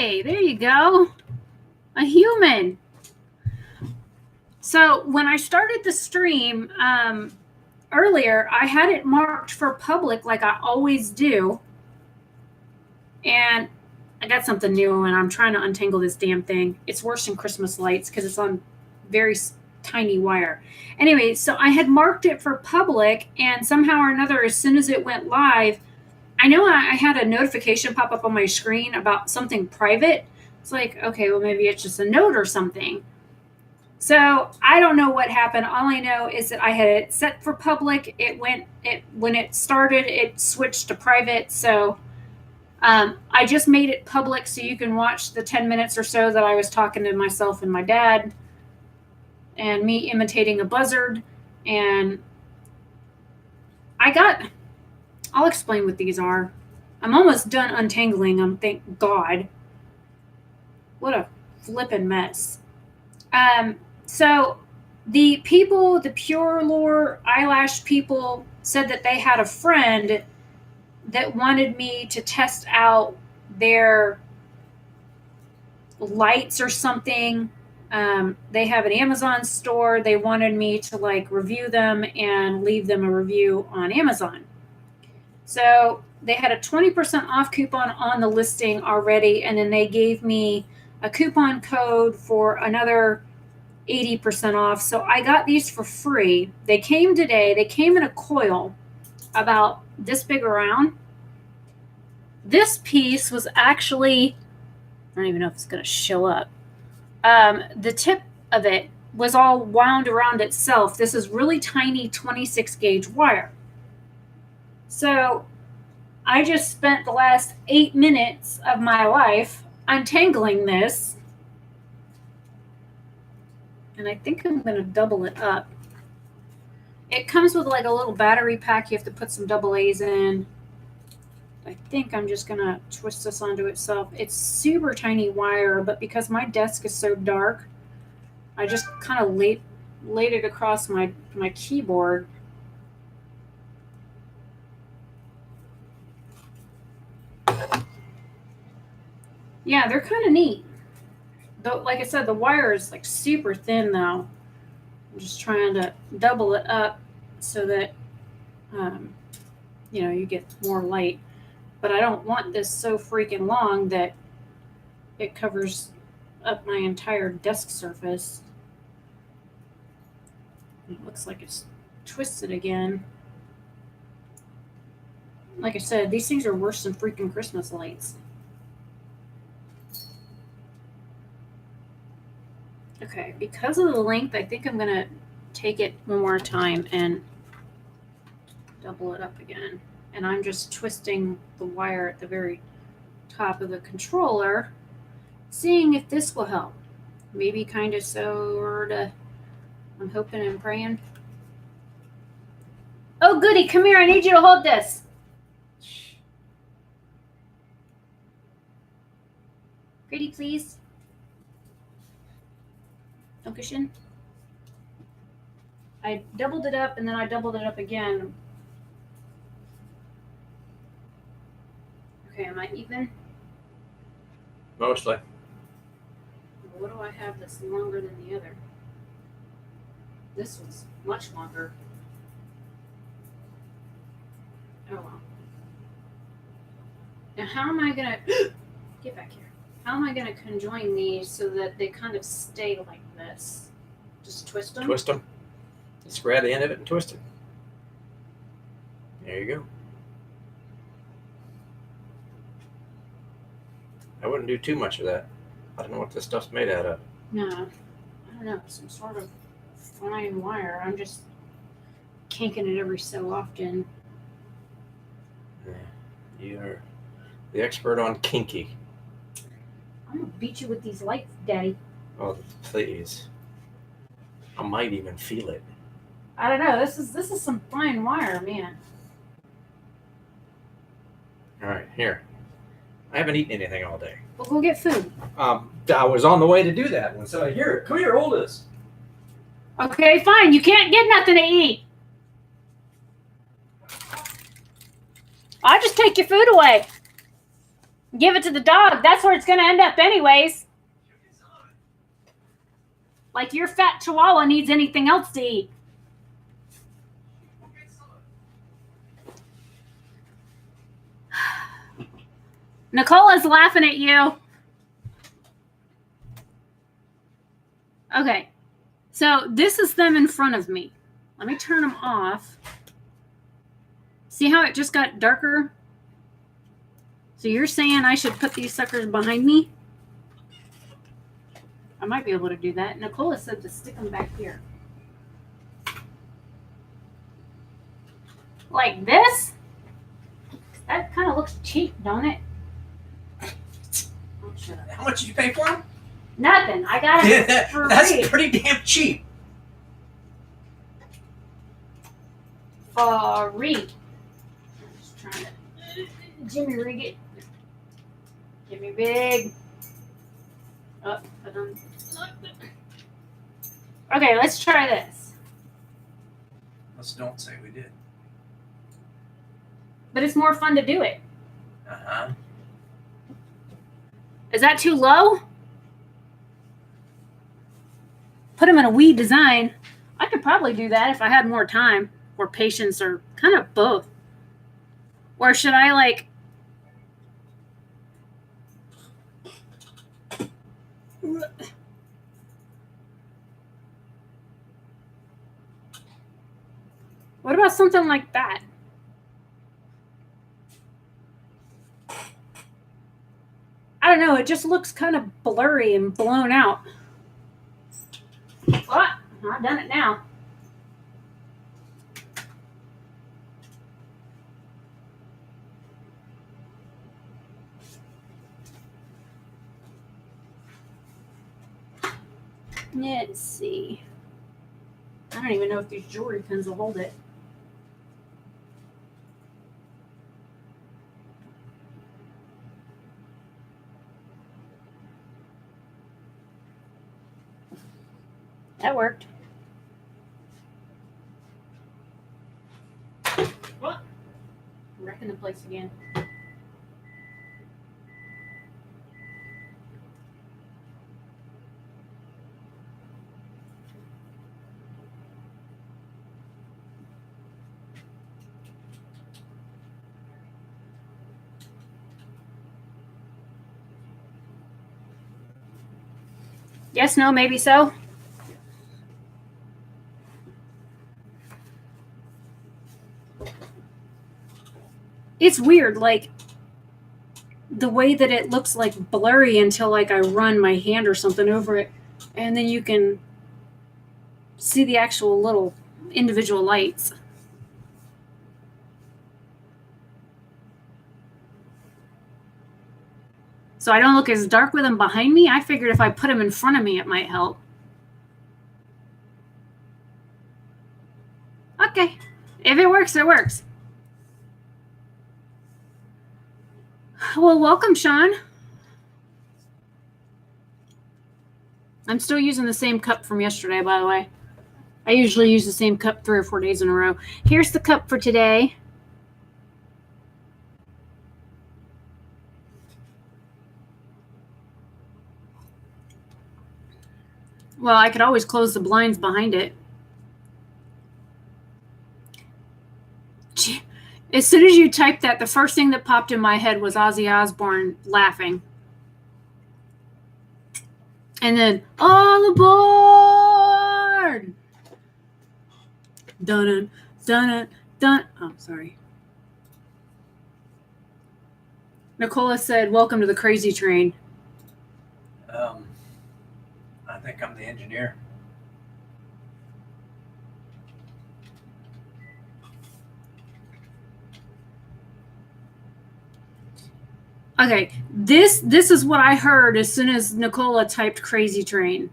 Hey, there you go. A human. So when I started the stream earlier, I had it marked for public like I always do. And I got something new and I'm trying to untangle this damn thing. It's worse than Christmas lights because it's on very tiny wire. Anyway, so I had marked it for public, and somehow or another, as soon as it went live, I know I had a notification pop up on my screen about something private. It's like, okay, well, maybe it's just a note or something. So I don't know what happened. All I know is that I had it set for public. When it started, it switched to private. So I just made it public so you can watch the 10 minutes or so that I was talking to myself and my dad and me imitating a buzzard. And I'll explain what these are. I'm almost done untangling them, thank God. What a flippin' mess. So the Pure Lore eyelash people said that they had a friend that wanted me to test out their lights or something. They have an Amazon store. They wanted me to review them and leave them a review on Amazon. So they had a 20% off coupon on the listing already, and then they gave me a coupon code for another 80% off. So I got these for free. They came today. They came in a coil about this big around. This piece was actually, I don't even know if it's going to show up. The tip of it was all wound around itself. This is really tiny 26 gauge wire. So I just spent the last 8 minutes of my life untangling this. And I think I'm going to double it up. It comes with a little battery pack. You have to put some AA's in. I think I'm just going to twist this onto itself. It's super tiny wire, but because my desk is so dark, I just kind of laid it across my keyboard. Yeah, they're kind of neat. Though, like I said, the wire is super thin though. I'm just trying to double it up so that you get more light. But I don't want this so freaking long that it covers up my entire desk surface. It looks like it's twisted again. Like I said, these things are worse than freaking Christmas lights. Okay, because of the length, I think I'm going to take it one more time and double it up again. And I'm just twisting the wire at the very top of the controller, seeing if this will help. Maybe kind of sorta. I'm hoping and praying. Oh, goody, come here. I need you to hold this. Pretty, please. Cushion. I doubled it up and then I doubled it up again. Okay, am I even? Mostly. What do I have that's longer than the other? This one's much longer. Oh well. Now how am I gonna get back here? How am I gonna conjoin these so that they kind of stay like this? Just twist them? Twist them. Just grab the end of it and twist it. There you go. I wouldn't do too much of that. I don't know what this stuff's made out of. No. I don't know. Some sort of fine wire. I'm just kinking it every so often. Yeah. You're the expert on kinky. I'm going to beat you with these lights, Daddy. Oh, please. I might even feel it. I don't know. This is some fine wire, man. All right, here. I haven't eaten anything all day. Well, go get food. I was on the way to do that when somebody, here, come here, hold this. Okay, fine. You can't get nothing to eat. I'll just take your food away. Give it to the dog. That's where it's going to end up anyways. Like your fat chihuahua needs anything else to eat. Nicola's laughing at you. Okay. So this is them in front of me. Let me turn them off. See how it just got darker? So you're saying I should put these suckers behind me? I might be able to do that. Nicola said to stick them back here. Like this? That kind of looks cheap, don't it? Oh, shut up. How much did you pay for them? Nothing. I got it for That's free. pretty damn cheap. Free. I'm just trying to Jimmy rig it. Jimmy big. Oh, I don't. Okay, let's try this. Let's don't say we did. But it's more fun to do it. Uh-huh. Is that too low? Put them in a wee design. I could probably do that if I had more time or patience or kind of both. Or should I like... What about something like that? I don't know. It just looks kind of blurry and blown out. What? I've done it now. Let's see. I don't even know if these jewelry pins will hold it. That worked. What? I'm wrecking the place again. Yes, no, maybe so. It's weird, like the way that it looks like blurry until like I run my hand or something over it, and then you can see the actual little individual lights. So I don't look as dark with them behind me. I figured if I put them in front of me, it might help. Okay. If it works, it works. Well, welcome, Sean. I'm still using the same cup from yesterday, by the way. I usually use the same cup 3 or 4 days in a row. Here's the cup for today. Well, I could always close the blinds behind it. As soon as you typed that, the first thing that popped in my head was Ozzy Osbourne laughing. And then, all aboard! Dun dun dun. Oh, sorry. Nicola said, welcome to the crazy train. I think I'm the engineer. Okay, this is what I heard as soon as Nicola typed crazy train.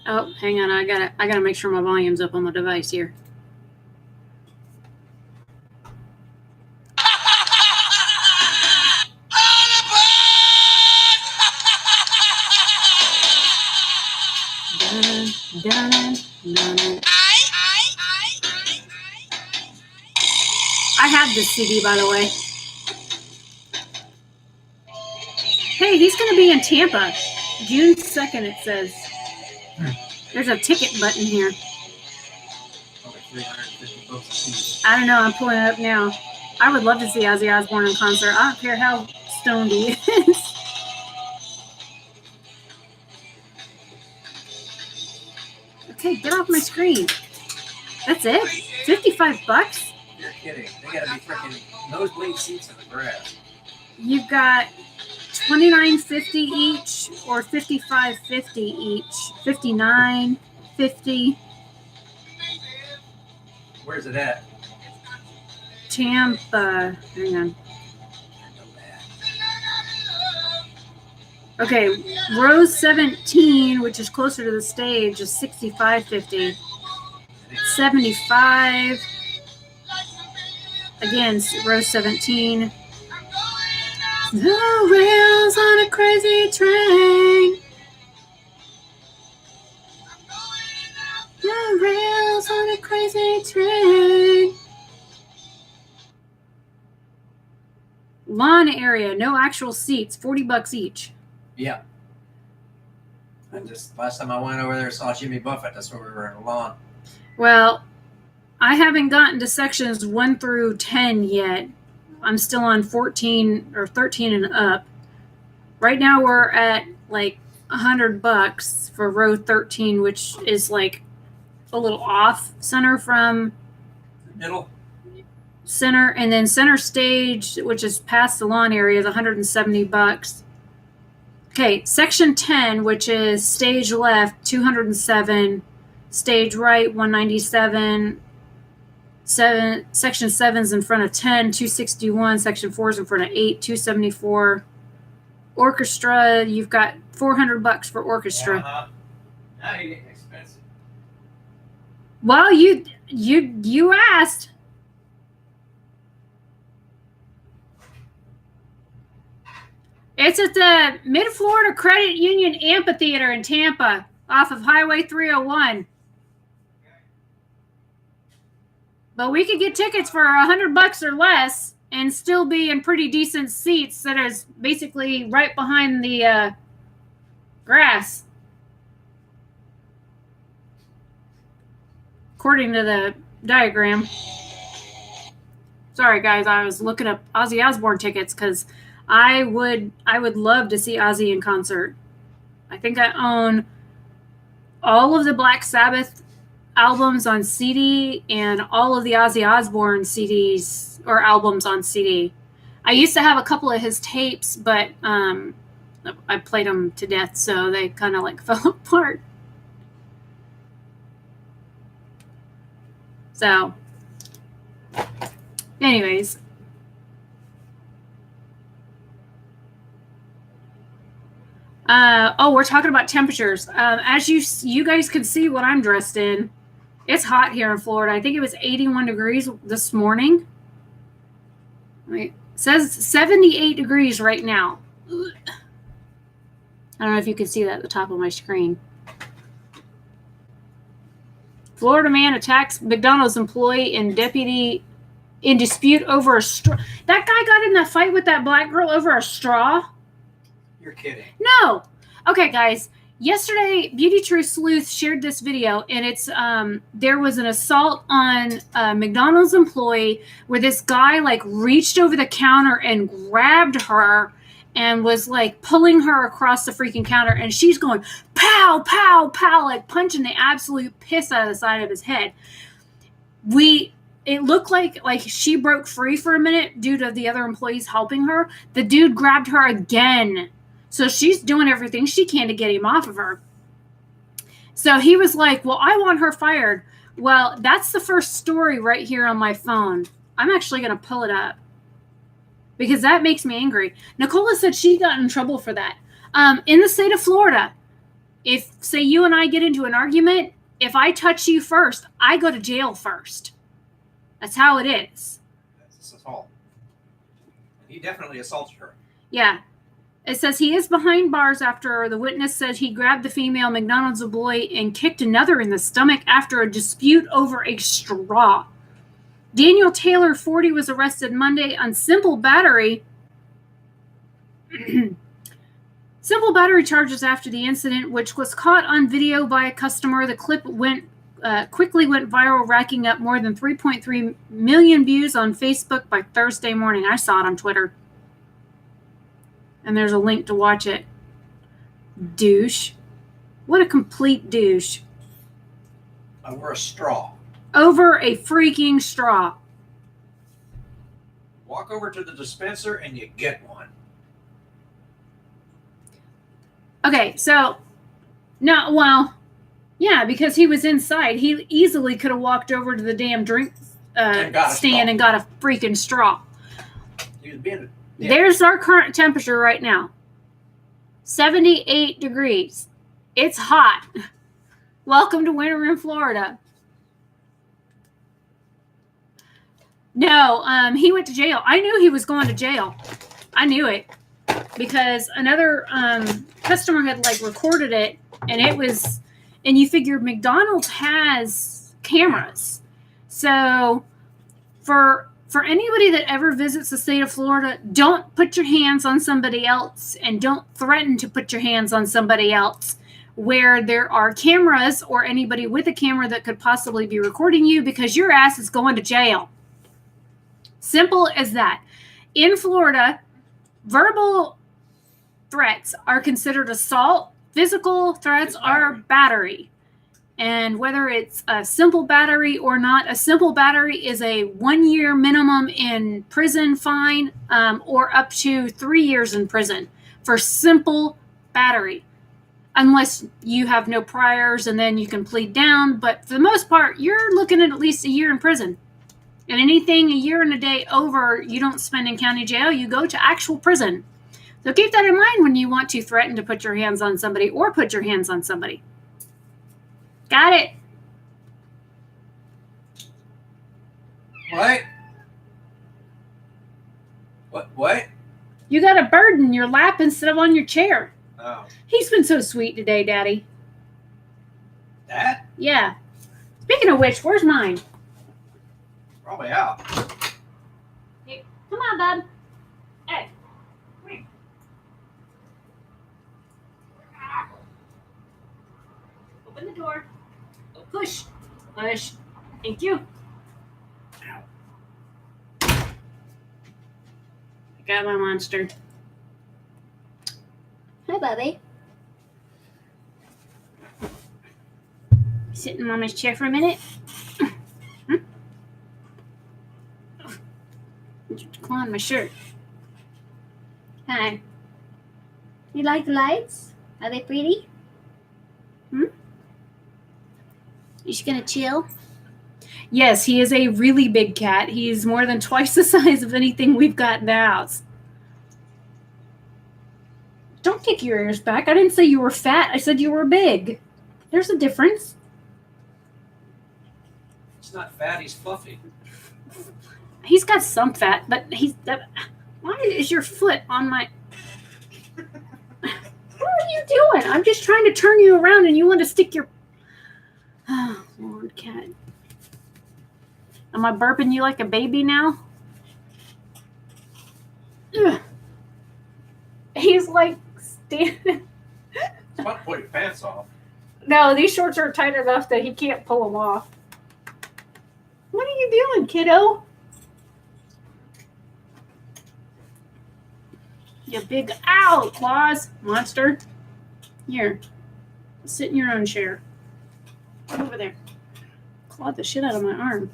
Oh, hang on, I gotta make sure my volume's up on the device here. I have this CD, by the way. Okay, he's going to be in Tampa. June 2nd, it says. There's a ticket button here. Like $350 a piece. I don't know. I'm pulling it up now. I would love to see Ozzy Osbourne in concert. I don't care how stoned he is. Okay, get off my screen. That's it? $55? You're kidding. They gotta be freaking nosebleed seats in the grass. You've got $29.50 each or $55.50 each. $59.50. Where's it at? Tampa. Hang on. Okay, row 17, which is closer to the stage, is $65.50. 75. Again, row 17. The rails on a crazy train. The rails on a crazy train. Lawn area, no actual seats, $40 each. Yeah. Last time I went over there, saw Jimmy Buffett. That's where we were in the lawn. Well, I haven't gotten to sections 1 through 10 yet. I'm still on 14 or 13 and up. Right now we're at like $100 for row 13, which is like a little off center from Middle. center, and then center stage, which is past the lawn area, is $170. Okay, section 10, which is stage left, $207, stage right, $197. Section 7's in front of 10, $261. Section 4's in front of 8, $274. Orchestra, you've got $400 for orchestra. Uh-huh. Now you're getting expensive. Well, you asked. It's at the Mid-Florida Credit Union Amphitheater in Tampa, off of Highway 301. But we could get tickets for $100 or less and still be in pretty decent seats that is basically right behind the grass. According to the diagram. Sorry, guys, I was looking up Ozzy Osbourne tickets because I would love to see Ozzy in concert. I think I own all of the Black Sabbath albums on CD and all of the Ozzy Osbourne CDs or albums on CD. I used to have a couple of his tapes, but I played them to death, so they kind of like fell apart. So, anyways. We're talking about temperatures. As you guys can see what I'm dressed in. It's hot here in Florida. I think it was 81 degrees this morning. Wait, it says 78 degrees right now. I don't know if you can see that at the top of my screen. Florida man attacks McDonald's employee and deputy in dispute over a straw. That guy got in that fight with that black girl over a straw? You're kidding. No. Okay, guys. Yesterday, Beauty True Sleuth shared this video, and it's there was an assault on a McDonald's employee where this guy like reached over the counter and grabbed her and was like pulling her across the freaking counter, and she's going pow, pow, pow, like punching the absolute piss out of the side of his head. It looked like she broke free for a minute due to the other employees helping her. The dude grabbed her again. So she's doing everything she can to get him off of her. So he was like, well, I want her fired. Well, that's the first story right here on my phone. I'm actually going to pull it up because that makes me angry. Nicola said she got in trouble for that. In the state of Florida, if, say, you and I get into an argument, if I touch you first, I go to jail first. That's how it is. That's assault. He definitely assaulted her. Yeah. It says he is behind bars after the witness said he grabbed the female McDonald's employee and kicked another in the stomach after a dispute over a straw. Daniel Taylor, 40, was arrested Monday on simple battery Simple battery charges after the incident, which was caught on video by a customer. The clip quickly went viral, racking up more than 3.3 million views on Facebook by Thursday morning. I saw it on Twitter. And there's a link to watch it. Douche. What a complete douche. Over a straw. Over a freaking straw. Walk over to the dispenser and you get one. Okay, so, no, well, yeah, because he was inside. He easily could have walked over to the damn drink stand and got a freaking straw. He was being, yeah. There's our current temperature right now. 78 degrees. It's hot. Welcome to winter in Florida. No, he went to jail. I knew he was going to jail. I knew it. Because another customer had like recorded it, and it was, and you figure McDonald's has cameras. So for anybody that ever visits the state of Florida, don't put your hands on somebody else, and don't threaten to put your hands on somebody else where there are cameras or anybody with a camera that could possibly be recording you, because your ass is going to jail. Simple as that. In Florida, verbal threats are considered assault. Physical threats are battery. And whether it's a simple battery or not, a simple battery is a 1 year minimum in prison fine, or up to 3 years in prison for simple battery. Unless you have no priors, and then you can plead down. But for the most part, you're looking at least a year in prison. And anything a year and a day over, you don't spend in county jail, you go to actual prison. So keep that in mind when you want to threaten to put your hands on somebody or put your hands on somebody. Got it? What? What? You got a bird in your lap instead of on your chair. Oh. He's been so sweet today, Daddy. That? Yeah. Speaking of which, where's mine? Probably out. Hey, come on, bud. Hey, come here. Open the door. Oh, push. Push. Thank you. I got my monster. Hi, Bubby. Sit in Mama's chair for a minute. Claw on my shirt. Hi. You like the lights? Are they pretty? You just gonna chill? Yes, he is a really big cat. He's more than twice the size of anything we've got in the house. Don't kick your ears back. I didn't say you were fat. I said you were big. There's a difference. It's not fat, he's fluffy. He's got some fat, but why is your foot on my... What are you doing? I'm just trying to turn you around and you want to stick your... Oh, Lord, cat. Am I burping you like a baby now? Ugh. He's like standing... It's about to pull your pants off. No, these shorts are tight enough that he can't pull them off. What are you doing, kiddo? You big ow, claws, monster. Here, sit in your own chair. Over there. Clawed the shit out of my arm.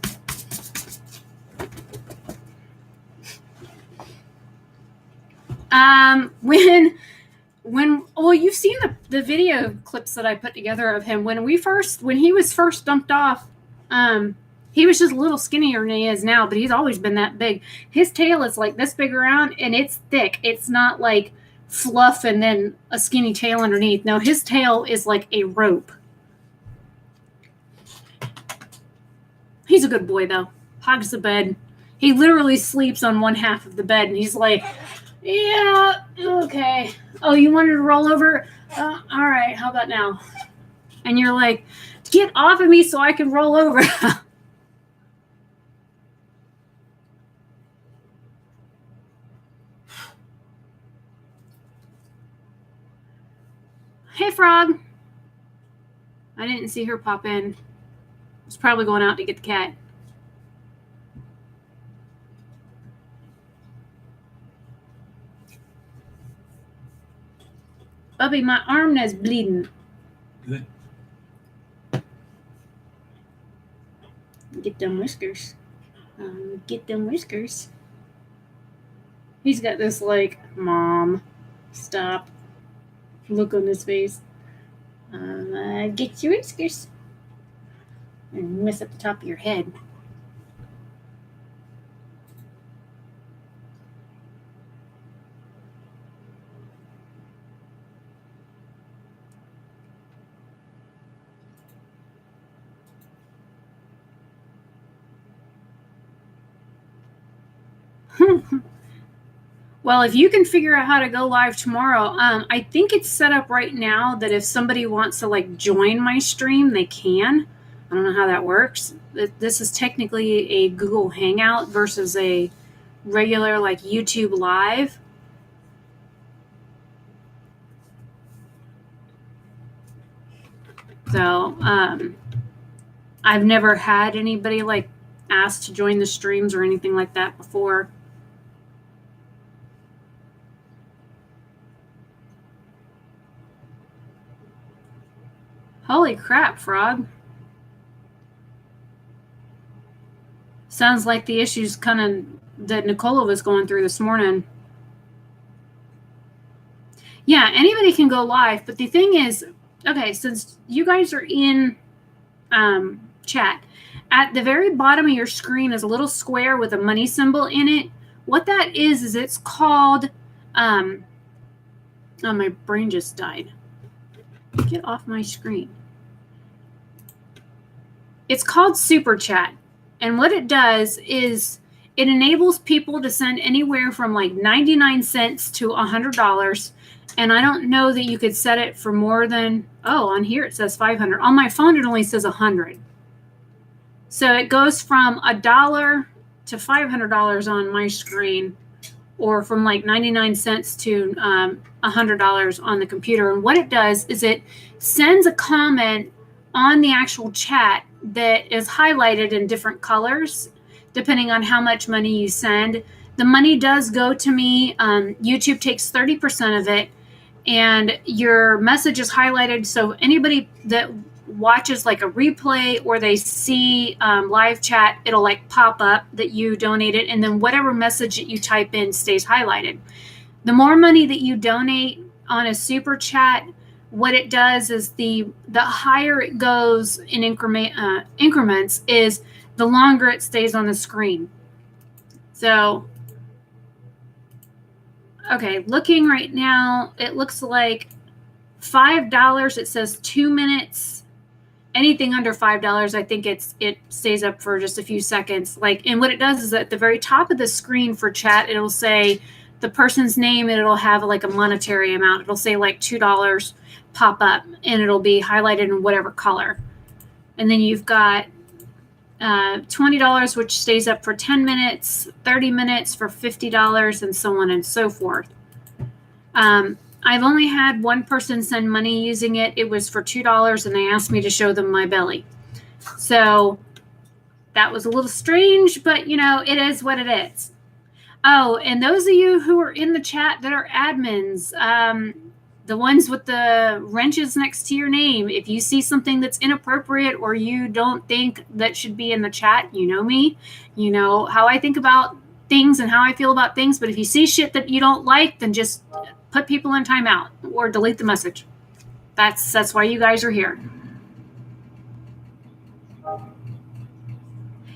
Well, you've seen the video clips that I put together of him when he was first dumped off. He was just a little skinnier than he is now, but he's always been that big. His tail is like this big around, and it's thick. It's not like fluff and then a skinny tail underneath. No, his tail is like a rope. He's a good boy, though. Hogs the bed. He literally sleeps on one half of the bed, and he's like, yeah, okay. Oh, you wanted to roll over? All right, how about now? And you're like, get off of me so I can roll over. Hey, Frog. I didn't see her pop in. Was probably going out to get the cat. Bubby, my arm is bleeding. Good. Get them whiskers. Get them whiskers. He's got this like, Mom, stop look on his face. Get your whiskers. And mess up the top of your head. Well, if you can figure out how to go live tomorrow, I think it's set up right now that if somebody wants to like join my stream, they can. I don't know how that works. This is technically a Google Hangout versus a regular like YouTube Live. So I've never had anybody like ask to join the streams or anything like that before. Holy crap, Frog. Sounds like the issues kind of that Nicola was going through this morning. Yeah, anybody can go live, but the thing is, okay, since you guys are in chat, at the very bottom of your screen is a little square with a money symbol in it. What that is it's called, oh, my brain just died. Get off my screen. It's called Super Chat. And what it does is it enables people to send anywhere from like 99 cents to $100. And I don't know that you could set it for more than, oh, on here it says 500. On my phone, it only says 100. So it goes from $1 to $500 on my screen, or from like 99 cents to $100 on the computer. And what it does is it sends a comment on the actual chat that is highlighted in different colors, depending on how much money you send. The money does go to me. YouTube takes 30% of it, and your message is highlighted. So anybody that watches like a replay or they see live chat, it'll like pop up that you donated, and then whatever message that you type in stays highlighted. The more money that you donate on a super chat, what it does is the higher it goes in increments is the longer it stays on the screen. So, okay, looking right now, it looks like $5, it says 2 minutes. Anything under $5, I think it stays up for just a few seconds. Like, and what it does is at the very top of the screen for chat, it'll say the person's name, and it'll have like a monetary amount. It'll say like $2 pop up, and it'll be highlighted in whatever color. And then you've got $20, which stays up for 10 minutes, 30 minutes for $50, and so on and so forth. I've only had one person send money using it. It was for $2, and they asked me to show them my belly. So that was a little strange, but you know, it is what it is. Oh, and those of you who are in the chat that are admins, the ones with the wrenches next to your name, if you see something that's inappropriate or you don't think that should be in the chat, you know me, you know how I think about things and how I feel about things. But if you see shit that you don't like, then just put people in timeout or delete the message. That's why you guys are here.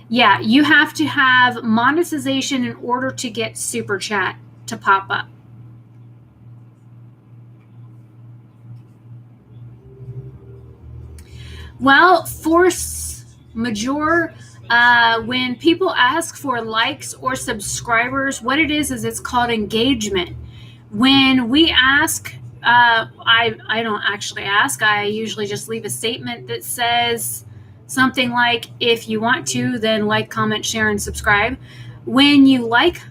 Yeah, you have to have monetization in order to get super chat to pop up. Well, force majeure, when people ask for likes or subscribers, what it is it's called engagement. When we ask, I don't actually ask. I usually just leave a statement that says something like, if you want to, then like, comment, share, and subscribe. When you like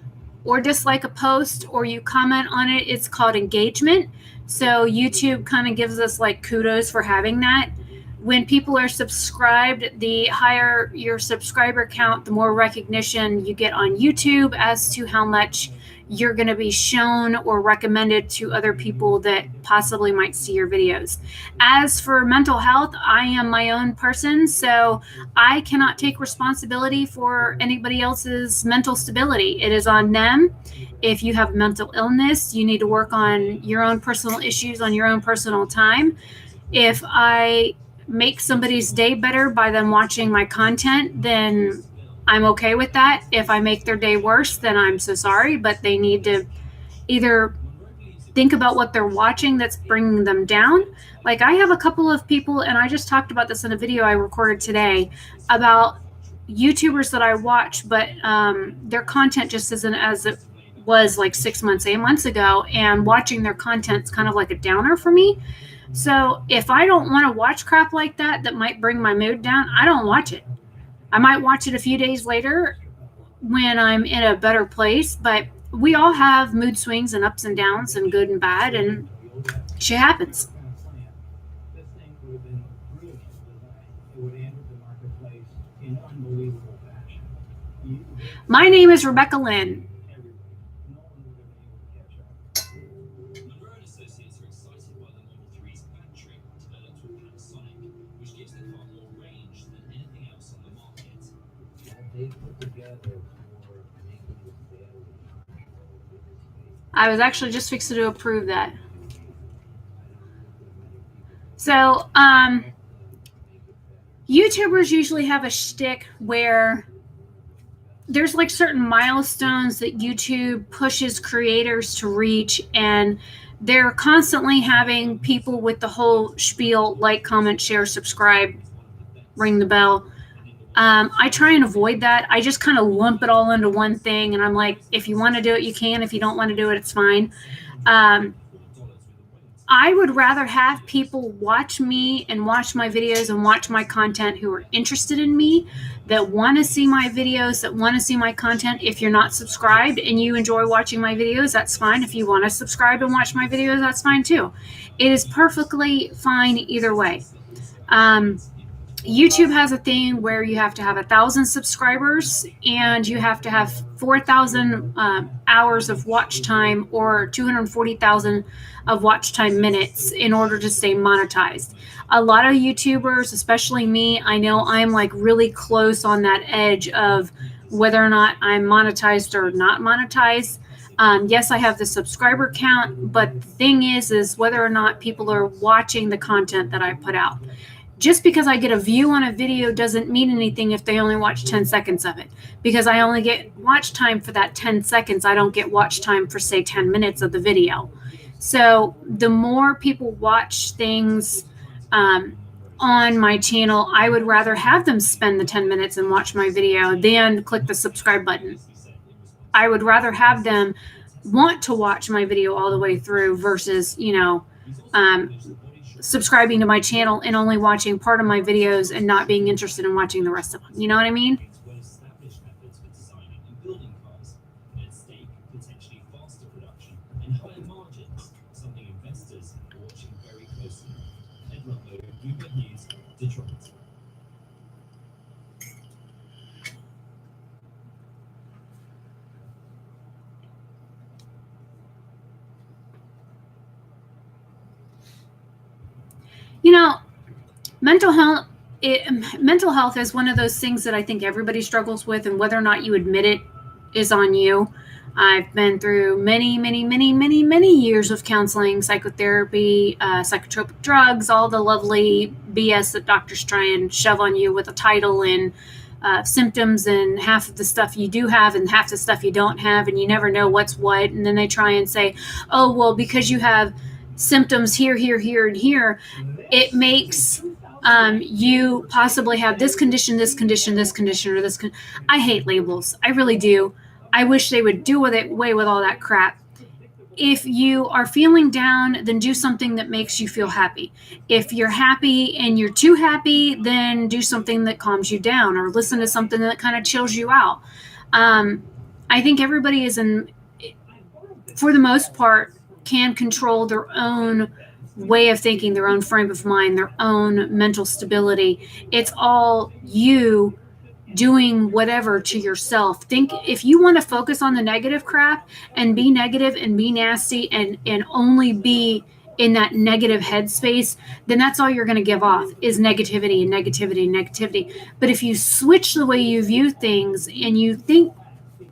or dislike a post or you comment on it, it's called engagement. So YouTube kind of gives us like kudos for having that. When people are subscribed, the higher your subscriber count, the more recognition you get on YouTube as to how much you're going to be shown or recommended to other people that possibly might see your videos. As for mental health, I am my own person, so I cannot take responsibility for anybody else's mental stability. It is on them. If you have mental illness, you need to work on your own personal issues on your own personal time. If I make somebody's day better by them watching my content, then I'm okay with that. If I make their day worse, then I'm so sorry, but they need to either think about what they're watching that's bringing them down. Like I have a couple of people, and I just talked about this in a video I recorded today about YouTubers that I watch, but their content just isn't as it was like 6 months, 8 months ago, and watching their content's kind of like a downer for me. So if I don't want to watch crap like that might bring my mood down, I don't watch it. I might watch it a few days later when I'm in a better place, but we all have mood swings and ups and downs and good and bad, and shit happens. My name is Rebecca Lynn. I was actually just fixing to approve that. So, YouTubers usually have a shtick where there's like certain milestones that YouTube pushes creators to reach, and they're constantly having people with the whole spiel, like, comment, share, subscribe, ring the bell. I try and avoid that. I just kind of lump it all into one thing, and I'm like, if you want to do it, you can. If you don't want to do it, it's fine. I would rather have people watch me and watch my videos and watch my content who are interested in me, that want to see my videos, that want to see my content. If you're not subscribed and you enjoy watching my videos, that's fine. If you want to subscribe and watch my videos, that's fine too. It is perfectly fine either way. YouTube has a thing where you have to have 1,000 subscribers and you have to have 4,000 hours of watch time or 240,000 of watch time minutes in order to stay monetized. A lot of YouTubers, especially me, I know I'm like really close on that edge of whether or not I'm monetized or not monetized. Yes, I have the subscriber count, but the thing is whether or not people are watching the content that I put out. Just because I get a view on a video doesn't mean anything if they only watch 10 seconds of it, because I only get watch time for that 10 seconds. I don't get watch time for, say, 10 minutes of the video. So the more people watch things on my channel, I would rather have them spend the 10 minutes and watch my video than click the subscribe button. I would rather have them want to watch my video all the way through versus, subscribing to my channel and only watching part of my videos and not being interested in watching the rest of them. You know what I mean? Mental health is one of those things that I think everybody struggles with, and whether or not you admit it is on you. I've been through many, many, many, many, many years of counseling, psychotherapy, psychotropic drugs, all the lovely BS that doctors try and shove on you with a title and symptoms, and half of the stuff you do have and half the stuff you don't have, and you never know what's what. And then they try and say, oh, well, because you have symptoms here, here, here, and here, it makes you possibly have this condition, this condition, this condition, or this. I hate labels. I really do. I wish they would do away with all that crap. If you are feeling down, then do something that makes you feel happy. If you're happy and you're too happy, then do something that calms you down, or listen to something that kind of chills you out. I think everybody is for the most part, can control their own way of thinking, their own frame of mind, their own mental stability. It's all you doing whatever to yourself. Think, if you want to focus on the negative crap and be negative and be nasty and only be in that negative headspace, then that's all you're going to give off is negativity and negativity and negativity. But if you switch the way you view things and you think,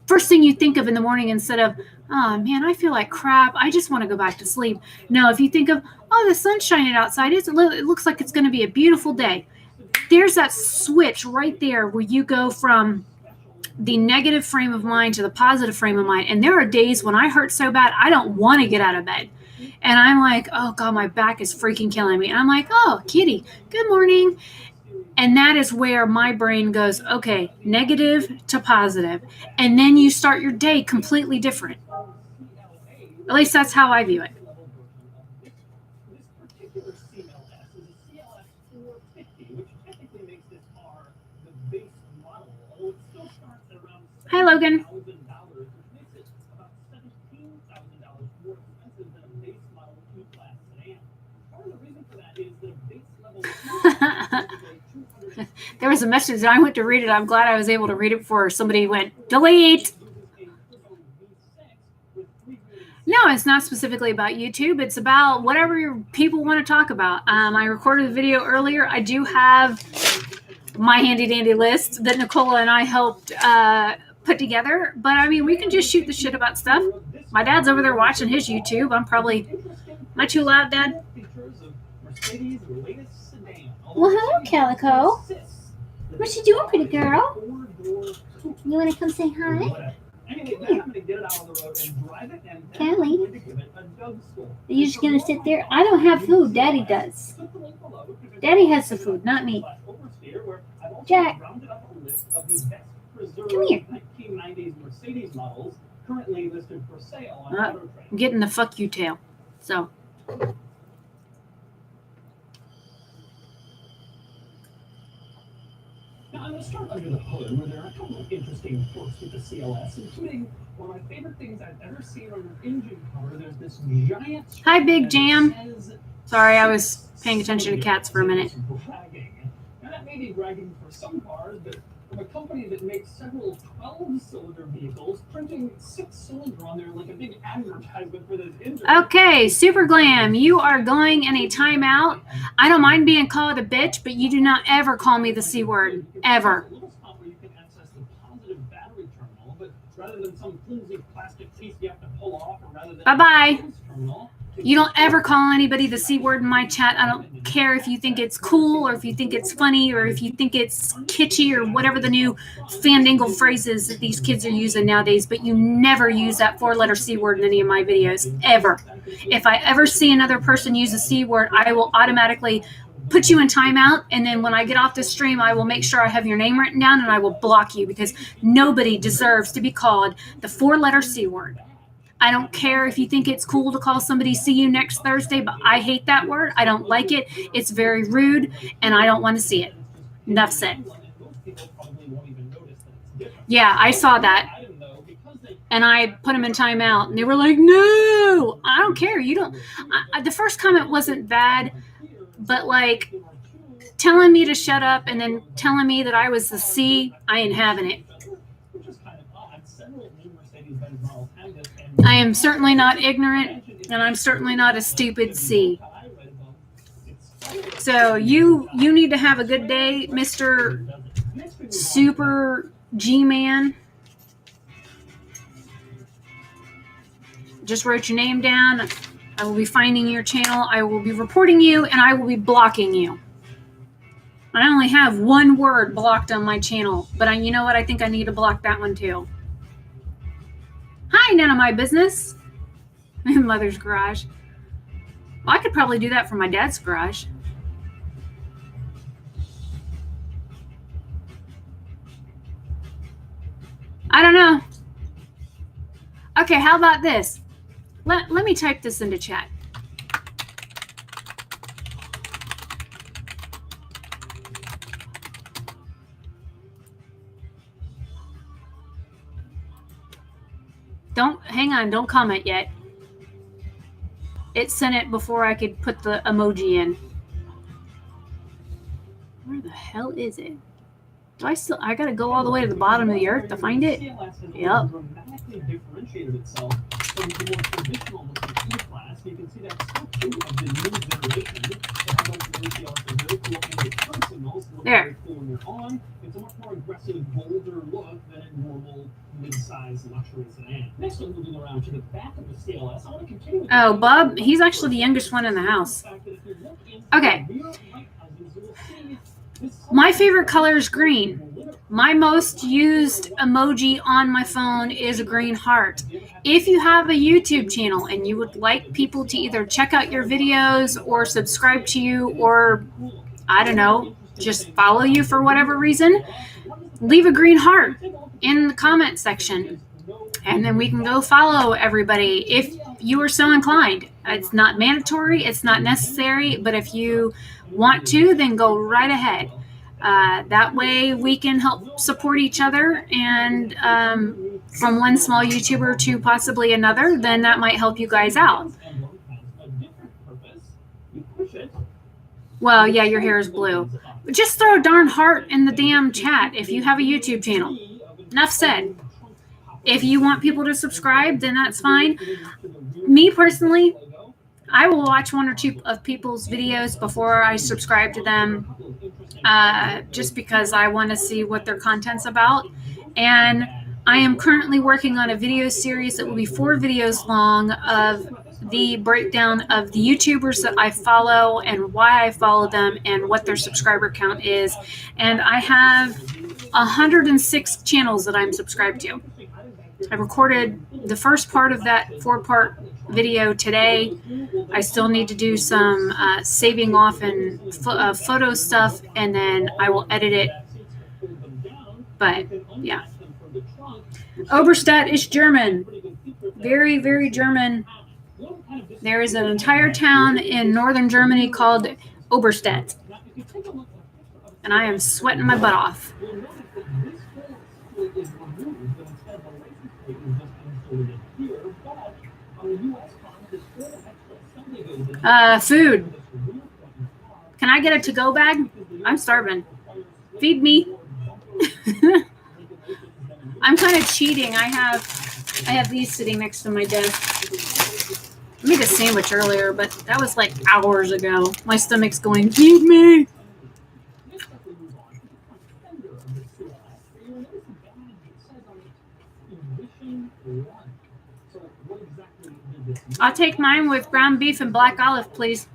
first thing you think of in the morning, instead of, oh man, I feel like crap, I just want to go back to sleep. No, if you think of, oh, the sun's shining outside, it looks like it's going to be a beautiful day. There's that switch right there where you go from the negative frame of mind to the positive frame of mind. And there are days when I hurt so bad, I don't want to get out of bed. And I'm like, oh God, my back is freaking killing me. And I'm like, oh, Kitty, good morning. And that is where my brain goes, okay, negative to positive. And then you start your day completely different. At least that's how I view it. Hi, Logan. There was a message and I went to read it. I'm glad I was able to read it before somebody went, delete. No, it's not specifically about YouTube. It's about whatever people want to talk about. I recorded the video earlier. I do have my handy dandy list that Nicola and I helped put together. But I mean, we can just shoot the shit about stuff. My dad's over there watching his YouTube. Am I too loud, Dad? Well, hello, Calico. What you doing, pretty girl? You want to come say hi? Come here. Callie, are you just going to sit there? I don't have food. Daddy does. Daddy has the food, not me. Jack, come here. I'm getting the fuck you tail. So. Now, I'm going to start under the hood, where there are a couple of interesting quirks with the CLS, including one of my favorite things I've ever seen on an engine cover. There's this giant... Hi, Big Jam. Sorry, I was paying attention to cats for a minute. Now, that may be bragging for some cars, but from a company that makes several 12-cylinder vehicles, printing 6-cylinder on there like a big advertisement for those engines. Okay, Super Glam, you are going in a timeout. I don't mind being called a bitch, but you do not ever call me the C word. Ever. Bye-bye. You don't ever call anybody the C word in my chat. I don't care if you think it's cool or if you think it's funny or if you think it's kitschy or whatever the new fandangle phrases that these kids are using nowadays, but you never use that 4-letter C word in any of my videos, ever. If I ever see another person use a C word, I will automatically put you in timeout, and then when I get off the stream, I will make sure I have your name written down and I will block you because nobody deserves to be called the 4-letter C word. I don't care if you think it's cool to call somebody see you next Thursday, but I hate that word. I don't like it. It's very rude, and I don't want to see it. Enough said. Yeah, I saw that. And I put them in timeout, and they were like, no, I don't care. You don't. The first comment wasn't bad, but like telling me to shut up and then telling me that I was the C, I ain't having it. I am certainly not ignorant, and I'm certainly not a stupid C. So you need to have a good day, Mr. Super G-Man. Just wrote your name down. I will be finding your channel. I will be reporting you, and I will be blocking you. I only have one word blocked on my channel, but you know what? I think I need to block that one too. Hi, none of my business. Mother's garage. Well, I could probably do that for my dad's garage. I don't know. Okay, how about this? Let me type this into chat. Hang on, don't comment yet. It sent it before I could put the emoji in. Where the hell is it? I gotta go all the way to the bottom of the earth to find it? Yep. Dramatically differentiated itself from the more traditional looking E-class. You can see that so two of the new generation that have those CLS are very cool and the turn signals look There. very cool when you're on. It's a much more aggressive, bolder look than a normal mid-size luxury sedan. Next, I'm moving around to the back of the CLS. I want to continue with Oh, Bub, he's actually the youngest one in the house. Okay. My favorite color is green. My most used emoji on my phone is a green heart. If you have a YouTube channel and you would like people to either check out your videos or subscribe to you or, I don't know, just follow you for whatever reason, leave a green heart in the comment section. And then we can go follow everybody if you are so inclined. It's not mandatory, it's not necessary, but if you want to, then go right ahead. That way we can help support each other, and from one small YouTuber to possibly another, then that might help you guys out. Well, yeah, your hair is blue. But just throw a darn heart in the damn chat if you have a YouTube channel. Enough said. If you want people to subscribe, then that's fine. Me personally, I will watch one or two of people's videos before I subscribe to them, just because I want to see what their content's about. And I am currently working on a video series that will be 4 videos long of the breakdown of the YouTubers that I follow and why I follow them and what their subscriber count is. And I have 106 channels that I'm subscribed to. I recorded the first part of that 4-part video today. I still need to do some saving off and photo stuff, and then I will edit it. But yeah, Oberstadt is German, very, very German. There is an entire town in northern Germany called Oberstadt, and I am sweating my butt off. Food. Can I get a to-go bag? I'm starving. Feed me. I'm kind of cheating. I have these sitting next to my desk. I made a sandwich earlier, but that was like hours ago. My stomach's going, feed me. I'll take mine with ground beef and black olive, please.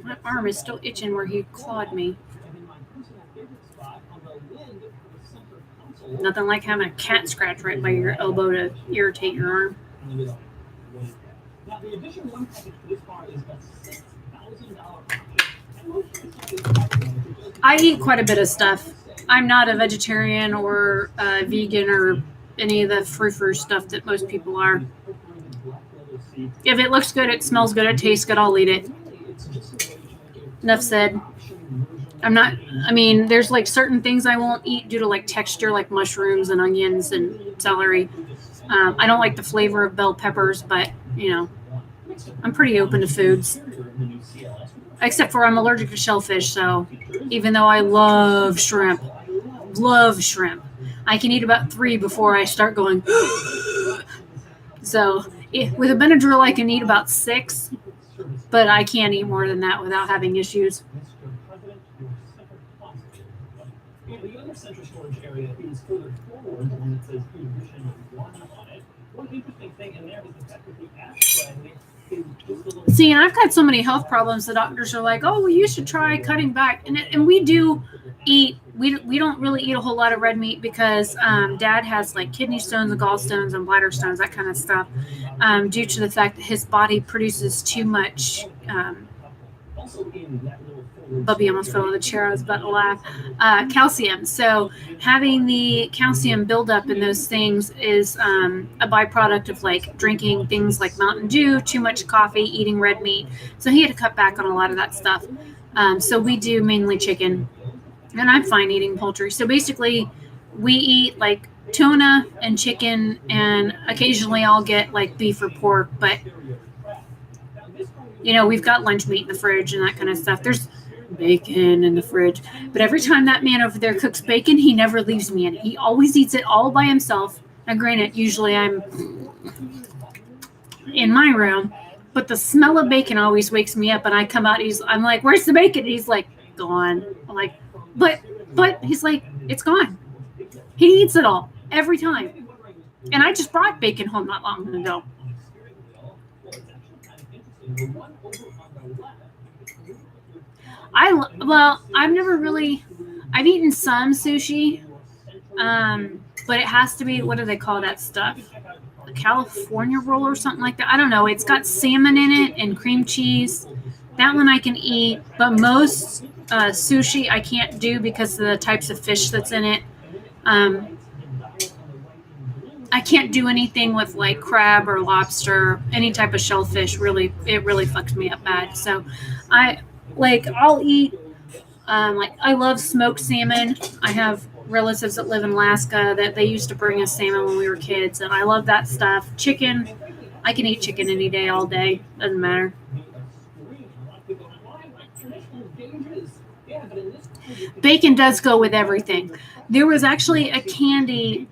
My arm is still itching where he clawed me. Nothing like having a cat scratch right by your elbow to irritate your arm. Now, the edition 1 package for this car is a $6,000 I eat quite a bit of stuff. I'm not a vegetarian or a vegan or any of the frou-frou stuff that most people are. If it looks good, it smells good, it tastes good, I'll eat it. Enough said. There's like certain things I won't eat due to like texture, like mushrooms and onions and celery. I don't like the flavor of bell peppers, but I'm pretty open to foods. Except for I'm allergic to shellfish, so even though I love shrimp, I can eat about 3 before I start going. So with a Benadryl, I can eat about 6, but I can't eat more than that without having issues. The other central storage area is further forward, the one that says Edition 1 on it. One interesting thing in there is the fact that the ashtray is just a little... See, and I've got so many health problems, the doctors are like, oh, well, you should try cutting back. And we do eat, we don't really eat a whole lot of red meat because Dad has like kidney stones and gallstones and bladder stones, that kind of stuff, due to the fact that his body produces too much... Bubby almost fell in the chair. I was about to laugh. Calcium. So having the calcium buildup in those things is a byproduct of like drinking things like Mountain Dew, too much coffee, eating red meat. So he had to cut back on a lot of that stuff. So we do mainly chicken. And I'm fine eating poultry. So basically, we eat like tuna and chicken, and occasionally I'll get like beef or pork. But we've got lunch meat in the fridge and that kind of stuff. There's bacon in the fridge, but every time that man over there cooks bacon, he never leaves me in it. He always eats it all by himself. Now, granted, usually I'm in my room, but the smell of bacon always wakes me up, and I come out. I'm like, "Where's the bacon?" And he's like, "Gone." I'm like, but he's like, "It's gone." He eats it all every time, and I just brought bacon home not long ago. I've eaten some sushi, but it has to be, what do they call that stuff? A California roll or something like that. I don't know. It's got salmon in it and cream cheese. That one I can eat, but most sushi I can't do because of the types of fish that's in it. I can't do anything with like crab or lobster, any type of shellfish. It really fucks me up bad. So I'll eat, I love smoked salmon. I have relatives that live in Alaska that they used to bring us salmon when we were kids, and I love that stuff. Chicken, I can eat chicken any day, all day. Doesn't matter. Bacon does go with everything. There was actually a candy.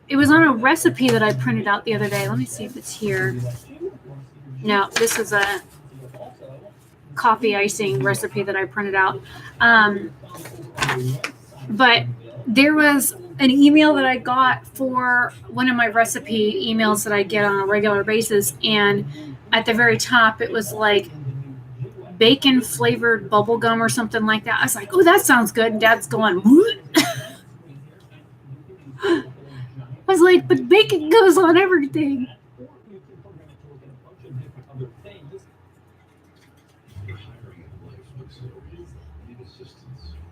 It was on a recipe that I printed out the other day. Let me see if it's here. No, this is a coffee icing recipe that I printed out. But there was an email that I got for one of my recipe emails that I get on a regular basis. And at the very top, it was like bacon flavored bubble gum or something like that. I was like, oh, that sounds good. And Dad's going, what? I was like, but bacon goes on everything.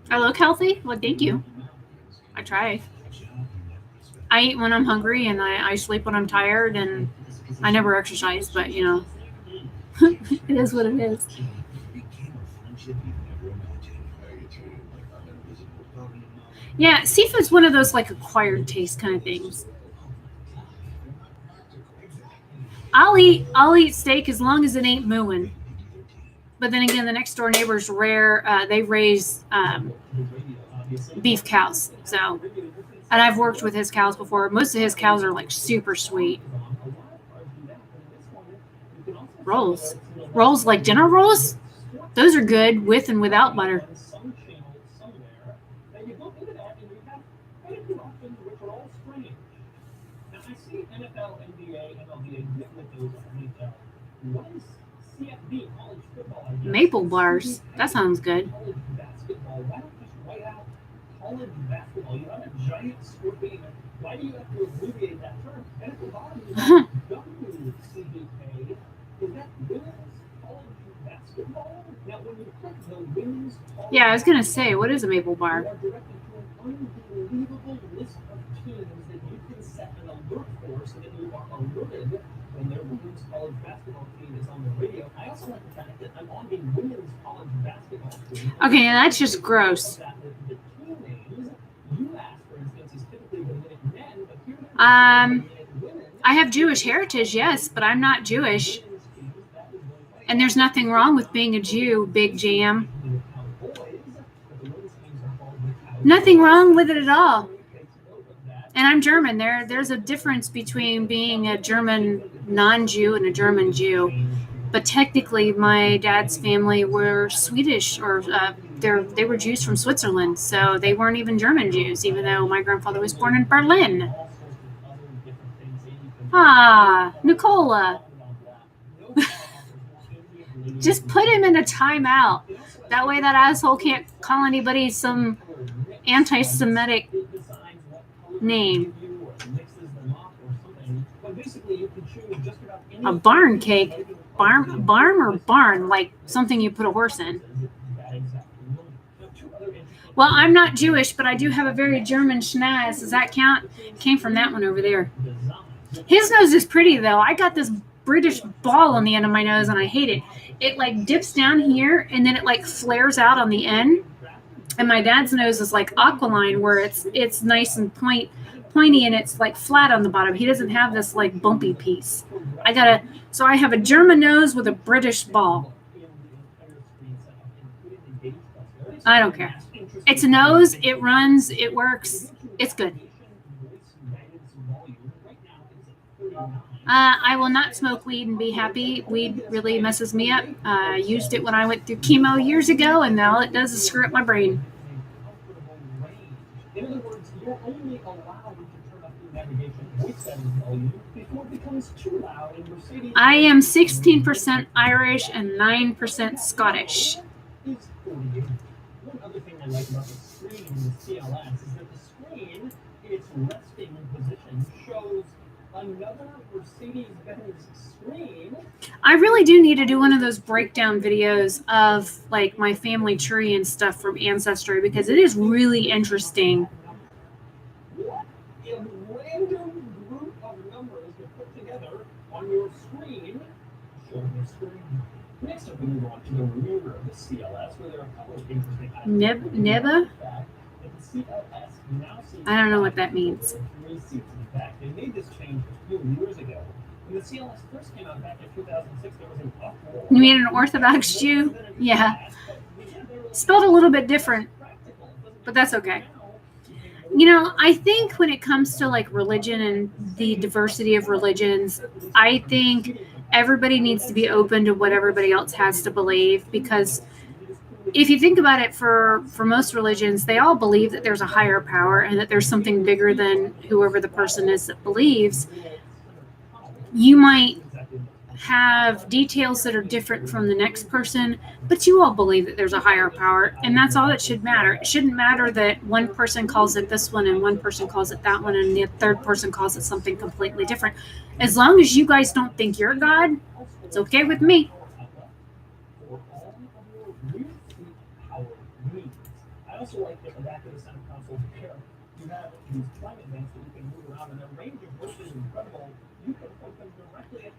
I look healthy? Well, thank you. I try. I eat when I'm hungry, and I sleep when I'm tired, and I never exercise, but, it is what it is. Yeah, seafood's one of those like acquired taste kind of things. I'll eat steak as long as it ain't mooing. But then again, the next door neighbor's they raise beef cows. So, and I've worked with his cows before. Most of his cows are like super sweet. Rolls like dinner rolls. Those are good with and without butter. Maple bars. That sounds good. Yeah, I was gonna say, what is a maple bar? When their women's college basketball team is on the radio. I also like the fact that I'm on the women's college basketball team. Okay, that's just gross. I have Jewish heritage, yes, but I'm not Jewish. And there's nothing wrong with being a Jew, Big Jam. Nothing wrong with it at all. And I'm German. There's a difference between being a German non-Jew and a German Jew. But technically, my dad's family were Swedish, or they were Jews from Switzerland. So they weren't even German Jews, even though my grandfather was born in Berlin. Nicola. Just put him in a timeout. That way that asshole can't call anybody some anti-Semitic name. A barn cake. Barn or barn? Like something you put a horse in. Well, I'm not Jewish, but I do have a very German schnoz. Does that count? Came from that one over there. His nose is pretty, though. I got this British ball on the end of my nose, and I hate it. It, like, dips down here, and then it, like, flares out on the end. And my dad's nose is like aquiline, where it's nice and pointy, and it's like flat on the bottom. He doesn't have this like bumpy piece. So I have a German nose with a British ball. I don't care. It's a nose. It runs. It works. It's good. I will not smoke weed and be happy. Weed really messes me up. I used it when I went through chemo years ago, and all it does is screw up my brain. In other words, you're only allowed to turn up your navigation voice settings volume before it becomes too loud and Mercedes. I am 16% Irish and 9% Scottish. One other thing I like about the screen in the CLS is that the screen, in its resting position, shows another Mercedes-Benz screen. I really do need to do one of those breakdown videos of like my family tree and stuff from Ancestry, because it is really interesting. What a random group of numbers to put together on your screen. Showing your screen. Next up, we move on to the rear of the CLS, where there are a couple of interesting items. Neba? I don't know what that means. They made this change a few years ago. When the CLS first came out back in 2006, there was an uproar. You mean an Orthodox Jew? Yeah. Spelled a little bit different, but that's okay. You know, I think when it comes to like religion and the diversity of religions, I think everybody needs to be open to what everybody else has to believe, because if you think about it, for most religions, they all believe that there's a higher power and that there's something bigger than whoever the person is that believes. You might have details that are different from the next person, but you all believe that there's a higher power, and that's all that should matter. It shouldn't matter that one person calls it this one and one person calls it that one and the third person calls it something completely different. As long as you guys don't think you're God, it's okay with me. I also like that the back of the center console here, you have these climate vents that you can move around, and the range of which is incredible. You can put them directly at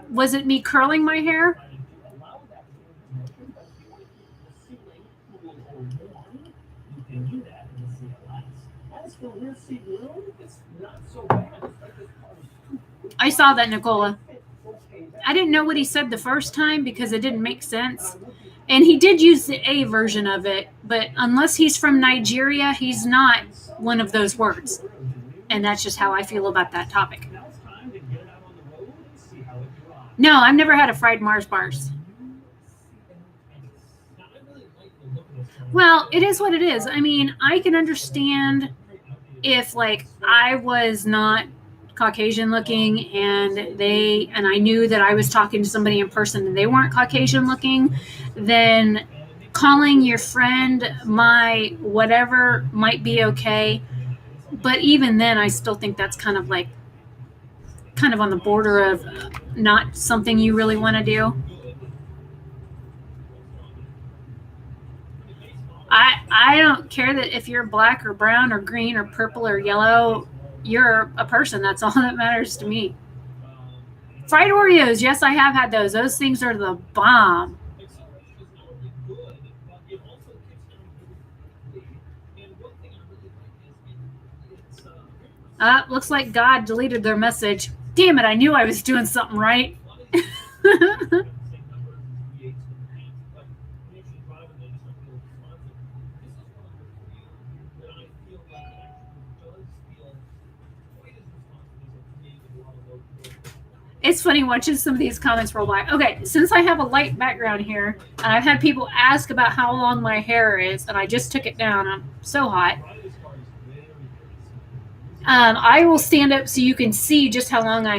the Was it me curling my hair? to allow that motion, but if you want to keep the ceiling cool or warm, you can do that in the CLS. As for rear seat room, it's not so bad. It's like this car is I saw that, Nicola. I didn't know what he said the first time because it didn't make sense. And he did use the A version of it, but unless he's from Nigeria, he's not one of those words. And that's just how I feel about that topic. Now it's time to get it out on the road and see how it drives. No, I've never had a fried Mars bars. Now, I really like the look of this car. Well, it is what it is. I mean, I can understand if like I was not Caucasian looking and I knew that I was talking to somebody in person and they weren't Caucasian looking, then calling your friend my whatever might be okay. But even then, I still think that's kind of on the border of not something you really want to do. I don't care that if you're black or brown or green or purple or yellow, you're a person. That's all that matters to me. Fried Oreos. Yes, I have had those. Those things are the bomb. Looks like God deleted their message. Damn it, I knew I was doing something right. It's funny watching some of these comments roll by. Okay, since I have a light background here, and I've had people ask about how long my hair is, and I just took it down. I'm so hot. I will stand up so you can see just how long my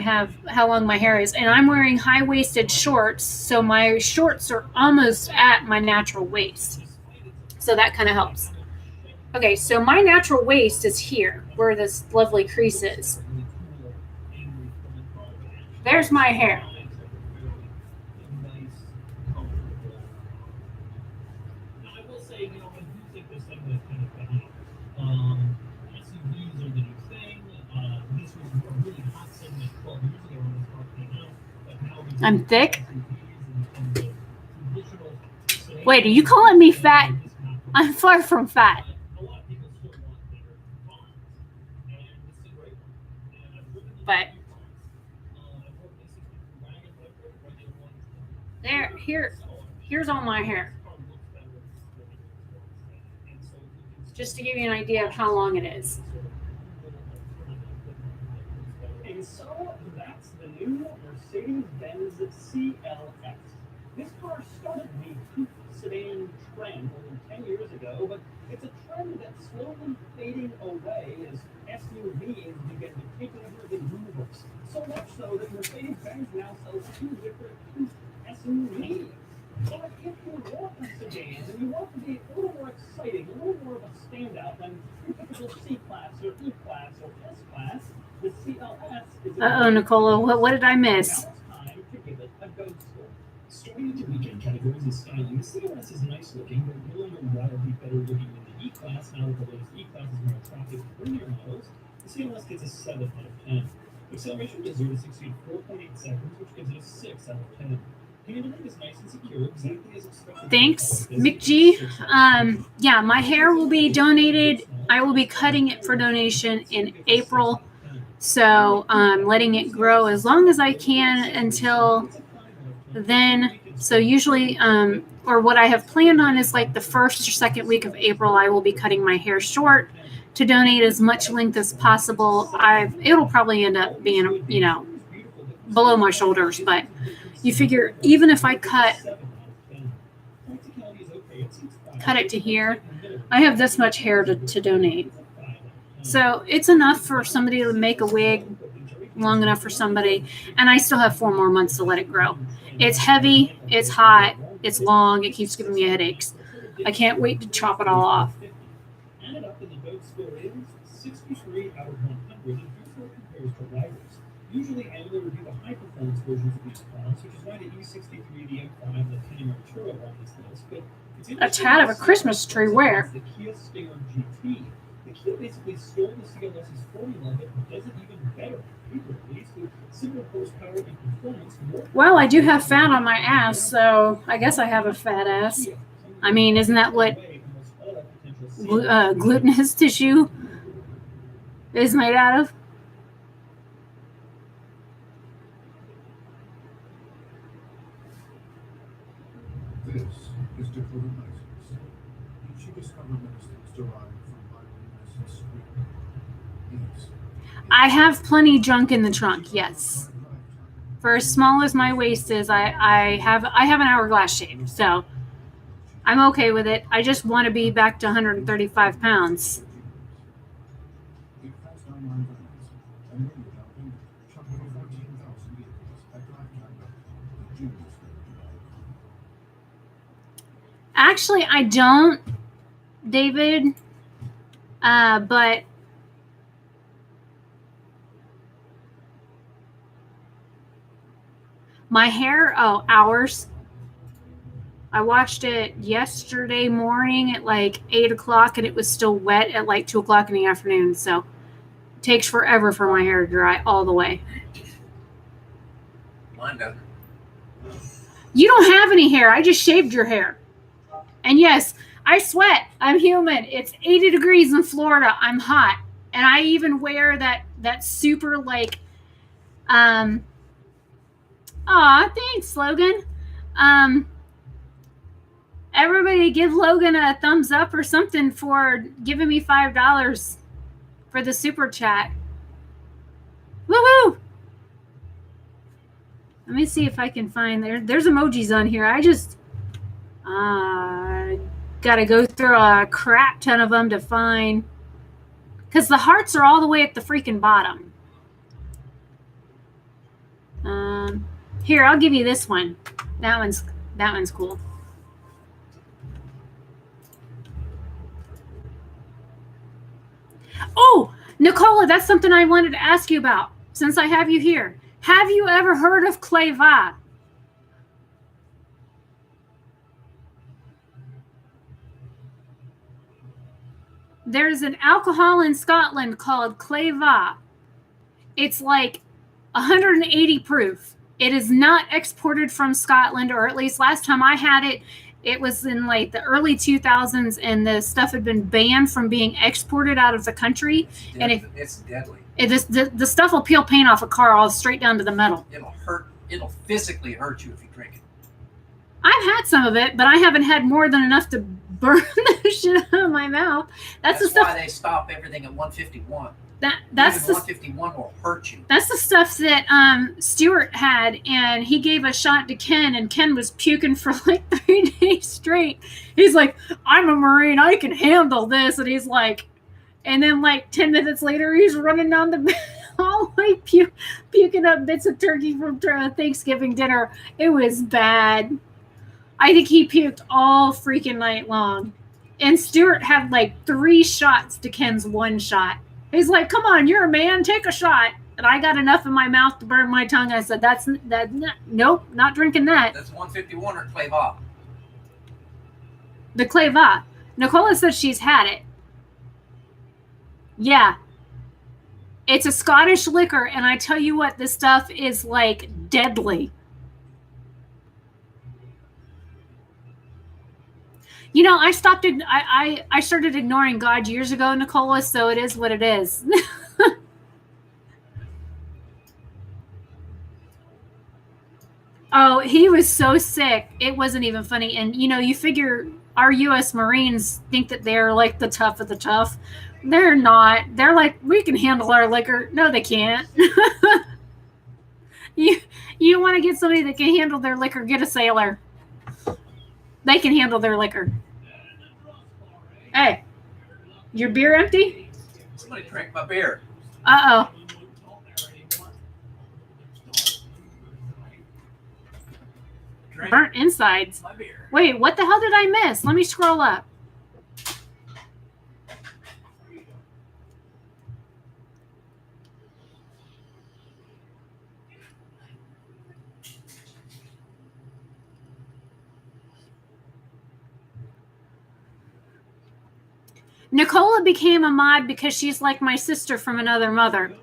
hair is. And I'm wearing high-waisted shorts, so my shorts are almost at my natural waist. So that kind of helps. Okay, so my natural waist is here, where this lovely crease is. There's my hair. I'm thick? Wait, are you calling me fat? I'm far from fat. A lot of people still want bigger farms, and this is a great one. And I've driven the But- farms. I've worked in 63 wagons, but I've driven where they want There, here's all my hair. Just to give you an idea of how long it is. And so that's the new Mercedes-Benz CLS. This car started the coupe sedan trend more than 10 years ago, but it's a trend that's slowly fading away as SUVs begin to take over the universe. So much so that Mercedes-Benz now sells two different coupe SUVs. But if you want a sedan and you want to be a little more exciting, a little more of a standout than your typical C-Class or E-Class or S-Class, the CLS is Uh-oh, Nicola, what did I miss? Now it's time to give it a go score. Starting with the weekend categories and styling, the CLS is nice looking, but no longer wildly better looking than the E-Class. Now that the latest E-Class is more attractive for premium models, the CLS gets a 7 out of 10. Acceleration to 0 to 60 in 4.8 seconds, which gives it a 6 out of 10. Handling is nice and secure, exactly as expected. Thanks, McG. Yeah, my hair will be donated. I will be cutting it for donation in April. So letting it grow as long as I can until then. So usually, or what I have planned on is like the first or second week of April, I will be cutting my hair short to donate as much length as possible. It'll probably end up being, below my shoulders, but you figure even if I cut it to here, I have this much hair to donate. So it's enough for somebody to make a wig, long enough for somebody, and I still have 4 more months to let it grow. It's heavy, it's hot, it's long, it keeps giving me headaches. I can't wait to chop it all off. Added up in the vote score is 63 out of 100, and here's how it compares to rivals. Usually, I only review the high-performance versions of these cars, which is why the E63, the M5, and the Kenny Arturo on this list. But it's A tad of a Christmas tree, where? The Kia Stinger GT. The Kia basically stole the CLS's formula, but does it even better. At least with similar horsepower and performance. Well, I do have fat on my ass, so I guess I have a fat ass. I mean, isn't that what glutinous tissue is made out of? This is Dakota Niceness. Did she discover medicines derived from bioluminescent screen? Yes. I have plenty junk in the trunk, yes. For as small as my waist is, I have an hourglass shape, so I'm okay with it. I just want to be back to 135 pounds. It has online violence and radio jumping, chucking 14,000 vehicles at lifetime the genius Actually, I don't, David, but my hair, hours. I watched it yesterday morning at like 8 o'clock and it was still wet at like 2 o'clock in the afternoon. So it takes forever for my hair to dry all the way. Mine doesn't. You don't have any hair. I just shaved your hair. And yes, I sweat. I'm human. It's 80 degrees in Florida. I'm hot. And I even wear that super like, thanks, Logan. Everybody give Logan a thumbs up or something for giving me $5 for the super chat. Woohoo! Let me see if I can find there's emojis on here. I just gotta go through a crap ton of them to find, because the hearts are all the way at the freaking bottom. Here, I'll give you this one. That one's cool. Oh, Nicola, that's something I wanted to ask you about since I have you here. Have you ever heard of Clava? There's an alcohol in Scotland called Clava. It's like 180 proof. It is not exported from Scotland, or at least last time I had it, It was in like the early 2000s, and the stuff had been banned from being exported out of the country. And if it's deadly. the stuff will peel paint off a car all straight down to the metal. It'll hurt. It'll physically hurt you if you drink it. I've had some of it, but I haven't had more than enough to burn the shit out of my mouth. That's the stuff. Why they stop everything at 151. That's Even the 151 will hurt you. That's the stuff that Stuart had, and he gave a shot to Ken, and Ken was puking for like 3 days straight. He's like, I'm a Marine, I can handle this. And he's like, and then like 10 minutes later, he's running down the hallway puking up bits of turkey from Thanksgiving dinner. It was bad. I think he puked all freaking night long. And Stuart had like 3 shots to Ken's 1 shot. He's like, come on, you're a man, take a shot. And I got enough in my mouth to burn my tongue. I said, nope, not drinking that. That's 151 or Clava. The Clava. Nicola says she's had it. Yeah. It's a Scottish liquor, and I tell you what, this stuff is like deadly. You know, I started ignoring God years ago, Nicola, so it is what it is. Oh, he was so sick. It wasn't even funny. And, you know, you figure our U.S. Marines think that they're like the tough of the tough. They're not. They're like, we can handle our liquor. No, they can't. You want to get somebody that can handle their liquor, get a sailor. They can handle their liquor. Hey, your beer empty? Somebody drank my beer. Uh-oh. Drink Burnt insides. my beer. Wait, what the hell did I miss? Let me scroll up. Nicola became a mod because she's like my sister from another mother.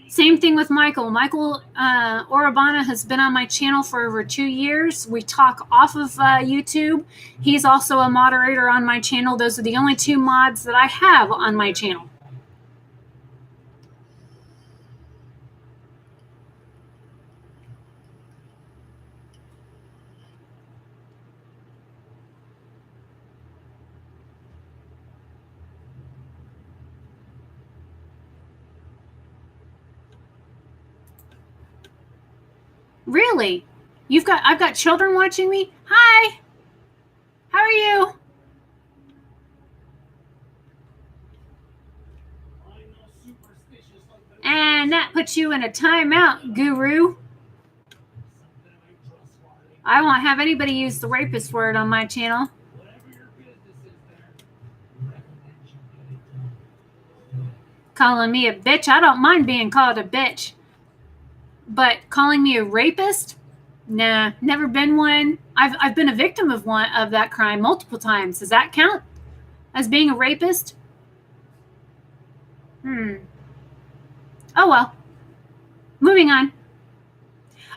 Same thing with Michael. Michael Orabana has been on my channel for over 2 years. We talk off of YouTube. He's also a moderator on my channel. Those are the only 2 mods that I have on my channel. Really? I've got children watching me? Hi. How are you? And that puts you in a timeout, guru. I won't have anybody use the rapist word on my channel. Calling me a bitch. I don't mind being called a bitch. But calling me a rapist? Nah, never been one. I've been a victim of that crime multiple times. Does that count as being a rapist? Oh well. Moving on.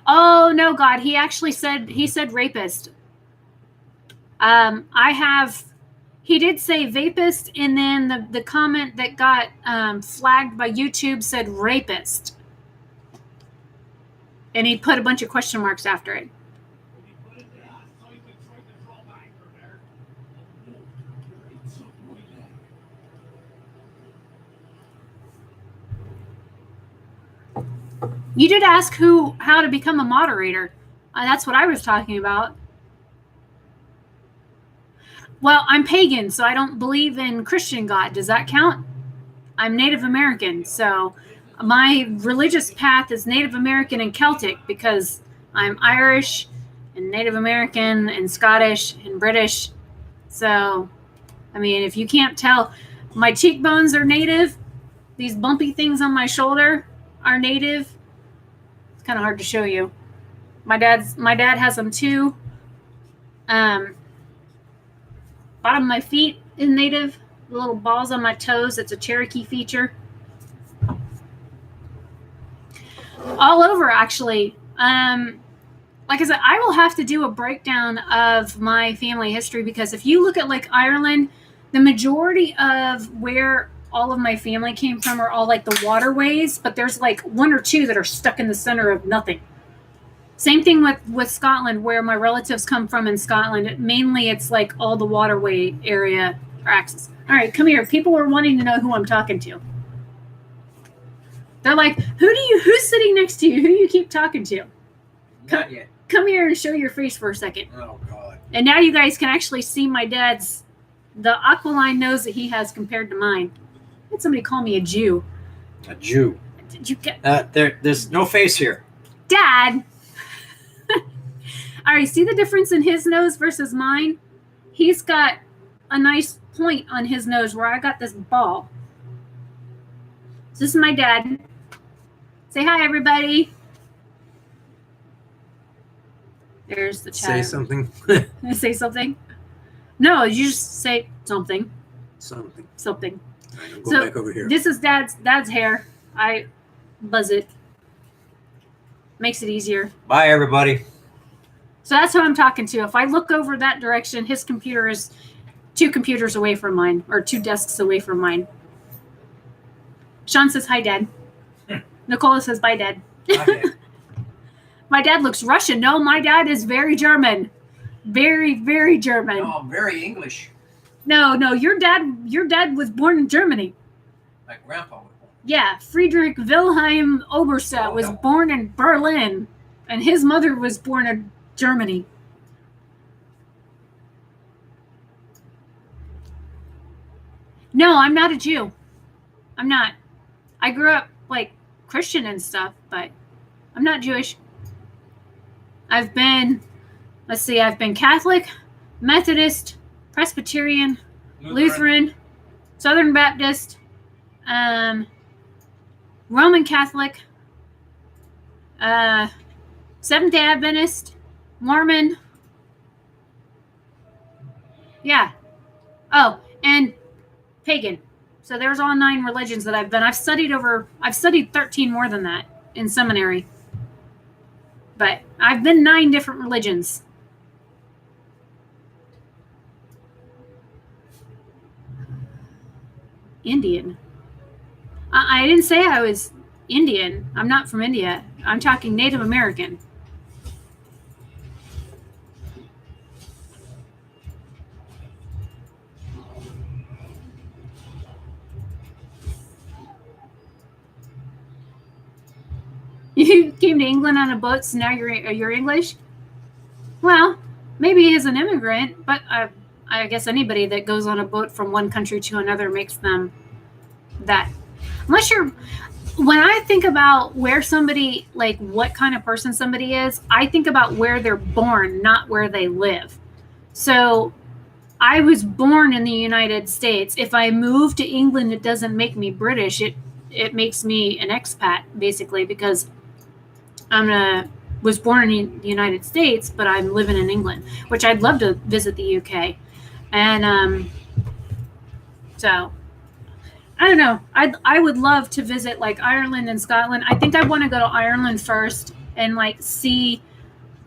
Oh no, God, he said rapist. He did say vapist, and then the comment that got flagged by YouTube said rapist. And he put a bunch of question marks after it. You did ask how to become a moderator. That's what I was talking about. Well, I'm pagan, so I don't believe in Christian God. Does that count? I'm Native American, so my religious path is Native American and Celtic because I'm Irish and Native American and Scottish and British. So, I mean, if you can't tell, my cheekbones are native. These bumpy things on my shoulder are native. It's kind of hard to show you. My dad has them too. Bottom of my feet is native. The little balls on my toes, it's a Cherokee feature. All over, actually. like I said, I will have to do a breakdown of my family history, because if you look at like Ireland, the majority of where all of my family came from are all like the waterways, but there's like one or two that are stuck in the center of nothing. Same thing with Scotland, where my relatives come from in Scotland. Mainly it's like all the waterway area or access. All right, come here. People are wanting to know who I'm talking to. They're like, who's sitting next to you? Who do you keep talking to? Not yet. Come here and show your face for a second. Oh, God. And now you guys can actually see my dad's, the aquiline nose that he has compared to mine. I had somebody call me a Jew. A Jew. Did you get There's no face here. Dad? All right, see the difference in his nose versus mine? He's got a nice point on his nose where I got this ball. So this is my dad. Say hi, everybody. There's the chat. Say something. Say something? No, you just say something. Something. Something. All right, I'll go So, back over here. This is dad's hair. I buzz it. Makes it easier. Bye, everybody. So that's who I'm talking to. If I look over that direction, his computer is 2 computers away from mine, or 2 desks away from mine. Sean says, hi, Dad. Nicola says, bye, Dad. Not yet. My dad looks Russian. No, my dad is very German. Very, very German. No, I'm very English. No, your dad was born in Germany. My grandpa was born. Yeah, Friedrich Wilhelm Oberstadt was born in Berlin, and his mother was born in Germany. No, I'm not a Jew. I'm not. I grew up like Christian and stuff, but I'm not Jewish. I've been Catholic, Methodist, Presbyterian, Lutheran, Southern Baptist, Roman Catholic, Seventh-day Adventist, Mormon. Yeah. Oh, and pagan. So there's all 9 religions that I've been. I've studied 13 more than that in seminary. But I've been 9 different religions. Indian. I didn't say I was Indian. I'm not from India. I'm talking Native American. You came to England on a boat, so now you're English? Well, maybe as an immigrant, but I guess anybody that goes on a boat from one country to another makes them that. Unless when I think about where somebody, like what kind of person somebody is, I think about where they're born, not where they live. So I was born in the United States. If I move to England, it doesn't make me British. It makes me an expat, basically, because was born in the United States, but I'm living in England, which I'd love to visit the UK. And so I don't know. I would love to visit like Ireland and Scotland. I think I want to go to Ireland first and like see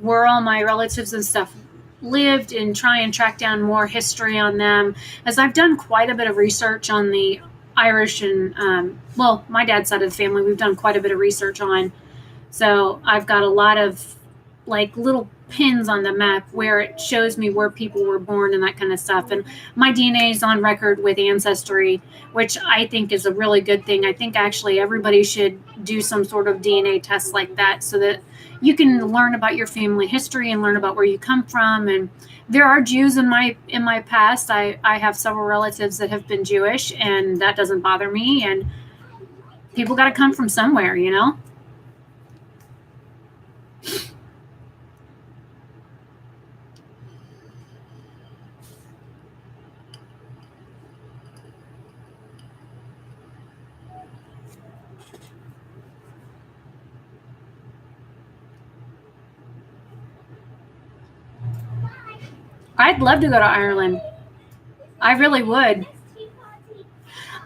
where all my relatives and stuff lived and try and track down more history on them, as I've done quite a bit of research on the Irish and my dad's side of the family. We've done quite a bit of research on. So I've got a lot of like little pins on the map where it shows me where people were born and that kind of stuff. And my DNA is on record with Ancestry, which I think is a really good thing. I think actually everybody should do some sort of DNA test like that so that you can learn about your family history and learn about where you come from. And there are Jews in my past. I have several relatives that have been Jewish, and that doesn't bother me. And people got to come from somewhere, you know? I'd love to go to Ireland. I really would.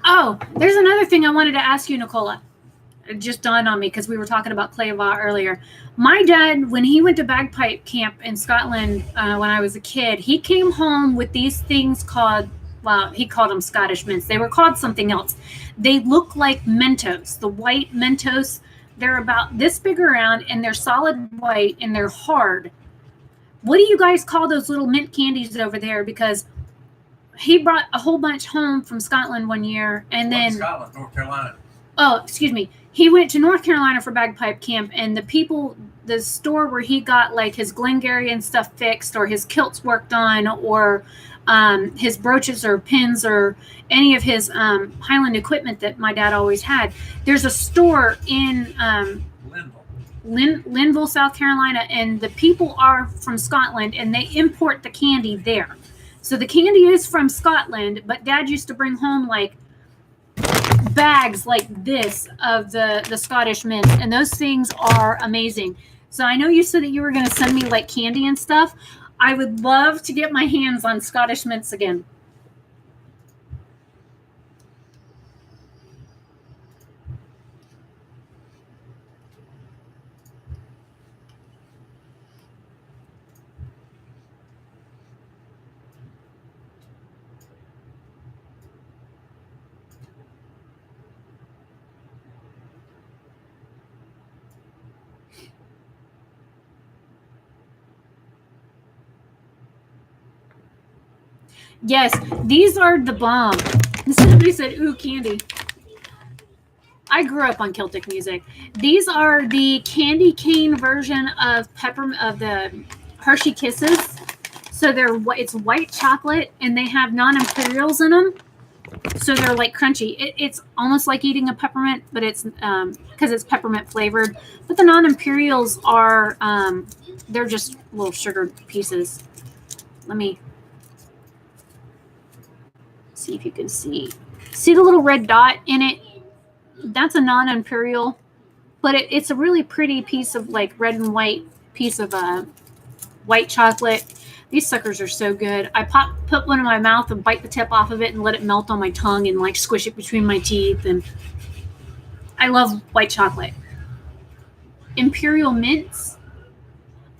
Oh, there's another thing I wanted to ask you, Nicola. it just dawned on me because we were talking about Clayovox earlier. My dad, when he went to bagpipe camp in Scotland when I was a kid, he came home with these things called, well, he called them Scottish mints. They were called something else. They look like Mentos, the white Mentos. They're about this big around, and they're solid white, and they're hard. What do you guys call those little mint candies over there? Because he brought a whole bunch home from Scotland one year, and then Scotland, North Carolina. Oh, excuse me. He went to North Carolina for bagpipe camp, and the store where he got like his Glengarry stuff fixed, or his kilts worked on, or his brooches or pins, or any of his Highland equipment that my dad always had. There's a store in Linville, South Carolina, and the people are from Scotland, and they import the candy there. So the candy is from Scotland, but Dad used to bring home like bags like this of the Scottish mints, and those things are amazing. So I know you said that you were going to send me like candy and stuff. I would love to get my hands on Scottish mints again. Yes, these are the bomb. Somebody said, ooh, candy. I grew up on Celtic music. These are the candy cane version of the Hershey Kisses. So it's white chocolate, and they have non-imperials in them. So they're like crunchy. It's almost like eating a peppermint, but it's because it's peppermint flavored. But the non-imperials are they're just little sugar pieces. Let me see if you can see the little red dot in it. That's a non-imperial, but it's a really pretty piece of like red and white piece of white chocolate. These suckers are so good. I put one in my mouth and bite the tip off of it and let it melt on my tongue and like squish it between my teeth. And I love white chocolate. Imperial mints.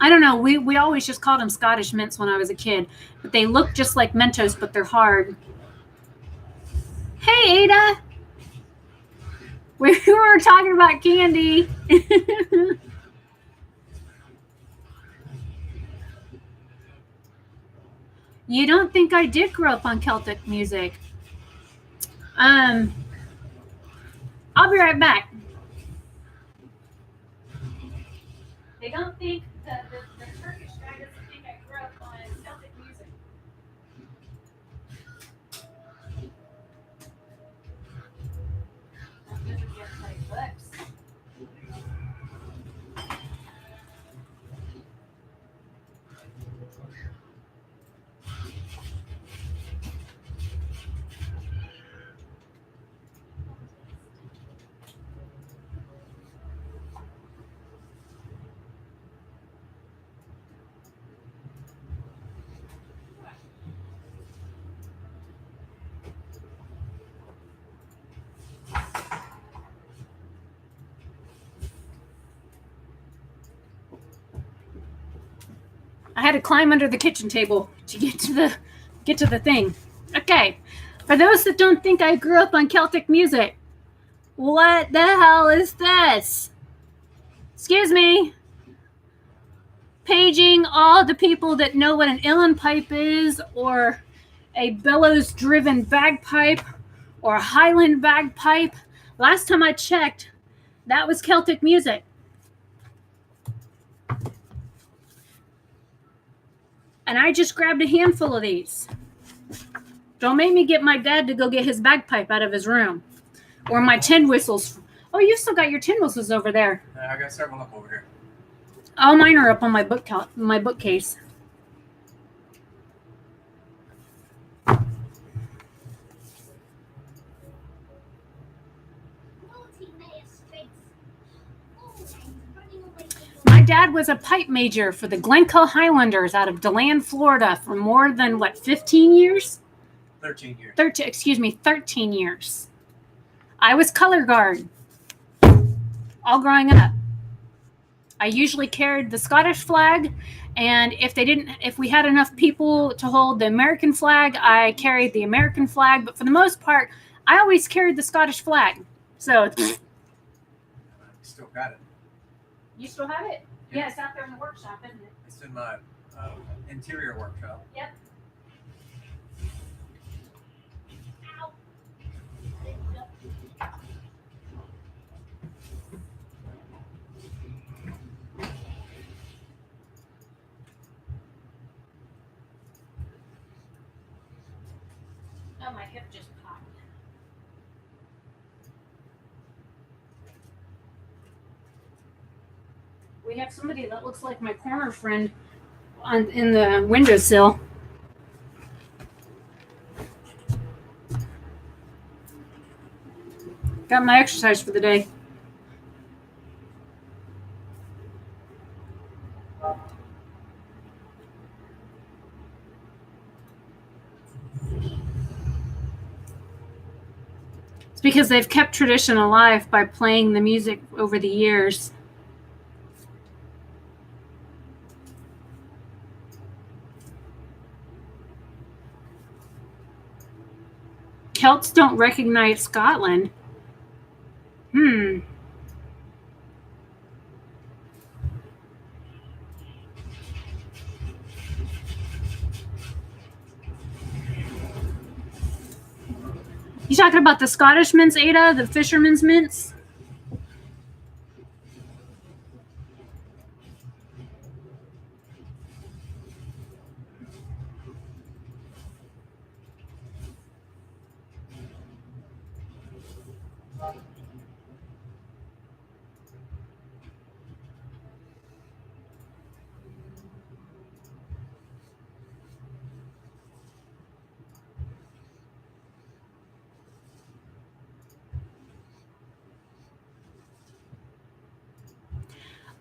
I don't know. We always just called them Scottish mints when I was a kid, but they look just like Mentos, but they're hard. Hey, Ada. We were talking about candy. You don't think I did grow up on Celtic music? I'll be right back. They don't think the Turkish guy doesn't think I grew up on Celtic music. I had to climb under the kitchen table to get to the thing. Okay, for those that don't think I grew up on Celtic music, what the hell is this? Excuse me. Paging all the people that know what an uilleann pipe is, or a bellows-driven bagpipe, or a Highland bagpipe. Last time I checked, that was Celtic music. And I just grabbed a handful of these. Don't make me get my dad to go get his bagpipe out of his room. Or my tin whistles. Oh, you still got your tin whistles over there. I got several up over here. All mine are up on my bookcase. My dad was a pipe major for the Glencoe Highlanders out of DeLand, Florida for more than, 15 years? 13 years. 13 years. I was color guard. all growing up. I usually carried the Scottish flag, and if we had enough people to hold the American flag, I carried the American flag. But for the most part, I always carried the Scottish flag. So I still got it. you still have it? Yeah, it's out there in the workshop, isn't it? It's in my interior workshop. Yep. Oh, my hip just popped. We have somebody that looks like my corner friend in the windowsill. Got my exercise for the day. It's because they've kept tradition alive by playing the music over the years. Celts don't recognize Scotland. You talking about the Scottish mints, Ada? The fisherman's mints?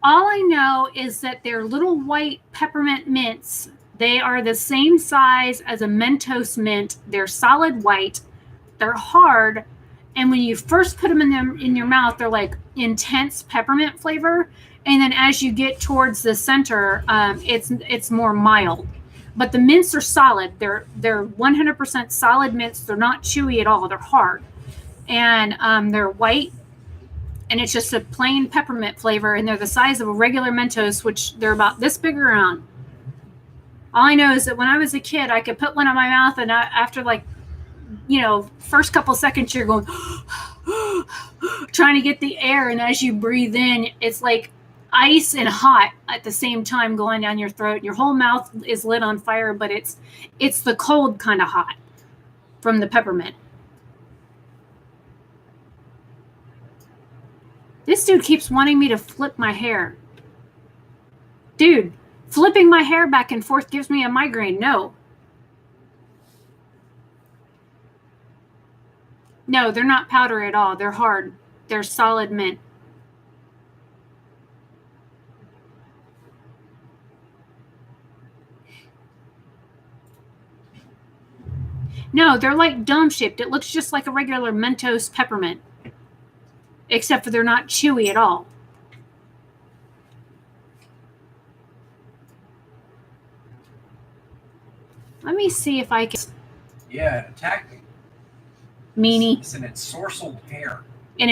All I know is that they're little white peppermint mints. They are the same size as a Mentos mint. They're solid white. They're hard. And when you first put them in your mouth, they're like intense peppermint flavor. And then as you get towards the center, it's more mild. But the mints are solid. They're 100% solid mints. They're not chewy at all. They're hard. And they're white. And it's just a plain peppermint flavor, and they're the size of a regular Mentos, which they're about this big around. All I know is that when I was a kid, I could put one in my mouth, and after first couple seconds, you're going trying to get the air, and as you breathe in, it's like ice and hot at the same time going down your throat. Your whole mouth is lit on fire, but it's the cold kind of hot from the peppermint. This dude keeps wanting me to flip my hair. Dude, flipping my hair back and forth gives me a migraine. No. No, they're not powder at all. They're hard. They're solid mint. No, they're like dome-shaped. It looks just like a regular Mentos peppermint. Except for they're not chewy at all. Let me see if I can. Yeah, it attacked me. Meanie. It's an ensorcelled hair. An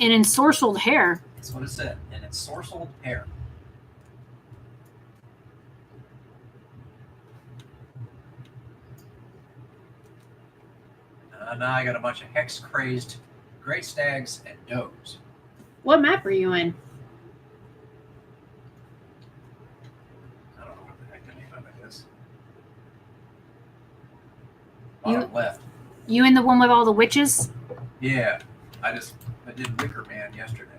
ensorcelled hair. That's what it said. An ensorcelled hair. Now I got a bunch of hex-crazed great stags and does. What map are you in? I don't know what the heck the name of it is. Bottom left. You in the one with all the witches? Yeah, I did Wicker Man yesterday.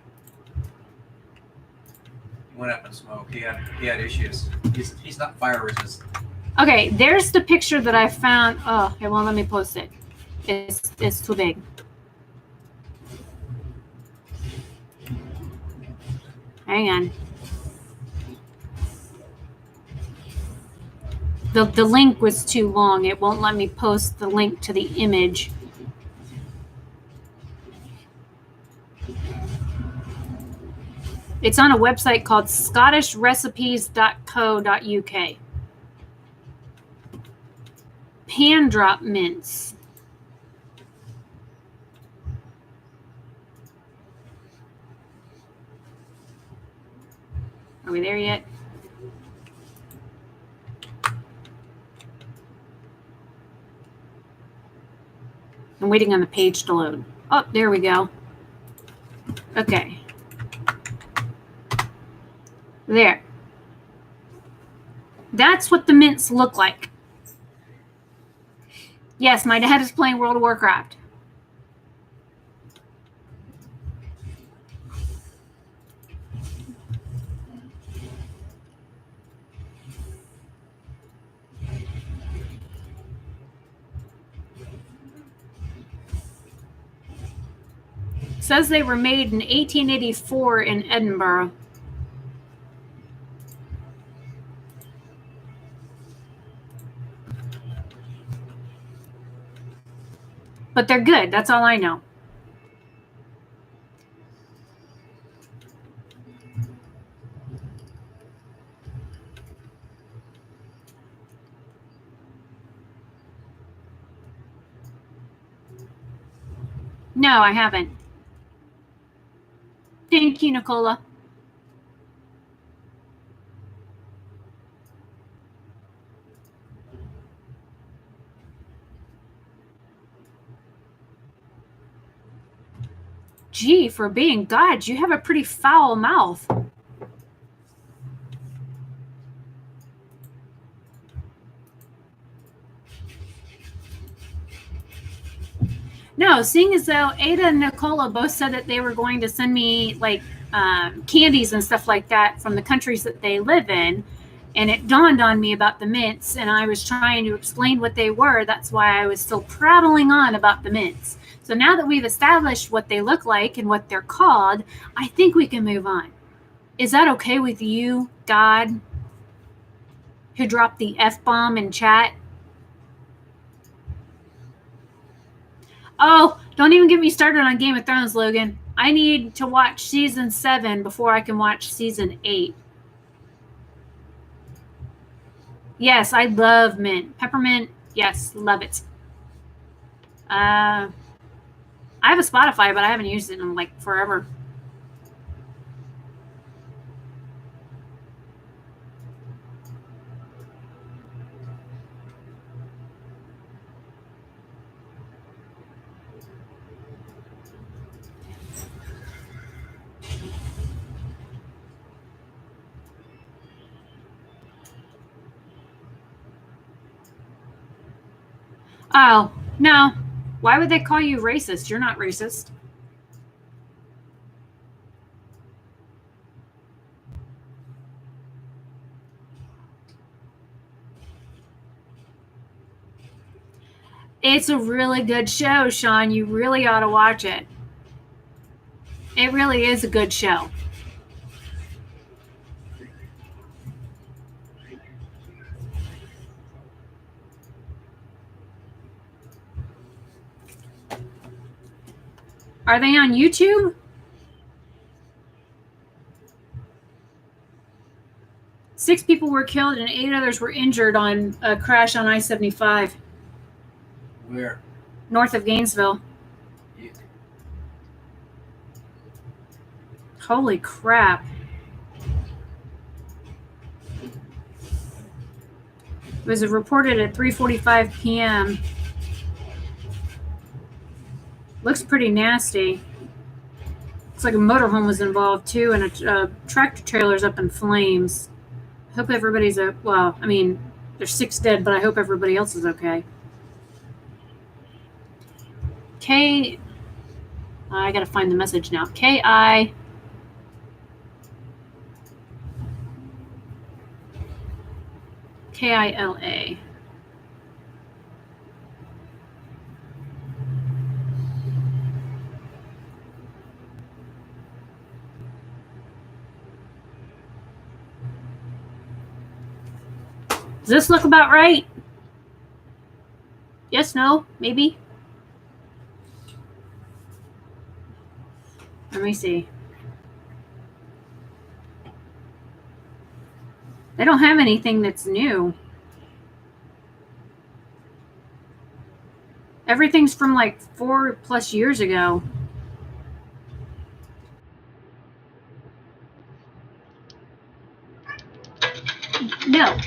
He went up in smoke. He had issues. He's not fire resistant. Okay, there's the picture that I found. Oh, it won't let me post it. It's too big. Hang on. The link was too long. It won't let me post the link to the image. It's on a website called scottishrecipes.co.uk. Pan drop mints. Are we there yet? I'm waiting on the page to load. Oh, there we go. Okay. There. That's what the mints look like. Yes, my dad is playing World of Warcraft. Says they were made in 1884 in Edinburgh. But they're good. That's all I know. No, I haven't. Thank you, Nicola. Gee, for being God, you have a pretty foul mouth. No, seeing as though Ada and Nicola both said that they were going to send me like candies and stuff like that from the countries that they live in, and it dawned on me about the mints, and I was trying to explain what they were. That's why I was still prattling on about the mints. So now that we've established what they look like and what they're called, I think we can move on. Is that okay with you, God, who dropped the F-bomb in chat? Oh, don't even get me started on Game of Thrones, Logan. I need to watch season 7 before I can watch season 8. Yes, I love mint. Peppermint, yes, love it. I have a Spotify, but I haven't used it in like forever. Oh, no. Why would they call you racist? You're not racist. It's a really good show, Sean. You really ought to watch it. It really is a good show. Are they on YouTube? 6 people were killed and 8 others were injured on a crash on I-75. Where? North of Gainesville. Yeah. Holy crap. It was reported at 3:45 p.m. Looks pretty nasty. Looks like a motorhome was involved too, and a tractor trailer's up in flames. I hope everybody's well, I mean, there's 6 dead, but I hope everybody else is okay. I gotta find the message now. K-I... K-I-L-A. Does this look about right? Yes, no, maybe? Let me see. They don't have anything that's new. Everything's from like 4+ years ago. No.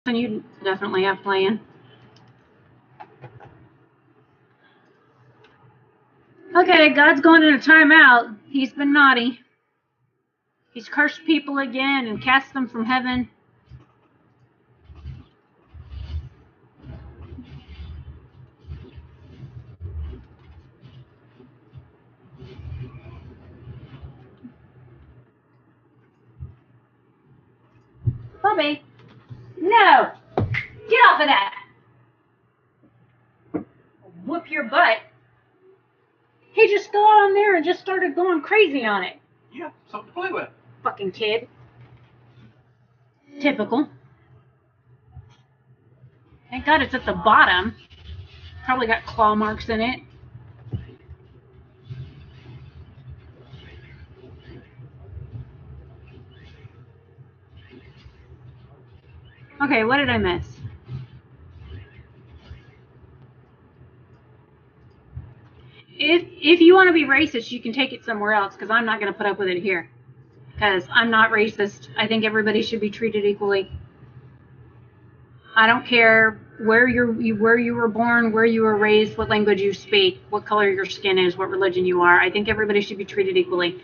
And you definitely have playing. Okay, God's going in a timeout. He's been naughty. He's cursed people again and cast them from heaven. Bobby, no! Get off of that! Whoop your butt. He just got on there and just started going crazy on it. Yeah, something to play with. Fucking kid. Typical. Thank God it's at the bottom. Probably got claw marks in it. Okay, what did I miss? If you want to be racist, you can take it somewhere else, because I'm not going to put up with it here. Because I'm not racist. I think everybody should be treated equally. I don't care where you were born, where you were raised, what language you speak, what color your skin is, what religion you are. I think everybody should be treated equally.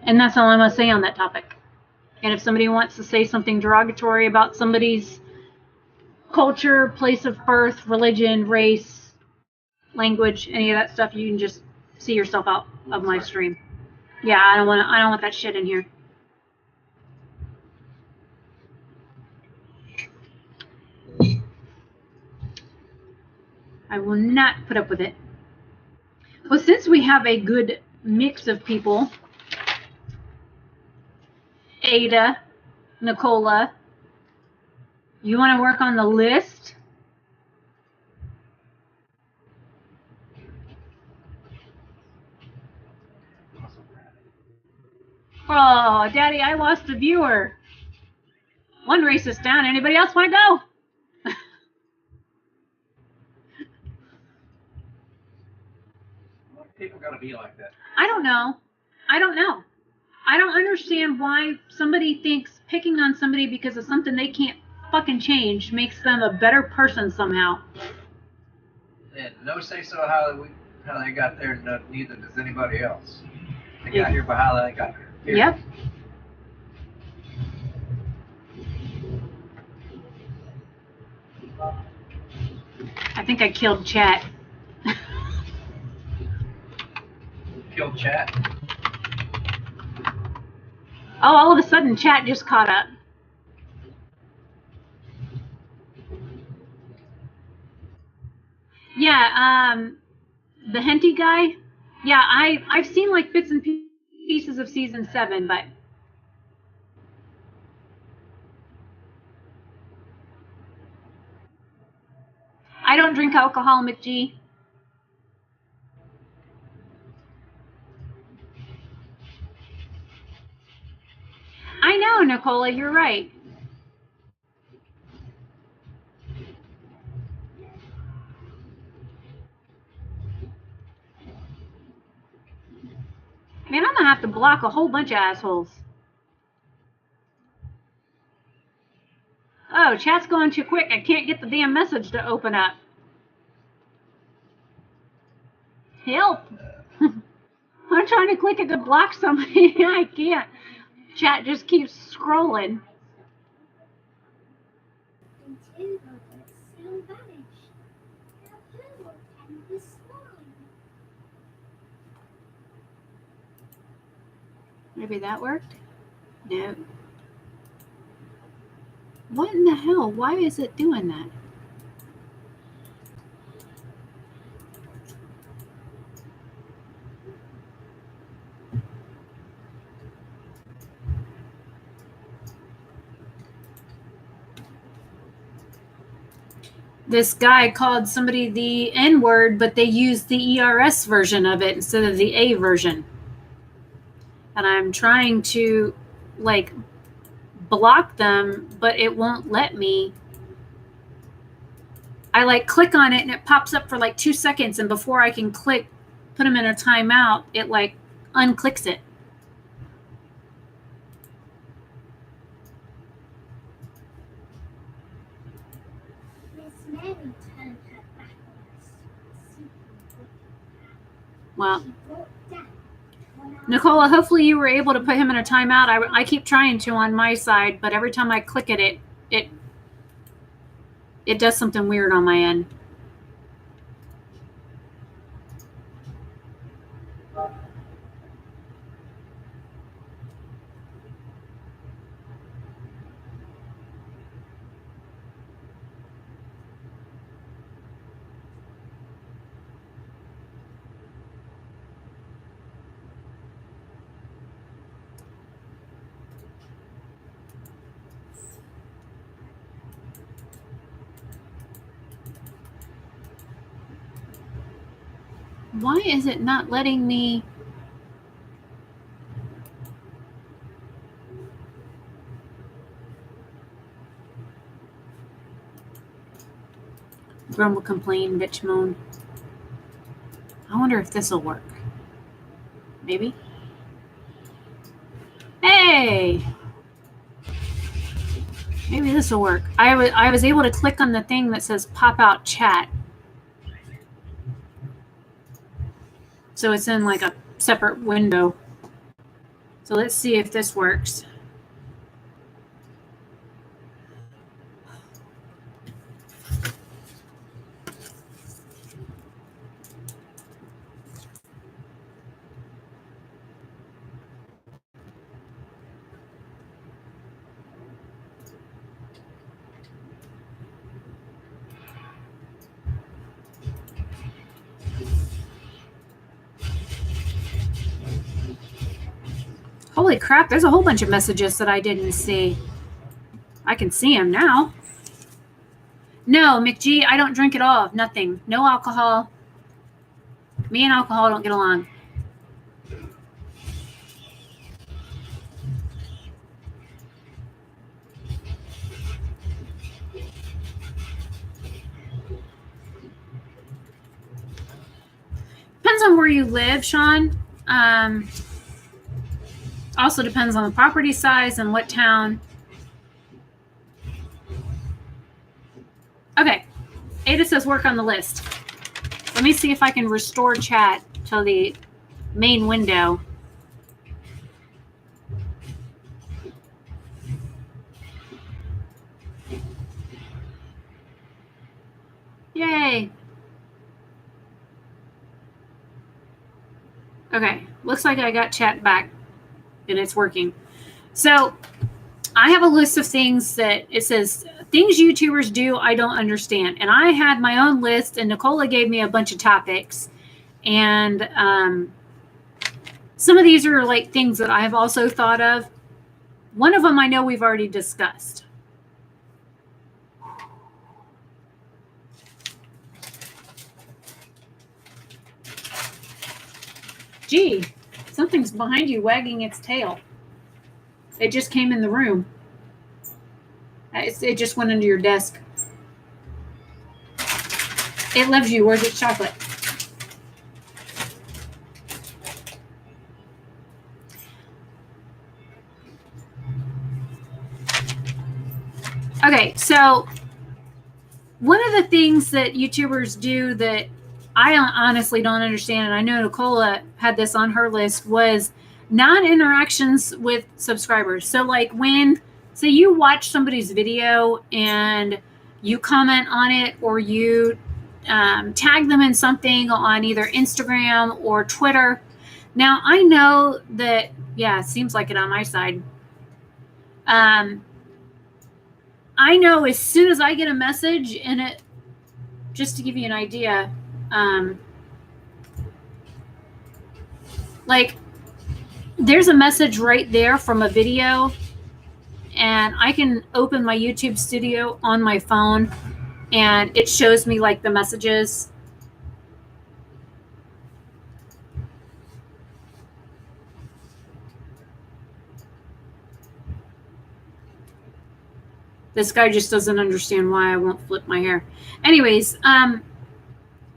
And that's all I'm going to say on that topic. And if somebody wants to say something derogatory about somebody's culture, place of birth, religion, race, language, any of that stuff, you can just see yourself out of my stream. Yeah, I don't want that shit in here. I will not put up with it. Well, since we have a good mix of people, Ada, Nicola, you want to work on the list? Oh, Daddy, I lost a viewer. One racist down. Anybody else want to go? Why do people gotta be like that? I don't know. I don't understand why somebody thinks picking on somebody because of something they can't fucking change makes them a better person somehow. And no say so how they got there, no, neither does anybody else. They Yeah. got here by how they got here. Period. Yep. I think I killed chat. Killed chat. Oh, all of a sudden chat just caught up. Yeah, the Henty guy. Yeah, I've seen like bits and pieces of season 7, but I don't drink alcohol, McG. I know, Nicola, you're right. Man, I'm gonna have to block a whole bunch of assholes. Oh, chat's going too quick. I can't get the damn message to open up. Help. I'm trying to click it to block somebody. I can't. Chat just keeps scrolling. Maybe that worked? No. What in the hell? Why is it doing that? This guy called somebody the N-word, but they used the ERS version of it instead of the A version. And I'm trying to, like, block them, but it won't let me. I, like, click on it, and it pops up for, like, 2 seconds, and before I can put them in a timeout, it, like, unclicks it. Well, Nicola, hopefully you were able to put him in a timeout. I keep trying to on my side, but every time I click at it, it does something weird on my end. Why is it not letting me? Grumble, complain, bitch, moan. I wonder if this will work. Maybe. Hey! Maybe this will work. I was able to click on the thing that says pop out chat. So it's in like a separate window. So let's see if this works. Holy crap, there's a whole bunch of messages that I didn't see. I can see them now. No, McG, I don't drink at all. Nothing. No alcohol. Me and alcohol don't get along. Depends on where you live, Sean. Also depends on the property size and what town. Okay. Ada says work on the list. Let me see if I can restore chat to the main window. Yay. Okay. Looks like I got chat back and it's working. So I have a list of things that it says things YouTubers do I don't understand. And I had my own list and Nicola gave me a bunch of topics. And some of these are like things that I have also thought of. One of them I know we've already discussed. Gee, something's behind you wagging its tail. It just came in the room. It just went under your desk. It loves you. Where's its chocolate? Okay, so one of the things that YouTubers do that I honestly don't understand, and I know Nicola had this on her list, was non-interactions with subscribers. So like when, say you watch somebody's video and you comment on it, or you tag them in something on either Instagram or Twitter. Now I know that, yeah, it seems like it on my side. I know as soon as I get a message, and it, just to give you an idea, like there's a message right there from a video, and I can open my YouTube studio on my phone and it shows me like the messages. This guy just doesn't understand why I won't flip my hair. Anyways,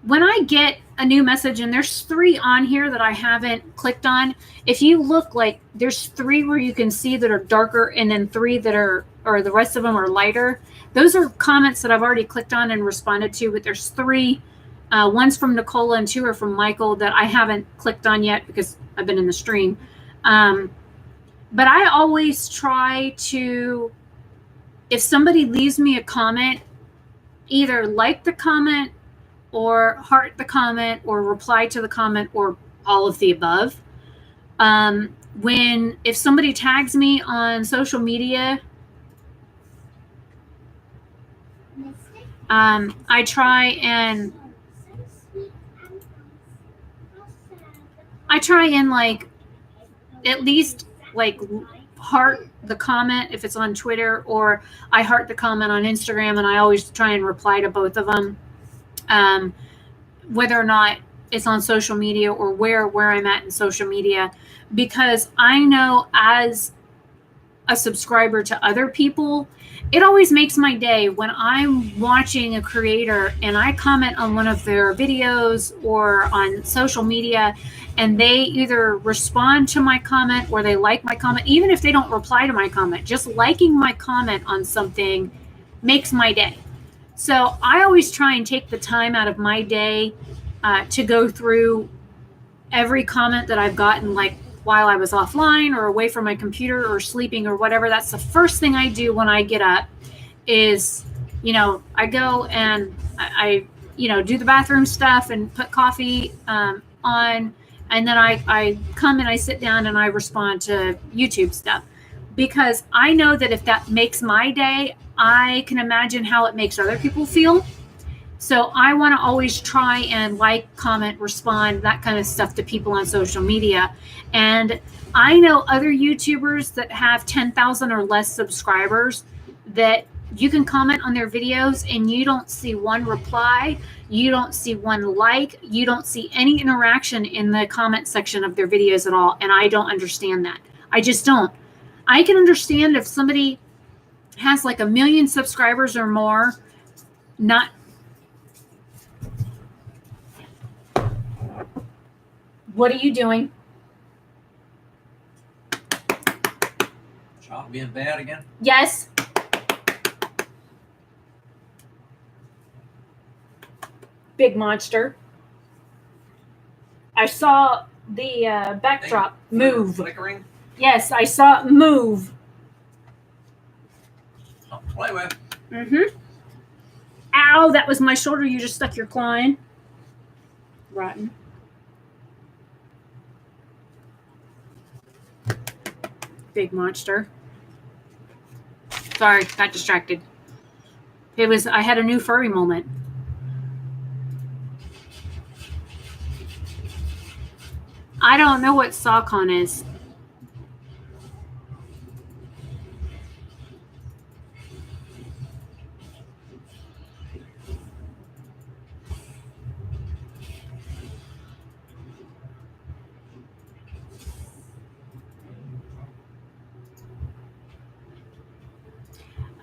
when I get a new message, and there's 3 on here that I haven't clicked on. If you look, like there's 3 where you can see that are darker, and then 3 that are, or the rest of them are lighter. Those are comments that I've already clicked on and responded to, but there's 3. One's from Nicola and 2 are from Michael that I haven't clicked on yet because I've been in the stream. But I always try to, if somebody leaves me a comment, either like the comment or heart the comment or reply to the comment or all of the above. If somebody tags me on social media, I try and like at least like heart the comment if it's on Twitter, or I heart the comment on Instagram, and I always try and reply to both of them, whether or not it's on social media or where I'm at in social media, because I know as a subscriber to other people, it always makes my day when I'm watching a creator and I comment on one of their videos or on social media, and they either respond to my comment or they like my comment. Even if they don't reply to my comment, just liking my comment on something makes my day. So I always try and take the time out of my day to go through every comment that I've gotten, like while I was offline or away from my computer or sleeping or whatever. That's the first thing I do when I get up is, I go and I do the bathroom stuff and put coffee on. And then I come and I sit down and I respond to YouTube stuff, because I know that if that makes my day, I can imagine how it makes other people feel. So I want to always try and like, comment, respond, that kind of stuff to people on social media. And I know other YouTubers that have 10,000 or less subscribers that you can comment on their videos and you don't see one reply, you don't see one like, you don't see any interaction in the comment section of their videos at all. And I don't understand that. I just don't. I can understand if somebody has like 1 million subscribers or more, not. What are you doing? Chop being bad again? Yes. Big monster. I saw the backdrop move. Flickering? Yes, I saw it move. Something to play with. Mm-hmm. Ow, that was my shoulder. You just stuck your claw in. Rotten. Big monster. Sorry, got distracted. I had a new furry moment. I don't know what Sawcon is.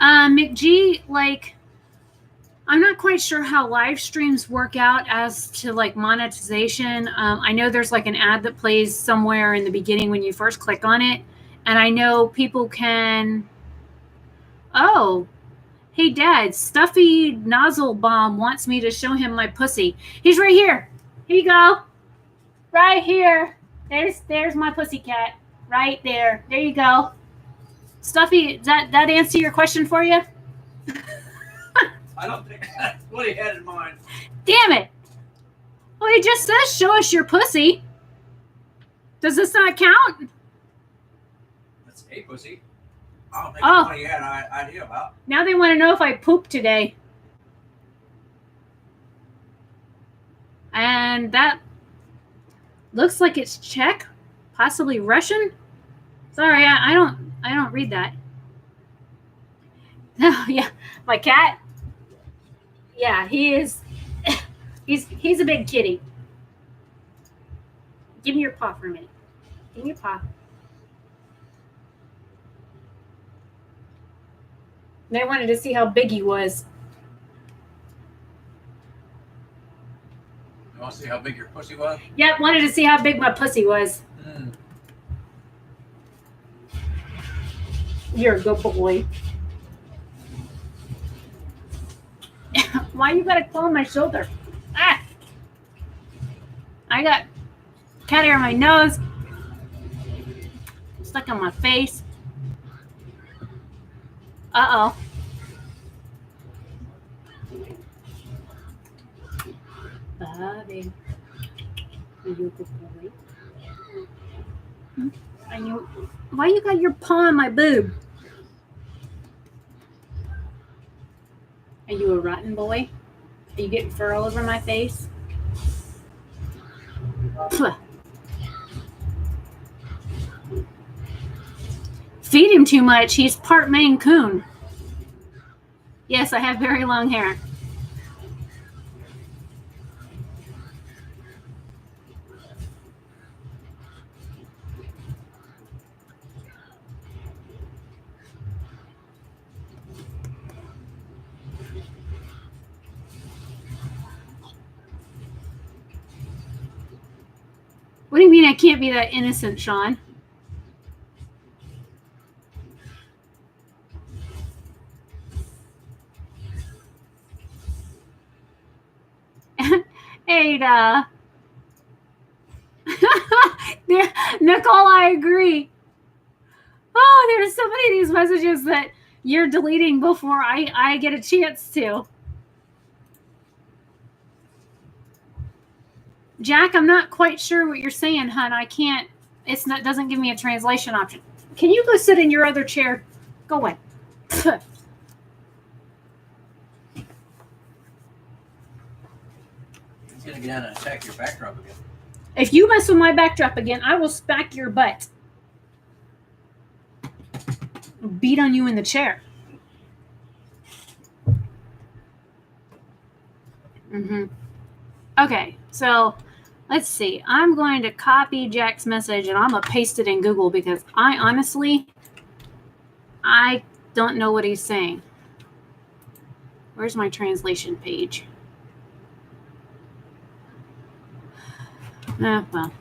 McG, like, I'm not quite sure how live streams work out as to like monetization. I know there's like an ad that plays somewhere in the beginning when you first click on it. And I know people can, Hey, Dad, Stuffy Nozzle Bomb wants me to show him my pussy. He's right here. Here you go. Right here. There's my pussycat. Right there. There you go. Stuffy, does that answer your question for you? I don't think that's what he had in mind. Damn it. Well, he just says show us your pussy. Does this not count? That's a pussy. I don't think Oh. that's what you had an idea about. Now they want to know if I pooped today. And that looks like it's Czech, possibly Russian. Sorry, I don't read that. Oh yeah, my cat. Yeah, he is. He's a big kitty. Give me your paw for a minute. Give me your paw. They wanted to see how big he was. You want to see how big your pussy was? Yep, wanted to see how big my pussy was. You're a good boy. Why you gotta claw on my shoulder? Ah! I got cat hair on my nose, stuck on my face. Uh-oh. Bobby. Are you a good boy? Are you, why you got your paw on my boob? Are you a rotten boy? Are you getting fur all over my face? Pwah. Feed him too much. He's part Maine Coon. Yes, I have very long hair. What do you mean I can't be that innocent, Sean? Ada. Nicole, I agree. Oh, there's so many of these messages that you're deleting before I get a chance to. Jack, I'm not quite sure what you're saying, hon. I can't. It's not. Doesn't give me a translation option. Can you go sit in your other chair? Go away. He's gonna get down and attack your backdrop again. If you mess with my backdrop again, I will smack your butt. Beat on you in the chair. Okay, so let's see. I'm going to copy Jack's message and I'm going to paste it in Google because I don't know what he's saying. Where's my translation page? Well.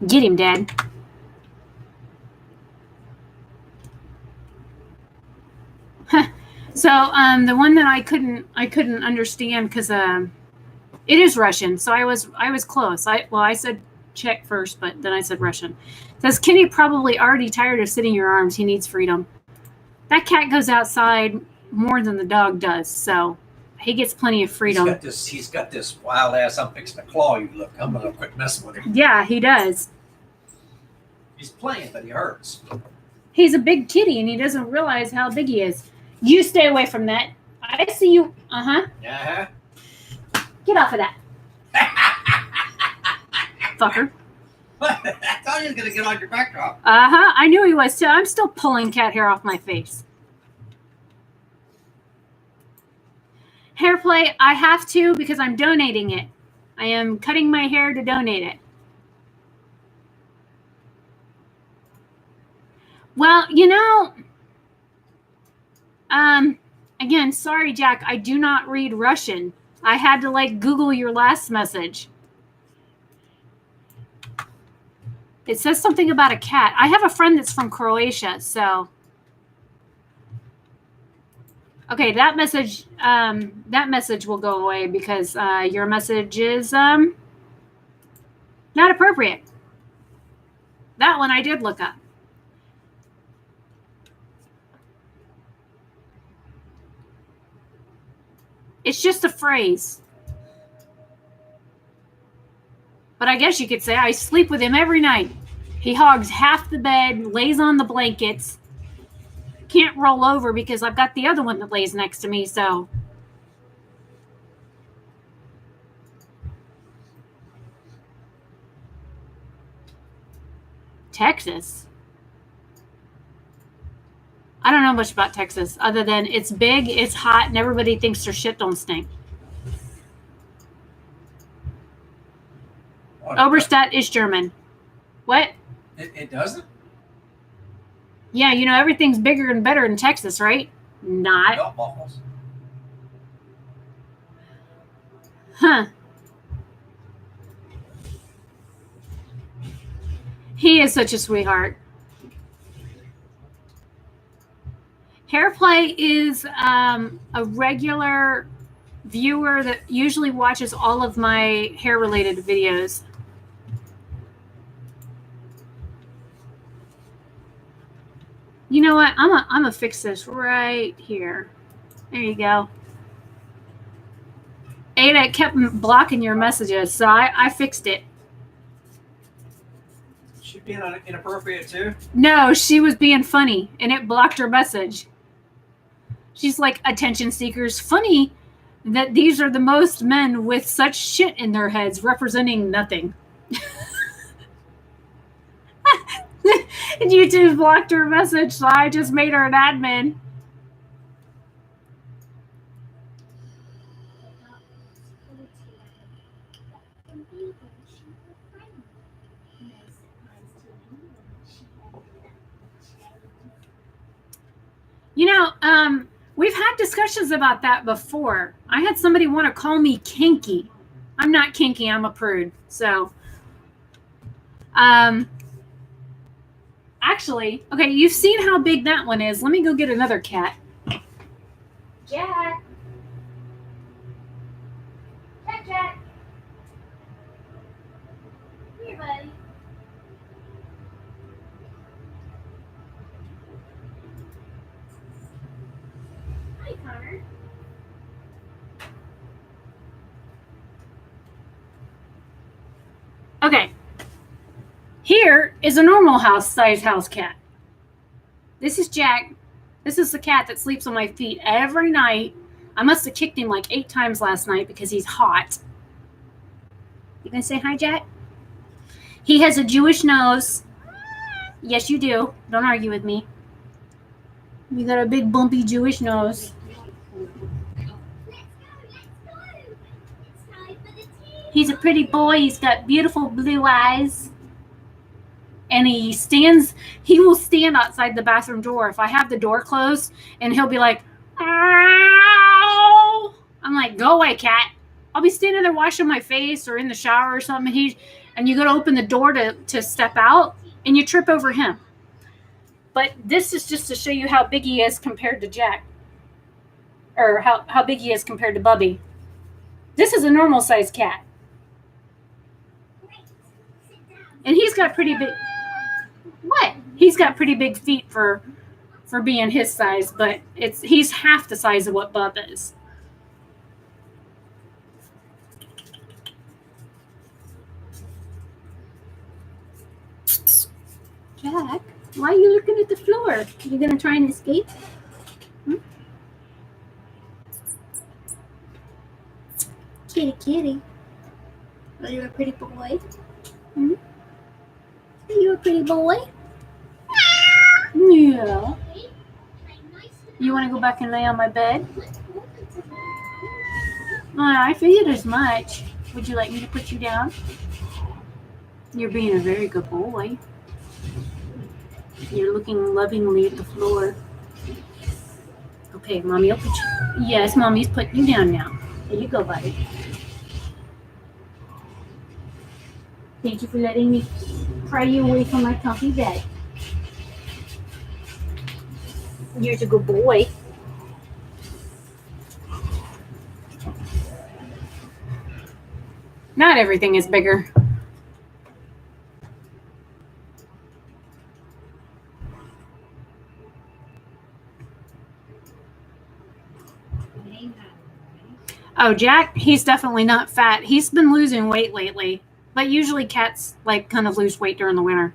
Get him, Dad. So the one that I couldn't understand because it is Russian, so I was close. I said Czech first, but then I said Russian. It says Kitty probably already tired of sitting in your arms. He needs freedom. That cat goes outside more than the dog does, so he gets plenty of freedom. He's got this wild ass. I'm fixing to claw you. Look, I'm gonna quit messing with him. Yeah, he does. He's playing, but he hurts. He's a big kitty, and he doesn't realize how big he is. You stay away from that. I see you. Uh-huh. Get off of that. Fucker. I thought he was gonna get on your backdrop. I knew he was too. I'm still pulling cat hair off my face. Hair play, I have to because I'm donating it. I am cutting my hair to donate it. Well, again, sorry, Jack, I do not read Russian. I had to Google your last message. It says something about a cat. I have a friend that's from Croatia, so. Okay, that message will go away because your message is not appropriate. That one I did look up. It's just a phrase. But I guess you could say I sleep with him every night. He hogs half the bed, lays on the blankets. Can't roll over because I've got the other one that lays next to me, so. Texas? I don't know much about Texas other than it's big, it's hot, and everybody thinks their shit don't stink. Oberstadt is German. What? It doesn't? Yeah, you know, everything's bigger and better in Texas, right? Not. No balls. Huh. He is such a sweetheart. Hairplay is a regular viewer that usually watches all of my hair-related videos. You know what? I'm gonna fix this right here. There you go. Ada kept blocking your messages, so I fixed it. She being inappropriate too? No, she was being funny, and it blocked her message. She's like, attention seekers. Funny that these are the most men with such shit in their heads representing nothing. And YouTube blocked her message, so I just made her an admin. You know, we've had discussions about that before. I had somebody want to call me kinky. I'm not kinky, I'm a prude. So, actually, okay, you've seen how big that one is. Let me go get another cat. Jack. Jack. Here, buddy. Hi, Connor. Okay. Here is a normal size house cat. This is Jack. This is the cat that sleeps on my feet every night. I must have kicked him like 8 times last night because he's hot. You gonna say hi, Jack? He has a Jewish nose. Yes, you do. Don't argue with me. You got a big bumpy Jewish nose. He's a pretty boy. He's got beautiful blue eyes. And he will stand outside the bathroom door if I have the door closed, and he'll be like, ow. I'm like, go away, cat. I'll be standing there washing my face or in the shower or something, and you go to open the door to step out, and you trip over him. But this is just to show you how big he is compared to Jack. Or how big he is compared to Bubby. This is a normal sized cat. And he's got pretty big... What? He's got pretty big feet for being his size, but he's half the size of what Bub is. Jack, why are you looking at the floor? You gonna try and escape? Kitty. Are you a pretty boy? Are you a pretty boy? Yeah. You want to go back and lay on my bed? I figured as much. Would you like me to put you down? You're being a very good boy. You're looking lovingly at the floor. Okay, Mommy will put you... Yes, Mommy's putting you down now. There you go, buddy. Thank you for letting me pry you away from my comfy bed. You're a good boy. Not everything is bigger. Oh, Jack, he's definitely not fat. He's been losing weight lately. But usually cats like kind of lose weight during the winter.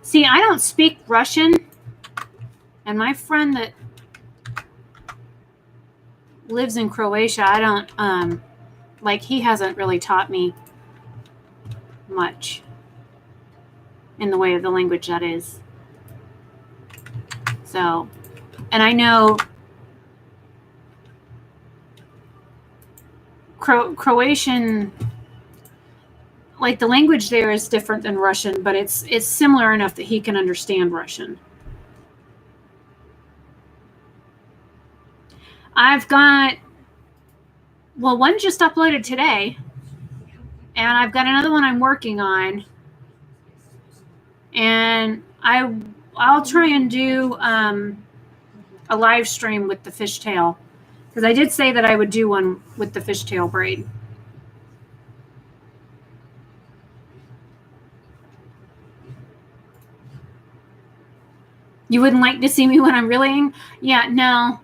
See, I don't speak Russian. And my friend that lives in Croatia, I don't, like, he hasn't really taught me much in the way of the language, that is. So, and I know Croatian, like the language there is different than Russian, but it's similar enough that he can understand Russian. I've got, well, one just uploaded today, and I've got another one I'm working on, and I'll try and do a live stream with the fishtail, because I did say that I would do one with the fishtail braid. You wouldn't like to see me when I'm reeling? Yeah, no,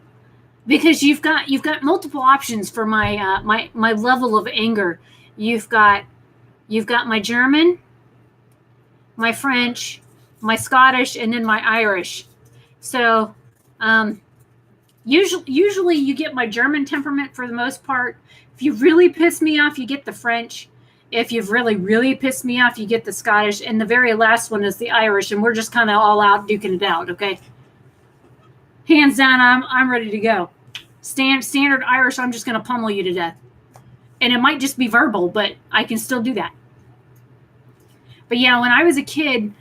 because you've got multiple options for my my level of anger. You've got my German, my French, my Scottish, and then my Irish. So usually you get my German temperament for the most part. If you really piss me off, you get the French. If you've really pissed me off, you get the Scottish. And the very last one is the Irish, and we're just kind of all out duking it out, okay? Hands down, I'm ready to go. Standard Irish, I'm just going to pummel you to death. And it might just be verbal, but I can still do that. But yeah, when I was a kid,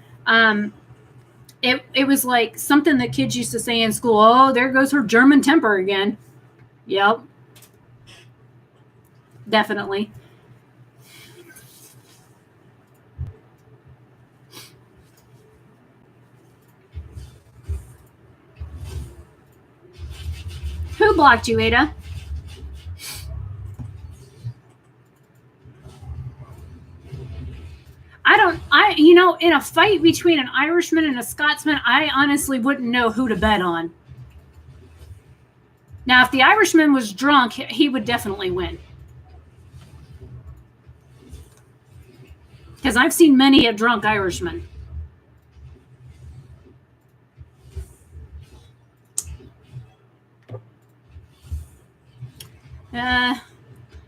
it was like something that kids used to say in school. Oh, there goes her German temper again. Yep. Definitely. Who blocked you, Ada? You know, in a fight between an Irishman and a Scotsman, I honestly wouldn't know who to bet on. Now, if the Irishman was drunk, he would definitely win. Because I've seen many a drunk Irishman.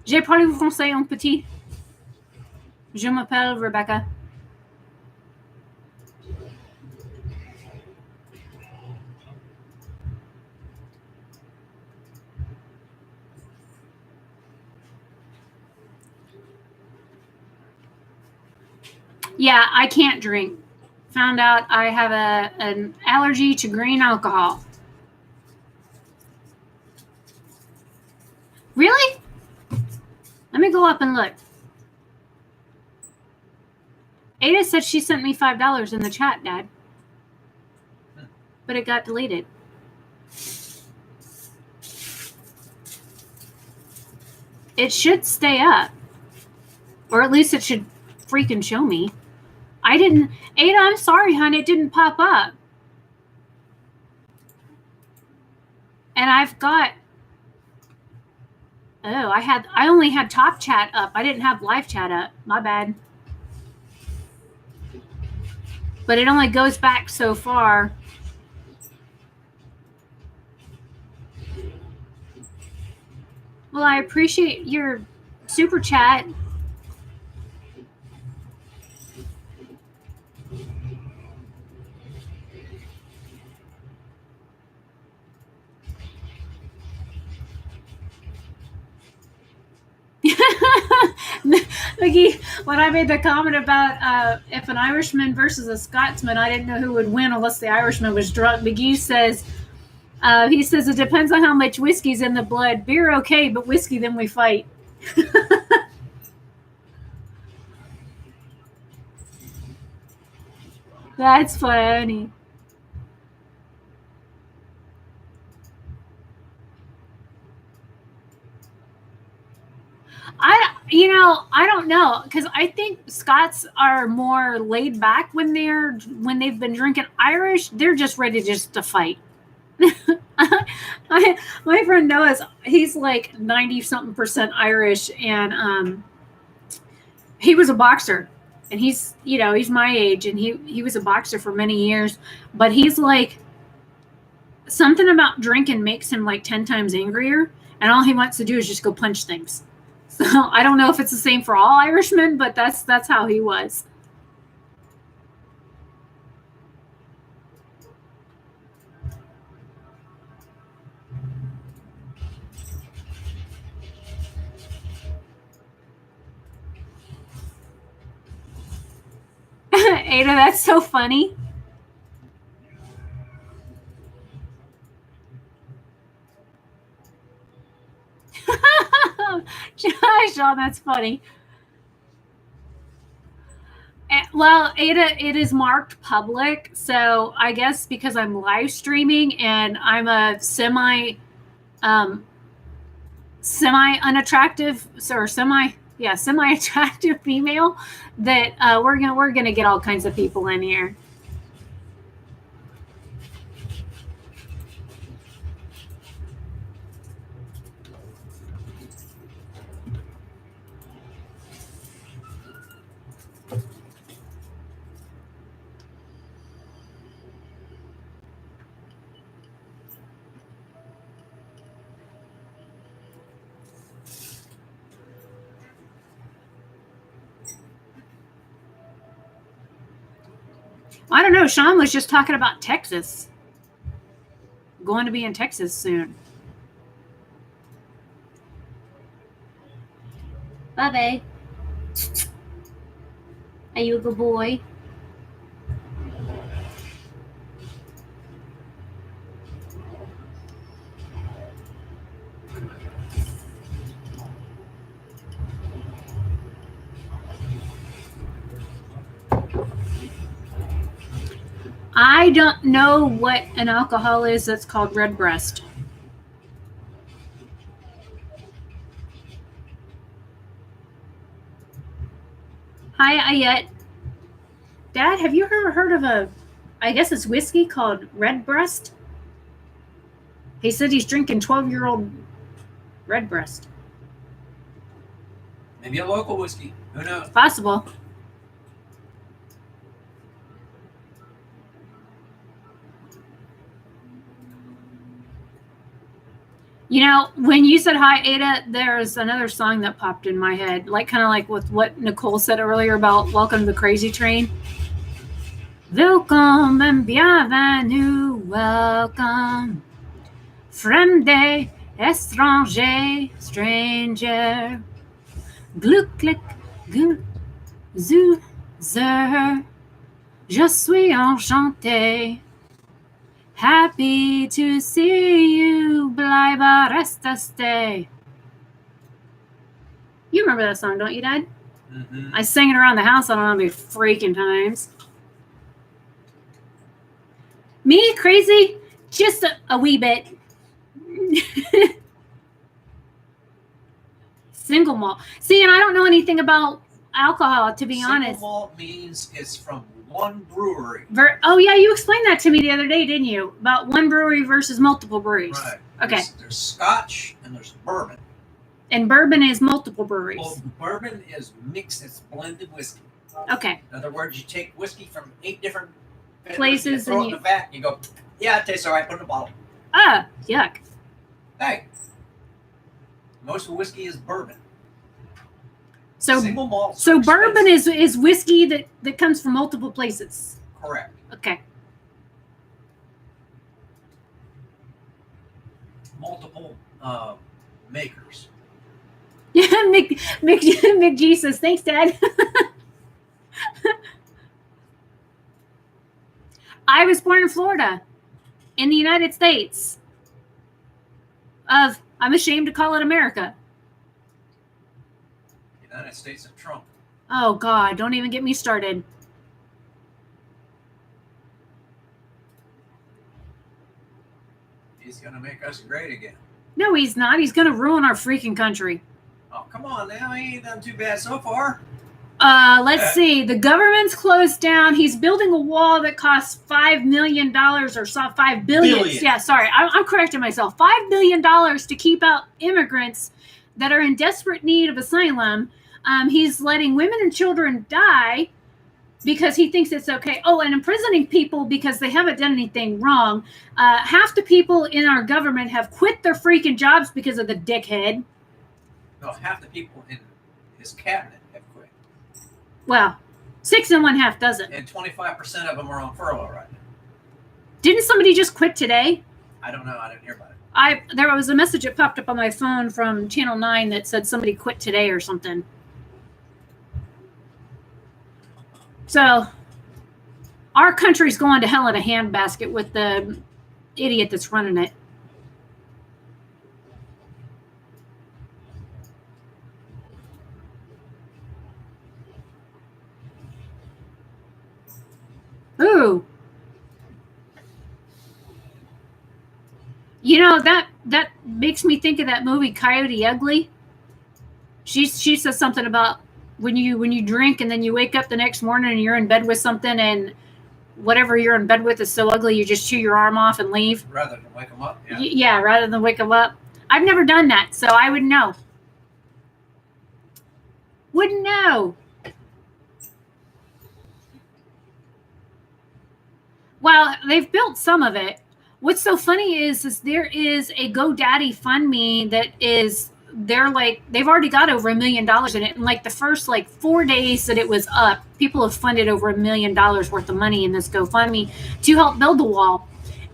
J'ai parlé français un petit. Je m'appelle Rebecca. Yeah, I can't drink. Found out I have an allergy to green alcohol. Really? Let me go up and look. Ada said she sent me $5 in the chat, Dad. But it got deleted. It should stay up. Or at least it should freaking show me. I didn't... Ada, I'm sorry, hon. It didn't pop up. And I've got... Oh, I only had top chat up. I didn't have live chat up. My bad. But it only goes back so far. Well, I appreciate your super chat. Mickey, when I made the comment about if an Irishman versus a Scotsman, I didn't know who would win unless the Irishman was drunk. McGee says, he says it depends on how much whiskey's in the blood. Beer, okay, but whiskey, then we fight. That's funny. I don't know, because I think Scots are more laid back when they've been drinking. Irish, they're just ready just to fight. My friend Noah's, he's like 90-something% Irish, and he was a boxer, and he's my age, and he was a boxer for many years, but he's like, something about drinking makes him like 10 times angrier, and all he wants to do is just go punch things. So I don't know if it's the same for all Irishmen, but that's how he was. Ada, that's so funny. Sean, that's funny. Well, Ada, it is marked public, so I guess because I'm live streaming and I'm a semi unattractive or semi attractive female, that we're gonna get all kinds of people in here. I don't know. Sean was just talking about Texas. Going to be in Texas soon. Bye-bye. Are you a good boy? I don't know what an alcohol is that's called Redbreast. Hi, Ayet. Dad, have you ever heard of I guess it's whiskey called Redbreast? He said he's drinking 12-year-old Redbreast. Maybe a local whiskey. Who knows? Possible. When you said hi, Ada, there's another song that popped in my head, kind of like with what Nicole said earlier about Welcome to the Crazy Train. Welcome and bienvenue, welcome. Fremde, étranger, stranger. Glücklich, zu sehr. Je suis enchanté. Happy to see you, bleibe, resta, stay. You remember that song, don't you, Dad? Mm-hmm. I sang it around the house on how many freaking times. Me, crazy? Just a wee bit. Single malt. See, and I don't know anything about alcohol, to be honest. Single malt means it's from one brewery. Oh, yeah, you explained that to me the other day, didn't you? About one brewery versus multiple breweries. Right. Okay. There's Scotch and there's bourbon. And bourbon is multiple breweries. Well, bourbon is mixed. It's blended whiskey. Okay. In other words, you take whiskey from 8 different Places, you throw it in the vat, and you go, yeah, it tastes all right, put it in a bottle. Ah, yuck. Hey, most of the whiskey is bourbon. So, single malt. So bourbon is whiskey that comes from multiple places. Correct. Okay. Multiple makers. Yeah, McJesus. Thanks, Dad. I was born in Florida, in the United States. I'm ashamed to call it America. United States of Trump. Oh God, don't even get me started. He's gonna make us great again. No, he's not. He's gonna ruin our freaking country. Oh, come on now. He ain't done too bad so far. Let's see. The government's closed down. He's building a wall that costs $5 million or $5 billion. Billion. Yeah, sorry. I'm correcting myself. $5 billion to keep out immigrants that are in desperate need of asylum. He's letting women and children die because he thinks it's okay. Oh, and imprisoning people because they haven't done anything wrong. Half the people in our government have quit their freaking jobs because of the dickhead. No, half the people in his cabinet have quit. Well, 6 1/2 dozen. And 25% of them are on furlough right now. Didn't somebody just quit today? I don't know. I didn't hear about it. There was a message that popped up on my phone from Channel 9 that said somebody quit today or something. So, our country's going to hell in a handbasket with the idiot that's running it. Ooh. You know, that makes me think of that movie Coyote Ugly. She says something about when you drink and then you wake up the next morning and you're in bed with something and whatever you're in bed with is so ugly you just chew your arm off and leave. Rather than wake them up. Yeah. Yeah, rather than wake them up. I've never done that, so I wouldn't know. Wouldn't know. Well, they've built some of it. What's so funny is there is a GoDaddy FundMe that is, they've already got over $1 million in it. And like the first 4 days that it was up, people have funded over $1 million worth of money in this GoFundMe to help build the wall.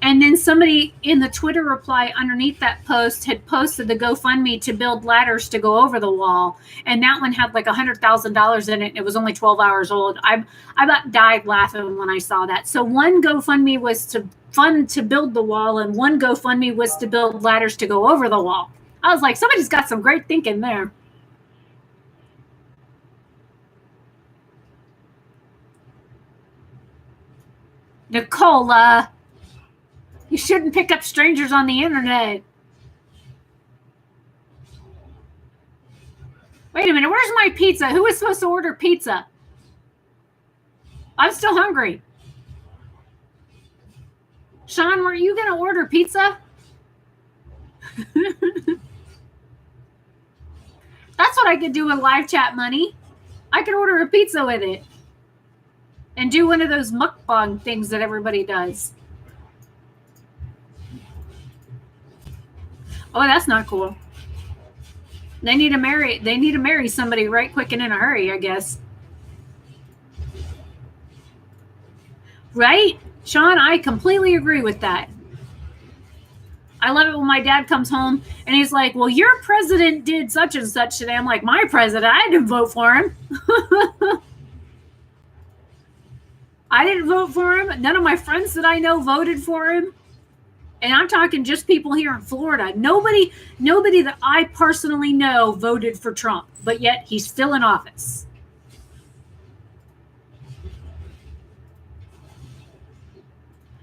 And then somebody in the Twitter reply underneath that post had posted the GoFundMe to build ladders to go over the wall. And that one had $100,000 in it. And it was only 12 hours old. I about died laughing when I saw that. So one GoFundMe was to fund to build the wall, and one GoFundMe was to build ladders to go over the wall. I was like, somebody's got some great thinking there. Nicola, you shouldn't pick up strangers on the internet. Wait a minute, where's my pizza? Who was supposed to order pizza? I'm still hungry. Sean, were you going to order pizza? That's what I could do with live chat money. I could order a pizza with it. And do one of those mukbang things that everybody does. Oh, that's not cool. They need to marry somebody right quick and in a hurry, I guess. Right? Sean, I completely agree with that. I love it when my dad comes home and he's like, well, your president did such and such today. I'm like, my president? I didn't vote for him. I didn't vote for him. None of my friends that I know voted for him. And I'm talking just people here in Florida. Nobody that I personally know voted for Trump, but yet he's still in office.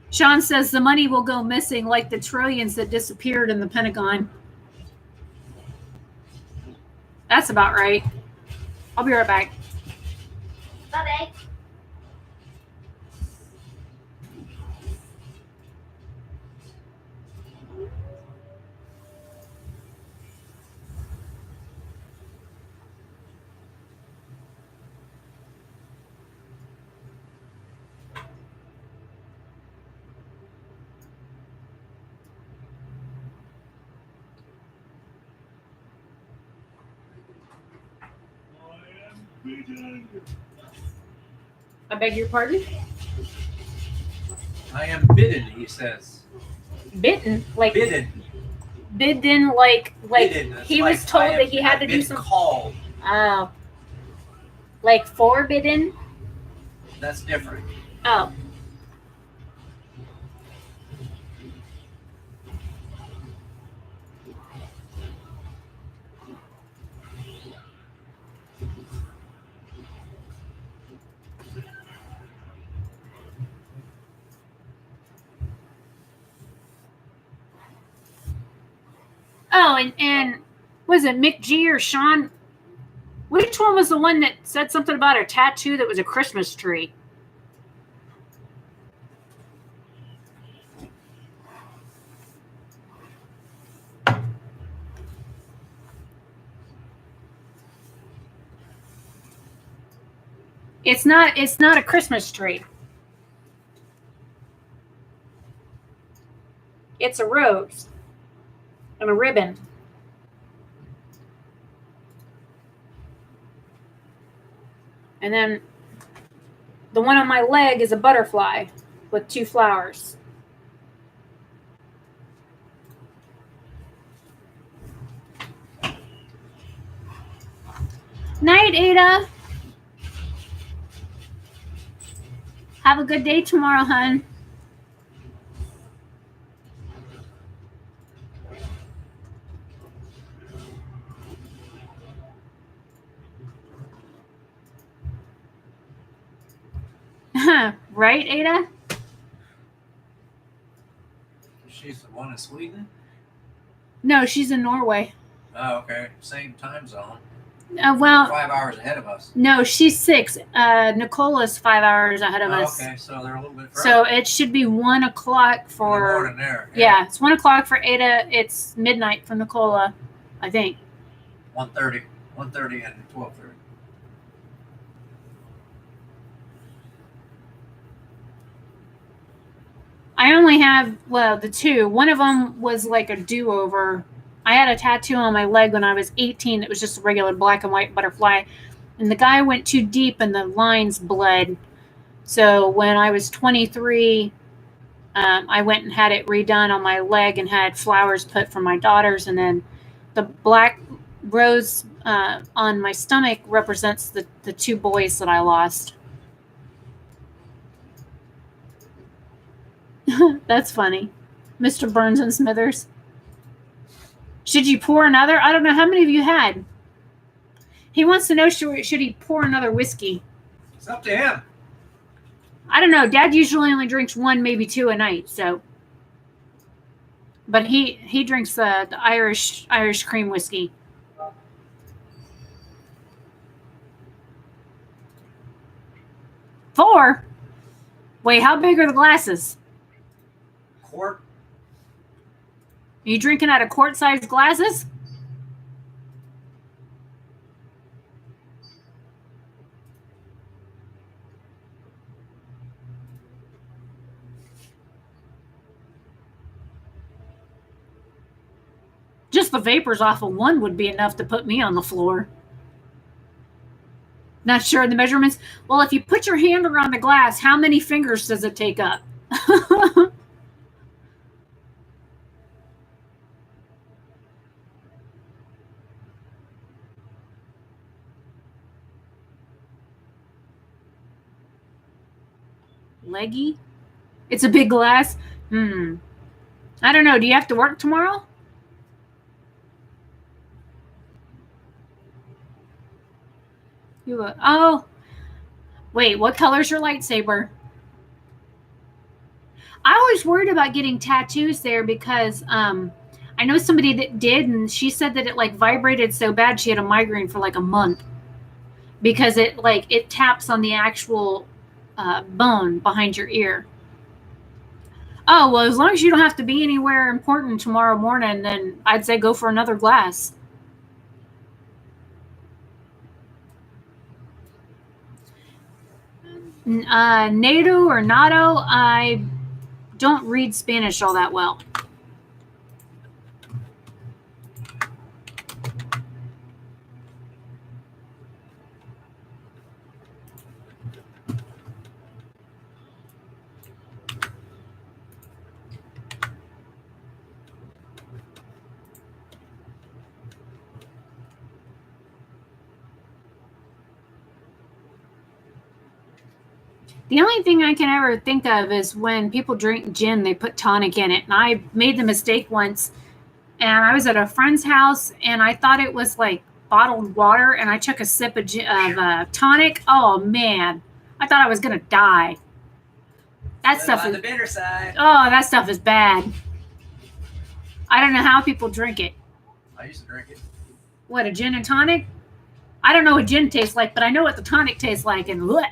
Sean says the money will go missing like the trillions that disappeared in the Pentagon. That's about right. I'll be right back. Bye-bye. I beg your pardon? I am bidden, he says. Bitten? Like Bidden. Bidden, like Bidden, it's he like was told that he had I've to do been some. called. Oh, like forbidden. That's different. Oh, and was it Mick G or Sean? Which one was the one that said something about a tattoo that was a Christmas tree? It's not a Christmas tree. It's a rose and a ribbon. And then the one on my leg is a butterfly with 2 flowers. Night, Ada. Have a good day tomorrow, hon. Right, Ada? She's the one in Sweden? No, she's in Norway. Oh, okay. Same time zone. Well, 5 hours ahead of us. no, she's 6. Nicola's 5 hours ahead of us. Okay, so they're a little bit further. So it should be 1 o'clock for. More than there. Yeah, it's 1 o'clock for Ada. It's midnight for Nicola, I think. 1:30 and 12:30. I only have, well, the 2. One of them was like a do-over. I had a tattoo on my leg when I was 18. It was just a regular black and white butterfly. And the guy went too deep and the lines bled. So when I was 23, I went and had it redone on my leg and had flowers put for my daughters. And then the black rose on my stomach represents the 2 boys that I lost. That's funny. Mr. Burns and Smithers. Should you pour another? I don't know. How many of you had? He wants to know, should he pour another whiskey? It's up to him. I don't know. Dad usually only drinks 1, maybe 2 a night. So, but he drinks the Irish cream whiskey. Four? Wait, how big are the glasses? Quart. Are you drinking out of quart-sized glasses? Just the vapors off of 1 would be enough to put me on the floor. Not sure of the measurements. Well, if you put your hand around the glass, how many fingers does it take up? Leggy? It's a big glass? I don't know. Do you have to work tomorrow? Oh. Wait, what color's your lightsaber? I always worried about getting tattoos there because I know somebody that did, and she said that it like vibrated so bad she had a migraine for like a month because it taps on the actual bone behind your ear. Oh, well, as long as you don't have to be anywhere important tomorrow morning, then I'd say go for another glass. NATO or NATO, I don't read Spanish all that well. The only thing I can ever think of is when people drink gin, they put tonic in it. And I made the mistake once, and I was at a friend's house, and I thought it was like bottled water, and I took a sip of tonic. Oh, man. I thought I was going to die. That stuff on is... the bitter side. Oh, that stuff is bad. I don't know how people drink it. I used to drink it. What, a gin and tonic? I don't know what gin tastes like, but I know what the tonic tastes like, and bleh.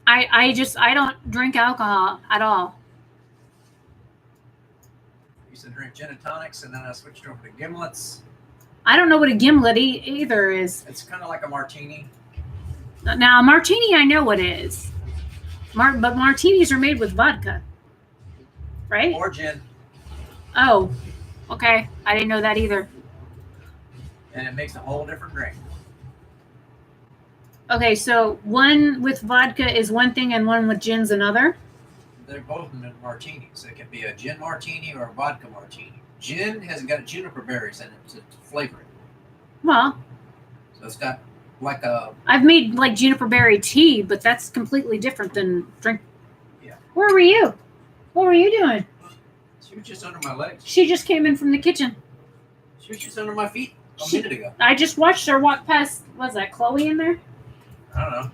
I don't drink alcohol at all. I used to drink gin and tonics, and then I switched over to gimlets. I don't know what a gimlet either is. It's kind of like a martini. Now, a martini, I know what it is. But martinis are made with vodka, right? Or gin. Oh, okay. I didn't know that either. And it makes a whole different drink. Okay, so one with vodka is one thing and one with gin's another? They're both martinis. It can be a gin martini or a vodka martini. Gin has got juniper berries in it to flavor it. Well, So it's got like a... I've made like juniper berry tea, but that's completely different than drink. Yeah. Where were you? What were you doing? She was just under my legs. She just came in from the kitchen. She was just under my feet a minute ago. I just watched her walk past. Was that Chloe in there? I don't know.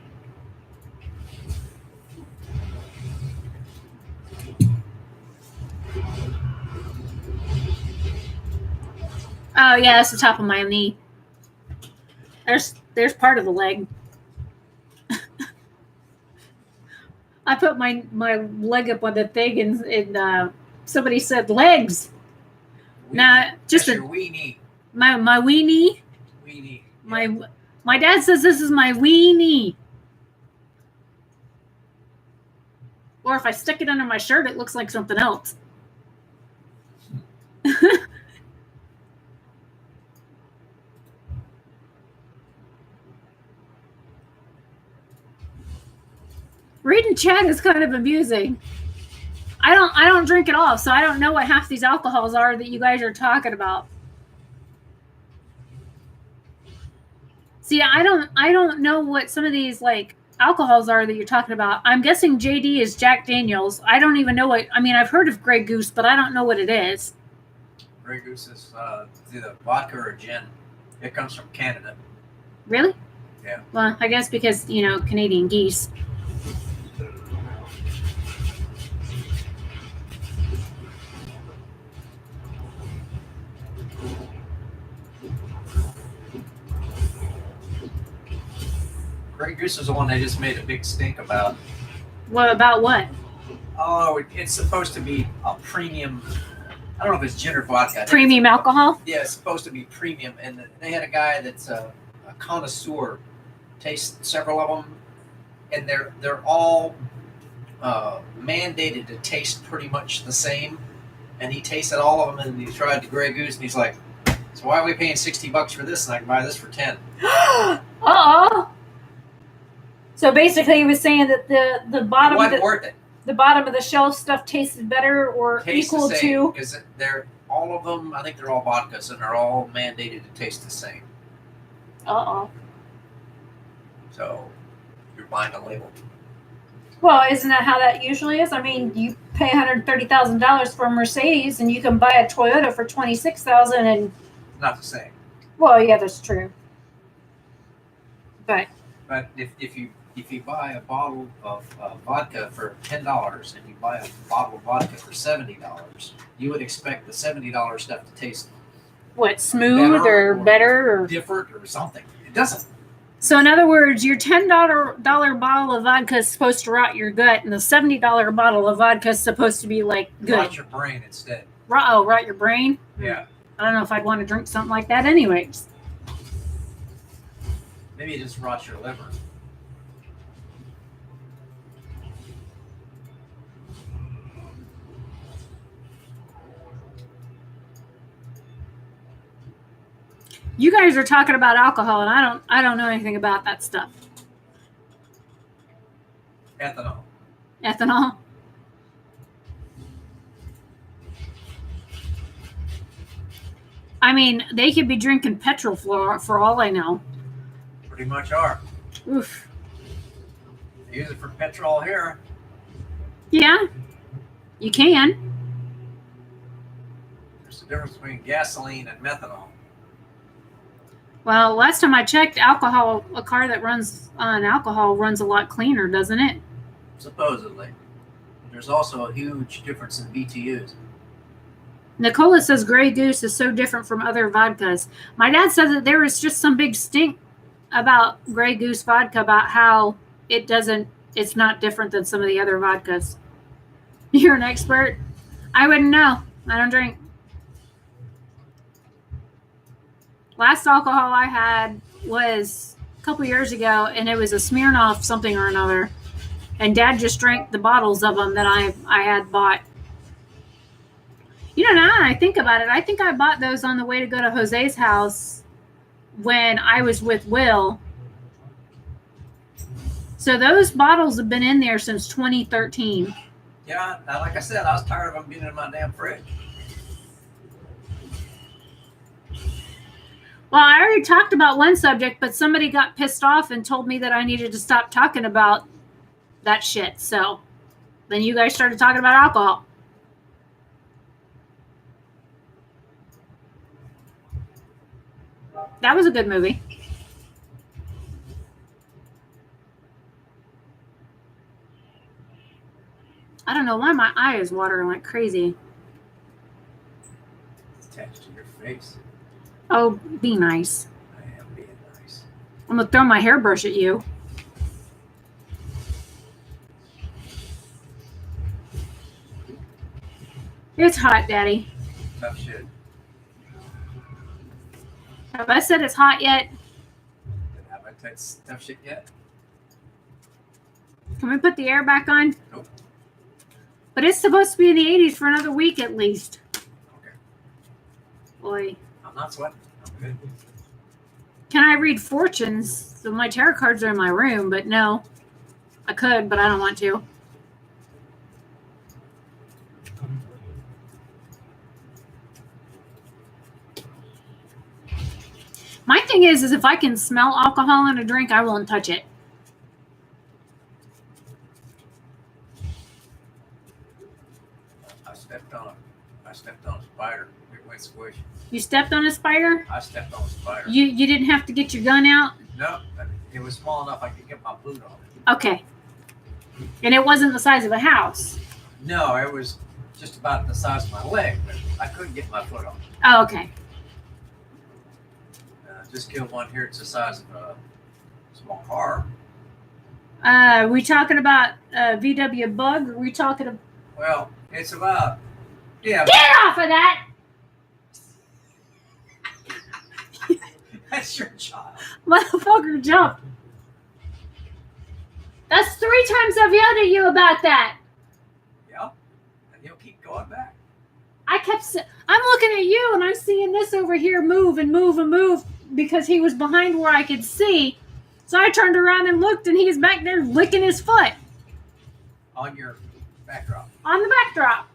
Oh yeah, that's the top of my knee. There's part of the leg. I put my leg up on the thing, and somebody said legs. Nah, just That's your wee knee. my wee knee. Wee knee. My dad says this is my wee knee. Or if I stick it under my shirt, it looks like something else. Reading chat is kind of amusing. I don't drink at all, so I don't know what half these alcohols are that you guys are talking about. See, I don't know what some of these like alcohols are that you're talking about. I'm guessing JD is Jack Daniels. I don't even know what. I mean, I've heard of Grey Goose, but I don't know what it is. Grey Goose is either vodka or gin. It comes from Canada. Really? Yeah. Well, I guess because Canadian geese. Grey Goose is the one they just made a big stink about. What about what? Oh, it's supposed to be a premium. I don't know if it's gin or vodka. I think Premium alcohol? Yeah, it's supposed to be premium, and they had a guy that's a connoisseur taste several of them, and they're all mandated to taste pretty much the same. And he tasted all of them, and he tried the Grey Goose, and he's like, "So why are we paying $60 for this, and I can buy this for 10?" Uh-oh. So basically, he was saying that the bottom It wasn't worth it. the bottom of the shelf stuff tasted better or Tastes equal the same, to. because they're all of them. I think they're all vodkas, and they're all mandated to taste the same. Uh-oh. So you're buying a label. Well, isn't that how that usually is? I mean, you pay $130,000 for a Mercedes, and you can buy a Toyota for $26,000, and Not the same. well, yeah, that's true. But if you buy a bottle of vodka for $10 and you buy a bottle of vodka for $70, you would expect the $70 stuff to taste what, smooth or better or different or something. It doesn't. so? In other words, your $10 bottle of vodka is supposed to rot your gut, and the $70 bottle of vodka is supposed to be like good. Rot your brain instead. Rot your brain. Yeah. I don't know if I'd want to drink something like that, anyways. Maybe it just rots your liver. You guys are talking about alcohol, and I don't know anything about that stuff. Ethanol. Ethanol. I mean, they could be drinking petrol for all I know. Pretty much are. Oof. They use it for petrol here. Yeah, you can. There's a difference between gasoline and methanol. Well, last time I checked, alcohol, a car that runs on alcohol runs a lot cleaner, doesn't it? Supposedly. There's also a huge difference in BTUs. Nicola says Grey Goose is so different from other vodkas. My dad said that there was just some big stink about Grey Goose vodka, about how it's not different than some of the other vodkas. You're an expert? I wouldn't know. I don't drink. Last alcohol I had was a couple years ago, and it was a Smirnoff something or another. And Dad just drank the bottles of them that I had bought. You know, now that I think about it, I think I bought those on the way to go to Jose's house when I was with Will. So those bottles have been in there since 2013. Yeah, like I said, I was tired of them being in my damn fridge. Well, I already talked about one subject, but somebody got pissed off and told me that I needed to stop talking about that shit. So then you guys started talking about alcohol. That was a good movie. I don't know why my eye is watering like crazy. It's attached to your face. Oh, be nice. I am being nice. I'm going to throw my hairbrush at you. It's hot, Daddy. Tough shit. Have I said it's hot yet? Have I touched tough shit yet? Can we put the air back on? Nope. But it's supposed to be in the 80s for another week at least. Okay. Boy. I'm not sweating. I'm good. Can I read fortunes? So my tarot cards are in my room, but no. I could, but I don't want to. My thing is if I can smell alcohol in a drink, I won't touch it. I stepped on a spider. It went squish. You stepped on a spider? I stepped on a spider. You didn't have to get your gun out? No, it was small enough I could get my boot on it. Okay. And it wasn't the size of a house? No, it was just about the size of my leg, but I couldn't get my foot on it. Oh, okay. Just killed one here. It's the size of a small car. We talking about VW bug? Or we talking about... Well, it's about... Yeah. Get off of that! That's your child. Motherfucker jumped. That's 3 times I've yelled at you about that. Yeah. And he'll keep going back. I'm looking at you and I'm seeing this over here move and move and move because he was behind where I could see. So I turned around and looked and he's back there licking his foot. On your backdrop. On the backdrop.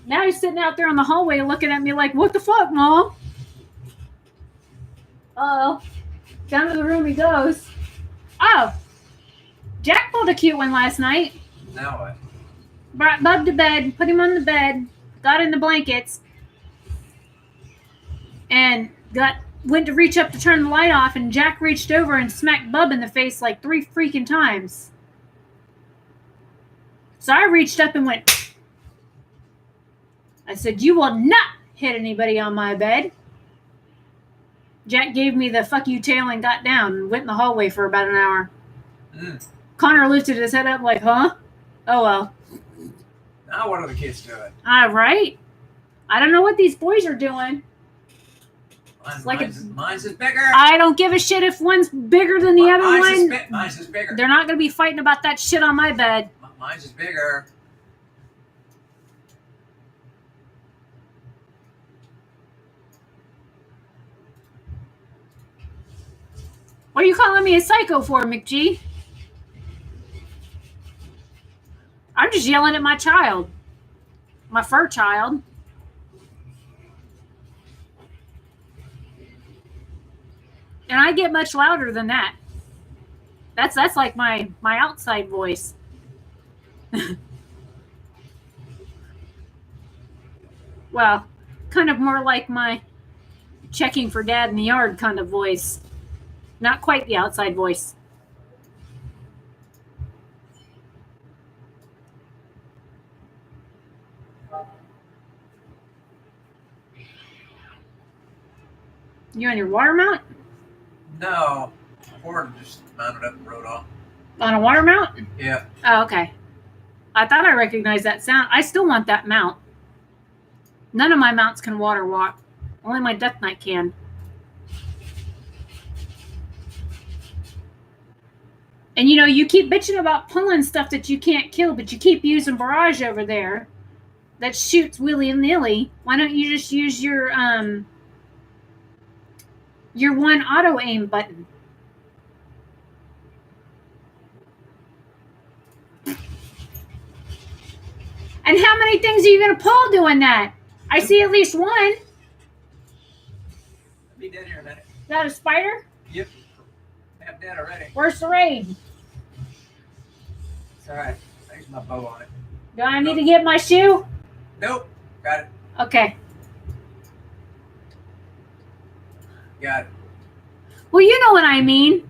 Now he's sitting out there in the hallway looking at me like, what the fuck, Mom? Uh-oh. Down to the room he goes. Oh. Jack pulled a cute one last night. Now what? Brought Bub to bed, put him on the bed, got in the blankets, and went to reach up to turn the light off, and Jack reached over and smacked Bub in the face like 3 freaking times. So I reached up and went... I said, you will not hit anybody on my bed. Jack gave me the fuck you tail and got down and went in the hallway for about an hour. Connor lifted his head up like, huh? Oh, well. Now what are the kids doing? All right. I don't know what these boys are doing. Mine's is bigger. I don't give a shit if one's bigger than the other one. Mine's is bigger. They're not going to be fighting about that shit on my bed. Mine's is bigger. What are you calling me a psycho for, McG? I'm just yelling at my child. My fur child. And I get much louder than that. That's like my outside voice. Well, kind of more like my checking for dad in the yard kind of voice. Not quite the outside voice. You on your water mount? No, Ford just mounted up and rode off. On a water mount? Yeah. Oh, okay. I thought I recognized that sound. I still want that mount. None of my mounts can water walk. Only my Death Knight can. And you keep bitching about pulling stuff that you can't kill, but you keep using barrage over there that shoots willy-nilly. Why don't you just use your one auto aim button? And how many things are you going to pull doing that? I see at least one. I'll be dead here in a minute. Is that a spider? Yep. I'm dead already. Where's the raid? It's all right. There's my bow on it. Do I need to get my shoe? Nope. Got it. Okay. Got it. Well, you know what I mean.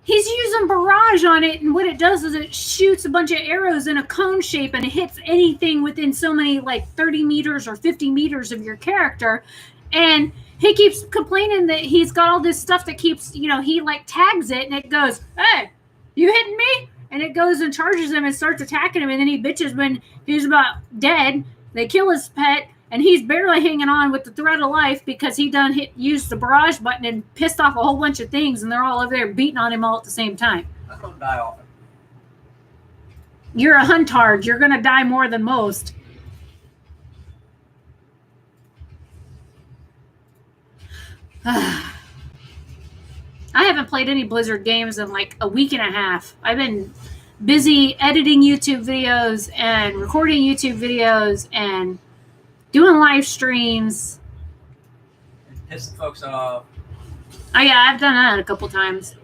He's using barrage on it, and what it does is it shoots a bunch of arrows in a cone shape, and it hits anything within so many, like 30 meters or 50 meters of your character. And he keeps complaining that he's got all this stuff that keeps, he like tags it, and it goes, "Hey, you hitting me?" And it goes and charges him and starts attacking him, and then he bitches when he's about dead. They kill his pet, and he's barely hanging on with the thread of life because he used the barrage button and pissed off a whole bunch of things, and they're all over there beating on him all at the same time. I'm gonna die off it. You're a huntard. You're going to die more than most. I haven't played any Blizzard games in like a week and a half. I've been busy editing YouTube videos and recording YouTube videos and doing live streams. Piss the folks off. Oh yeah, I've done that a couple times.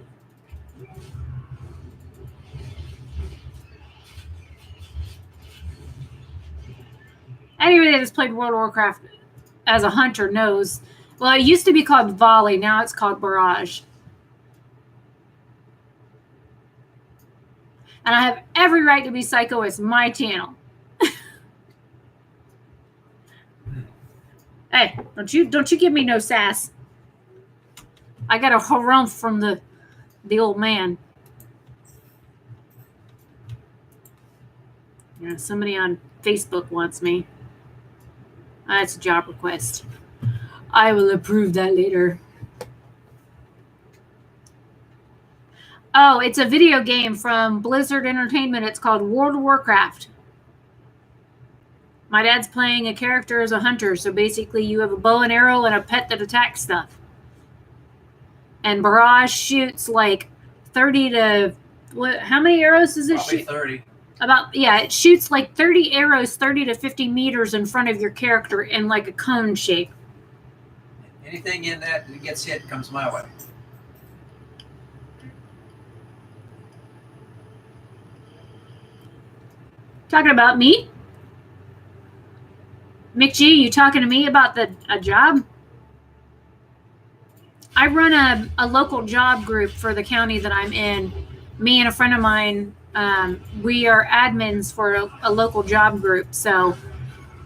Anybody that's played World of Warcraft as a hunter knows. Well, it used to be called Volley. Now it's called Barrage. And I have every right to be psycho. It's my channel. Hey, don't you give me no sass. I got a harumph from the old man. Yeah, somebody on Facebook wants me. That's a job request. I will approve that later. Oh, it's a video game from Blizzard Entertainment. It's called World of Warcraft. My dad's playing a character as a hunter, so basically you have a bow and arrow and a pet that attacks stuff. And Barrage shoots like 30 to... how many arrows does it Probably shoot? 30. It shoots like 30 arrows 30 to 50 meters in front of your character in like a cone shape. Anything in that gets hit comes my way. Talking about me? Mick G, you talking to me about a job? I run a local job group for the county that I'm in. Me and a friend of mine, we are admins for a local job group. So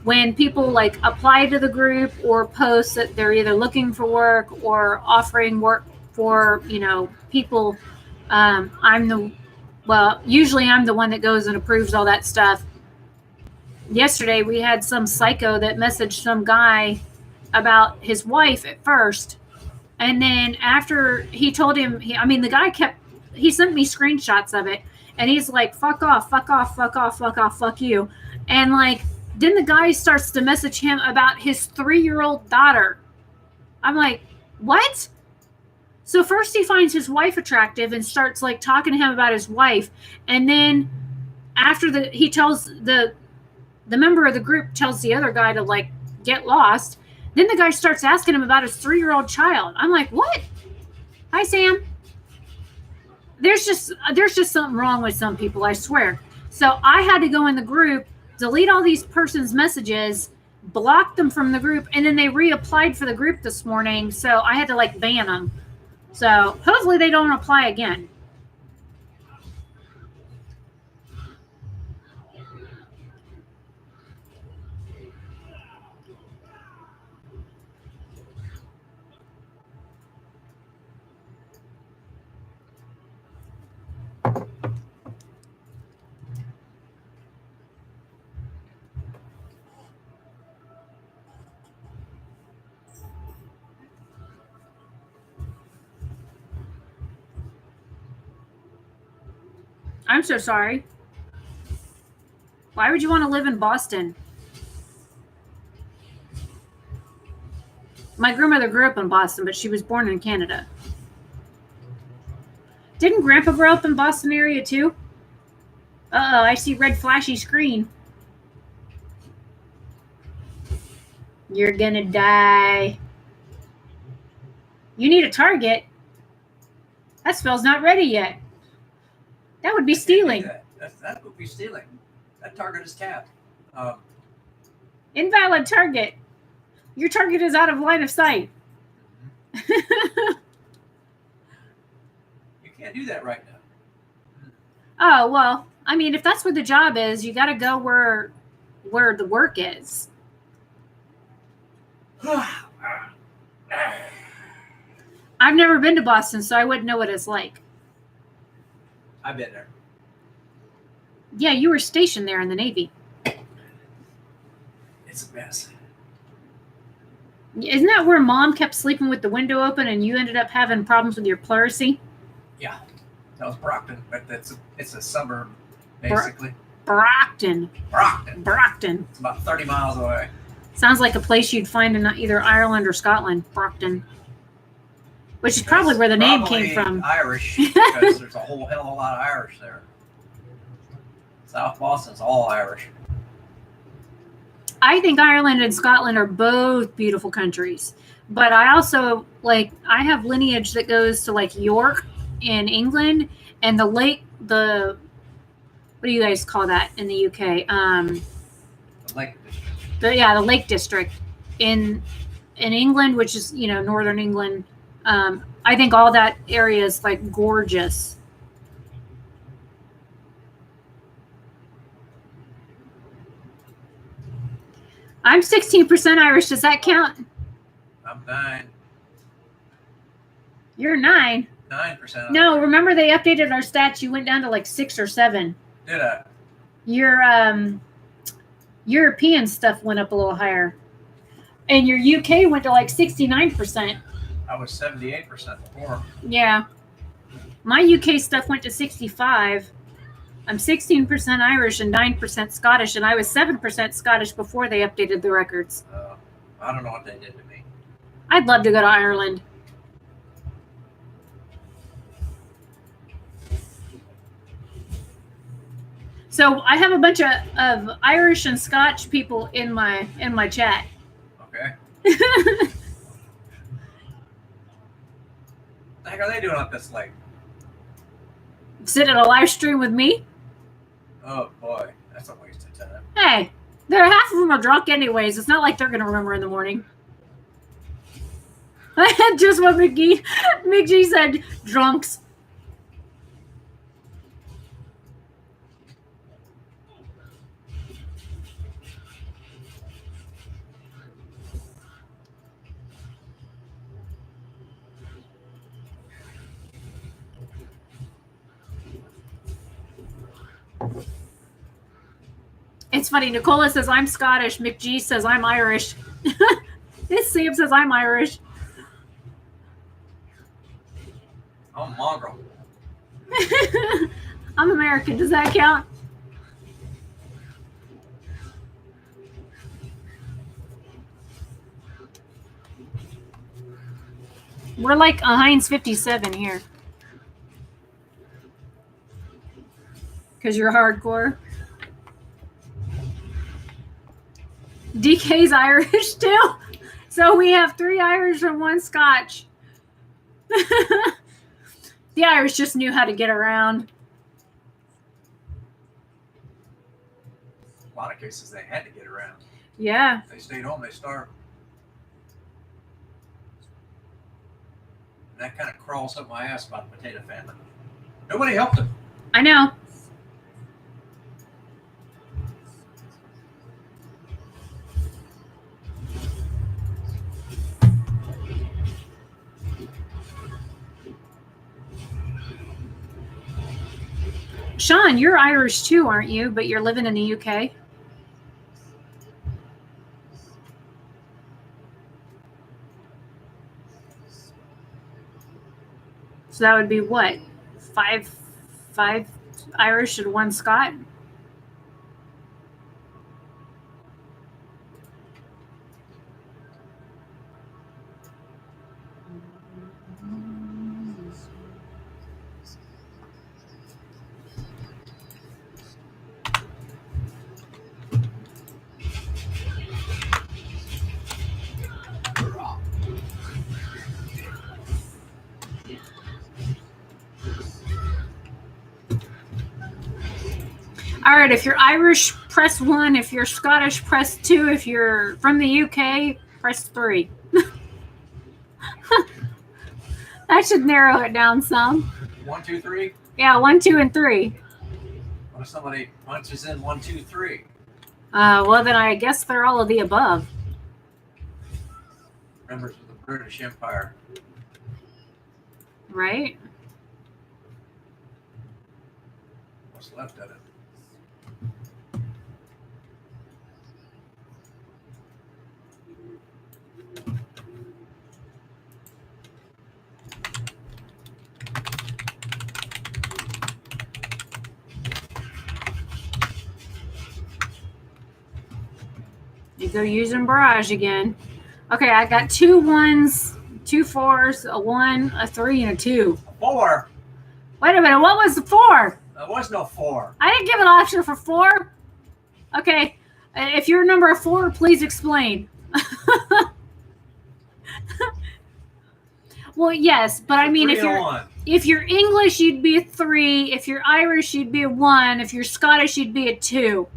when people like apply to the group or post that they're either looking for work or offering work for, people, usually I'm the one that goes and approves all that stuff. Yesterday we had some psycho that messaged some guy about his wife at first. And then after he told him, the guy he sent me screenshots of it. And he's like, fuck off, fuck off, fuck off, fuck off, fuck you. And like, then the guy starts to message him about his 3-year-old daughter. I'm like, what? So first he finds his wife attractive and starts like talking to him about his wife. And then after he tells the member of the group tells the other guy to like get lost. Then the guy starts asking him about his 3-year-old child. I'm like, what? Hi, Sam. There's just something wrong with some people, I swear. So I had to go in the group, delete all these persons' messages, block them from the group, and then they reapplied for the group this morning. So I had to like ban them. So hopefully they don't apply again. I'm so sorry. Why would you want to live in Boston? My grandmother grew up in Boston, but she was born in Canada. Didn't Grandpa grow up in Boston area too? Uh-oh, I see red flashy screen. You're gonna die. You need a target. That spell's not ready yet. That would be stealing. That would be stealing. That target is tapped. Invalid target. Your target is out of line of sight. You can't do that right now. Oh, well, I mean, if that's where the job is, you got to go where the work is. I've never been to Boston, so I wouldn't know what it's like. I've been there. Yeah, you were stationed there in the Navy. It's a mess. Isn't that where Mom kept sleeping with the window open and you ended up having problems with your pleurisy? Yeah, that was Brockton, but it's a suburb, basically. Brockton. Brockton. It's about 30 miles away. Sounds like a place you'd find in either Ireland or Scotland. Brockton. Which is probably where the name came from. Irish, because there's a whole hell of a lot of Irish there. South Boston's all Irish. I think Ireland and Scotland are both beautiful countries. But I also, I have lineage that goes to, York in England and what do you guys call that in the UK? The Lake District. The Lake District in England, which is, northern England. I think all that area is, gorgeous. I'm 16% Irish. Does that count? I'm 9. You're 9. 9%. No, remember they updated our stats. You went down to 6 or 7. Did I? Your European stuff went up a little higher. And your UK went to 69%. I was 78% before. Yeah. My UK stuff went to 65. I'm 16% Irish and 9% Scottish, and I was 7% Scottish before they updated the records. I don't know what they did to me. I'd love to go to Ireland. So I have a bunch of Irish and Scotch people in my chat. Okay. What the heck are they doing up this late? Sit in a live stream with me. Oh boy, that's a waste of time. Hey, half of them are drunk anyways. It's not like they're gonna remember in the morning. Just what McGee said. Drunks. It's funny. Nicola says I'm Scottish. McGee says I'm Irish. This Sam says I'm Irish. I'm mongrel. I'm American. Does that count? We're like a Heinz 57 here. Because you're hardcore. DK's Irish too. So we have 3 Irish and 1 Scotch. The Irish just knew how to get around. A lot of cases they had to get around. Yeah. If they stayed home, they starved. And that kind of crawls up my ass about the potato famine. Nobody helped them. I know. Sean, you're Irish too, aren't you? But you're living in the UK. So that would be what? Five Irish and one Scot? All right, if you're Irish, press 1. If you're Scottish, press 2. If you're from the UK, press 3. That should narrow it down some. 1, 2, 3. Yeah, 1, 2, and 3. What if somebody punches in 1, 2, 3? Well, then I guess they're all of the above. Members of the British Empire. Right? What's left of it? You go using barrage again. Okay, I got 2 1s, 2 4s, a 1, a 3, and a 2. 4. Wait a minute, what was the 4? There was no 4. I didn't give an option for 4. Okay, if you're number 4, please explain. Well, yes, but I mean, if you're English, you'd be a 3. If you're Irish, you'd be a 1. If you're Scottish, you'd be a 2.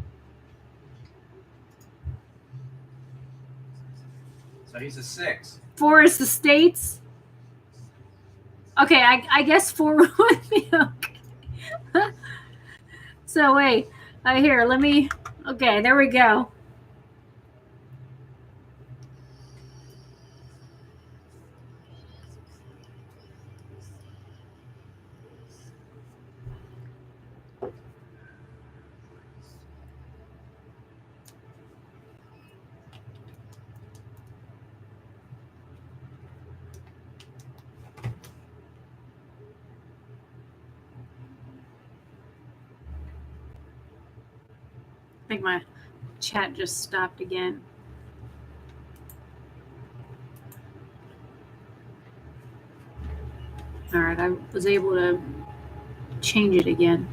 So he's a 6. 4 is the States. Okay, I guess 4 would be okay. So wait, here, let me. Okay, there we go. I think my chat just stopped again. All right, I was able to change it again.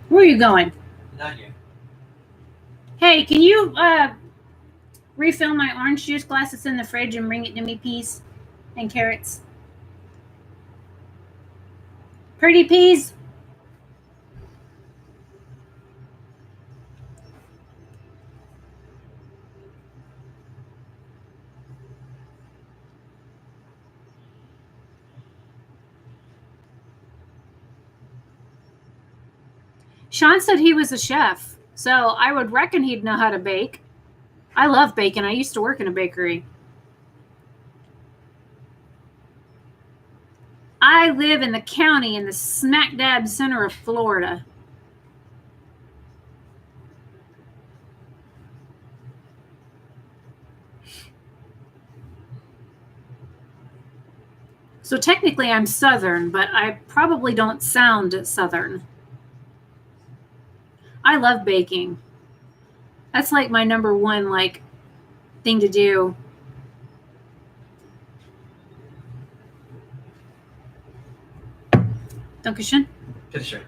Where are you going? Not yet. Hey, can you refill my orange juice glass that's in the fridge and bring it to me, peas and carrots? Pretty peas? Sean said he was a chef, so I would reckon he'd know how to bake. I love baking. I used to work in a bakery. I live in the county in the smack dab center of Florida. So technically I'm Southern, but I probably don't sound Southern. I love baking. That's like my number one thing to do. Dankeschön. Picture.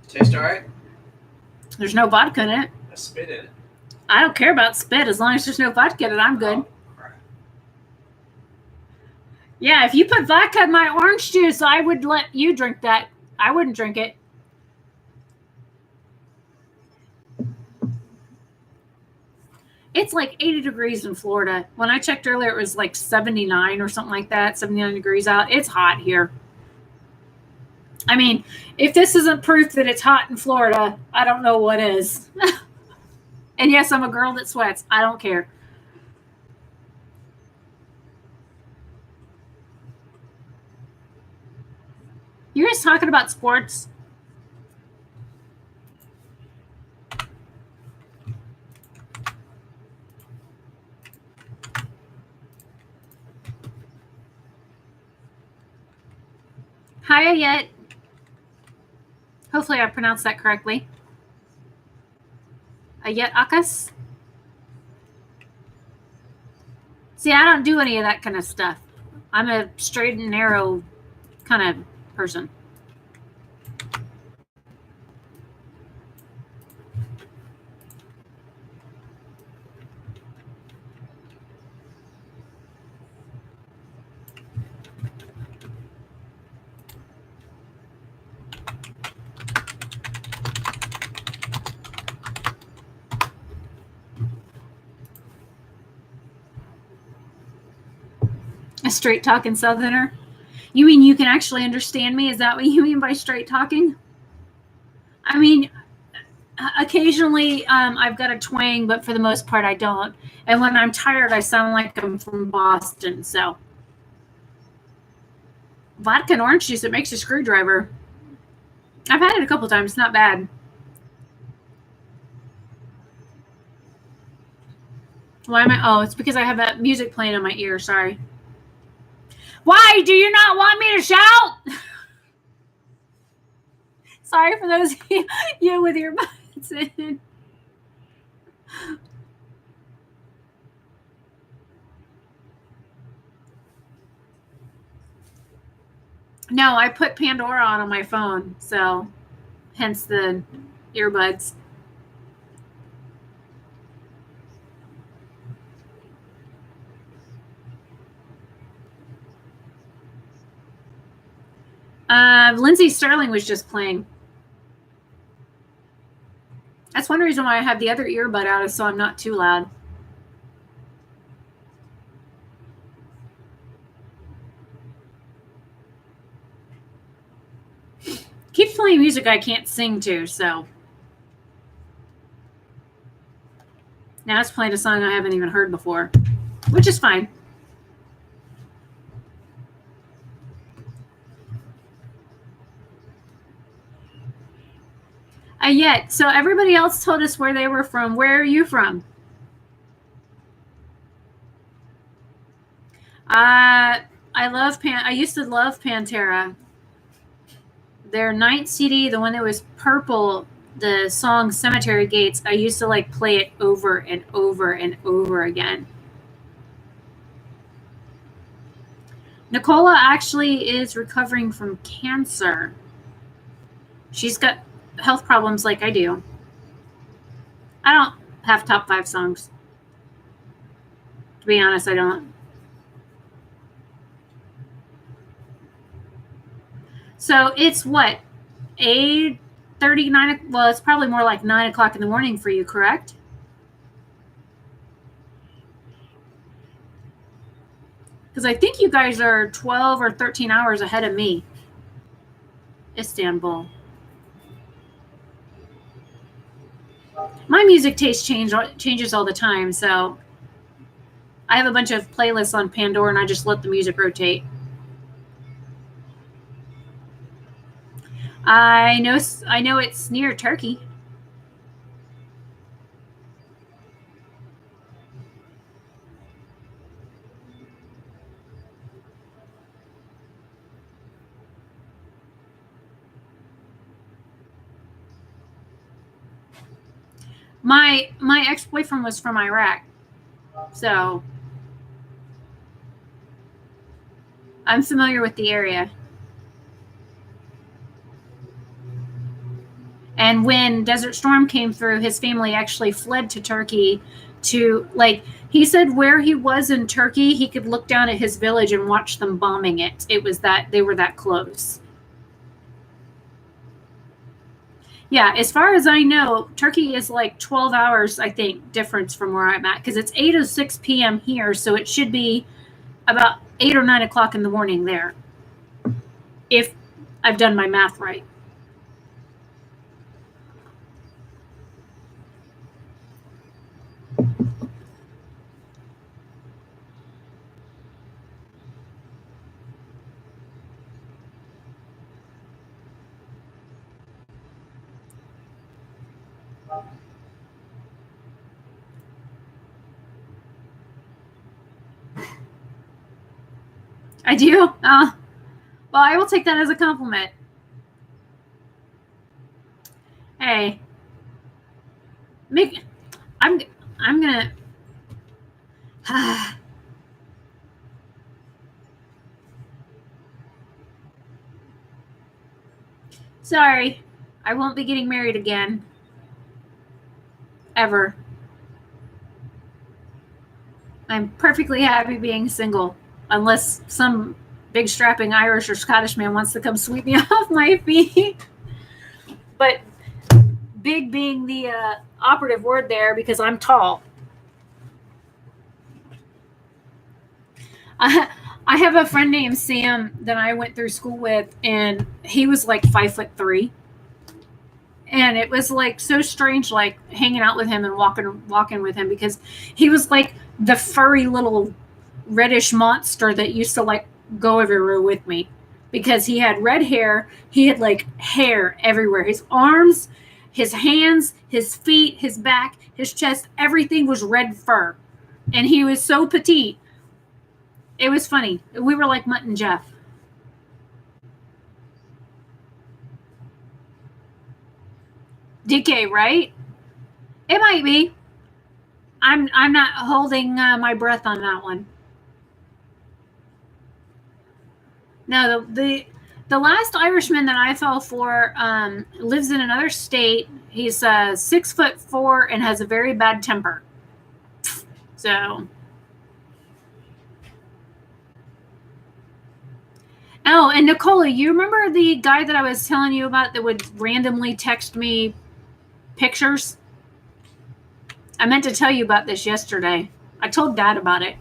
Taste all right? There's no vodka in it. I spit in it. I don't care about spit as long as there's no vodka in it. I'm good. Oh, crap. Yeah, if you put vodka in my orange juice, I would let you drink that. I wouldn't drink it. It's like 80 degrees in Florida. When I checked earlier, it was like 79 or something like that, 79 degrees out. It's hot here. I mean, if this isn't proof that it's hot in Florida, I don't know what is. And yes, I'm a girl that sweats. I don't care. You guys talking about sports? Hi, Ayet. Hopefully I pronounced that correctly. Ayet Akas. See, I don't do any of that kind of stuff. I'm a straight and narrow kind of person. A straight talking Southerner? You mean you can actually understand me? Is that what you mean by straight talking? I mean, occasionally I've got a twang, but for the most part I don't. And when I'm tired, I sound like I'm from Boston. So vodka and orange juice, it makes a screwdriver. I've had it a couple times. It's not bad. Why am I? Oh, it's because I have that music playing in my ear. Sorry. Why do you not want me to shout? Sorry for those of you with earbuds in. No, I put Pandora on my phone, so hence the earbuds. Lindsey Sterling was just playing. That's one reason why I have the other earbud out, is so I'm not too loud. Keeps playing music I can't sing to, so. Now it's playing a song I haven't even heard before, which is fine. Yet, so everybody else told us where they were from. Where are you from? I used to love Pantera. Their 9th CD, the one that was purple, the song Cemetery Gates, I used to play it over and over and over again. Nicola actually is recovering from cancer. She's got health problems like I do. I don't have top 5 songs. To be honest, I don't. So it's what? 8:39? Well, it's probably more like 9 o'clock in the morning for you, correct? Because I think you guys are 12 or 13 hours ahead of me. Istanbul. My music taste changes all the time, so I have a bunch of playlists on Pandora, and I just let the music rotate. I know it's near Turkey. My ex-boyfriend was from Iraq, so I'm familiar with the area. And when Desert Storm came through, his family actually fled to Turkey to, like, he said where he was in Turkey, he could look down at his village and watch them bombing it. It was that they were that close. Yeah, as far as I know, Turkey is like 12 hours, I think, difference from where I'm at, because it's 8:06 p.m. here, so it should be about 8 or 9 o'clock in the morning there, if I've done my math right. I do? Well, I will take that as a compliment. Hey, I'm gonna. Sorry, I won't be getting married again. Ever. I'm perfectly happy being single, unless some big strapping Irish or Scottish man wants to come sweep me off my feet. But big being the operative word there, because I'm tall. I have a friend named Sam that I went through school with, and he was like 5'3". And it was like so strange, like hanging out with him and walking with him, because he was like the furry little reddish monster that used to like go everywhere with me, because he had red hair. He had like hair everywhere. His arms, his hands, his feet, his back, his chest, everything was red fur. And he was so petite. It was funny. We were like Mutt and Jeff. DK, right? It might be. I'm not holding my breath on that one. No, the last Irishman that I fell for lives in another state. He's 6'4" and has a very bad temper. So. Oh, and Nicola, you remember the guy that I was telling you about that would randomly text me pictures? I meant to tell you about this yesterday. I told Dad about it.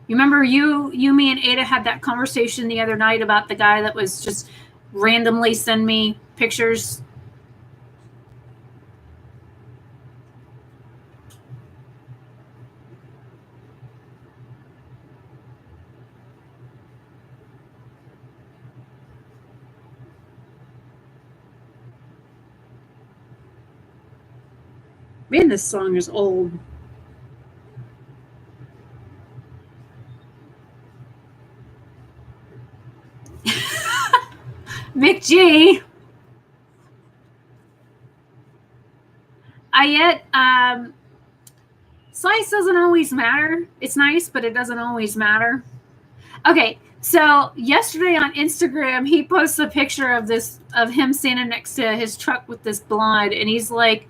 You remember you, me, and Ada had that conversation the other night about the guy that was just randomly send me pictures? Man, this song is old. Mick G. Size doesn't always matter. It's nice, but it doesn't always matter. Okay, so yesterday on Instagram, he posts a picture of him standing next to his truck with this blonde, and he's like,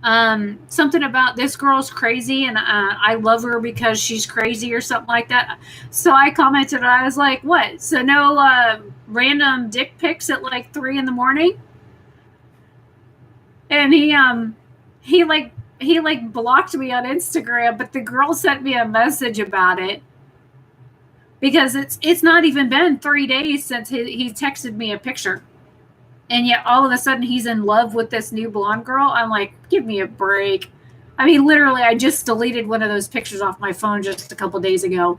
something about this girl's crazy, and I love her because she's crazy, or something like that. So I commented, and I was like, what? So no random dick pics at like 3 a.m? And he blocked me on Instagram, but the girl sent me a message about it. because it's not even been 3 days since he texted me a picture, and yet all of a sudden he's in love with this new blonde girl. I'm like, give me a break. I mean, literally, I just deleted one of those pictures off my phone just a couple days ago.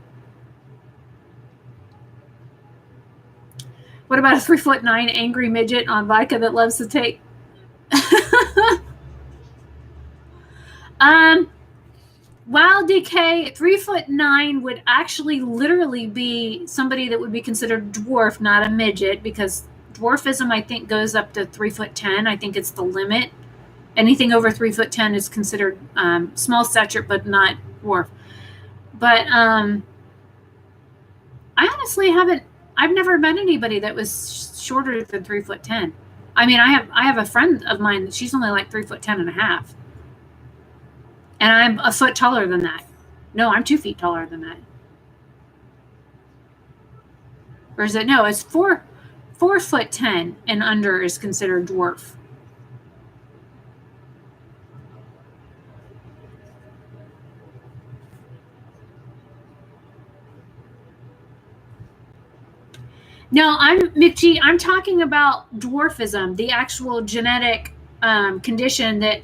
What about a 3'9" angry midget on vodka that loves to take? Wild DK, 3'9" would actually literally be somebody that would be considered dwarf, not a midget, because dwarfism, I think, goes up to 3'10". I think it's the limit. Anything over 3'10" is considered small stature, but not dwarf. But I honestly I've never met anybody that was shorter than 3'10". I mean, I have a friend of mine that she's only like 3'10.5". And I'm a foot taller than that. No, I'm 2 feet taller than that. Or is it? No, it's 4'10" and under is considered dwarf. No, McGee, I'm talking about dwarfism, the actual genetic condition that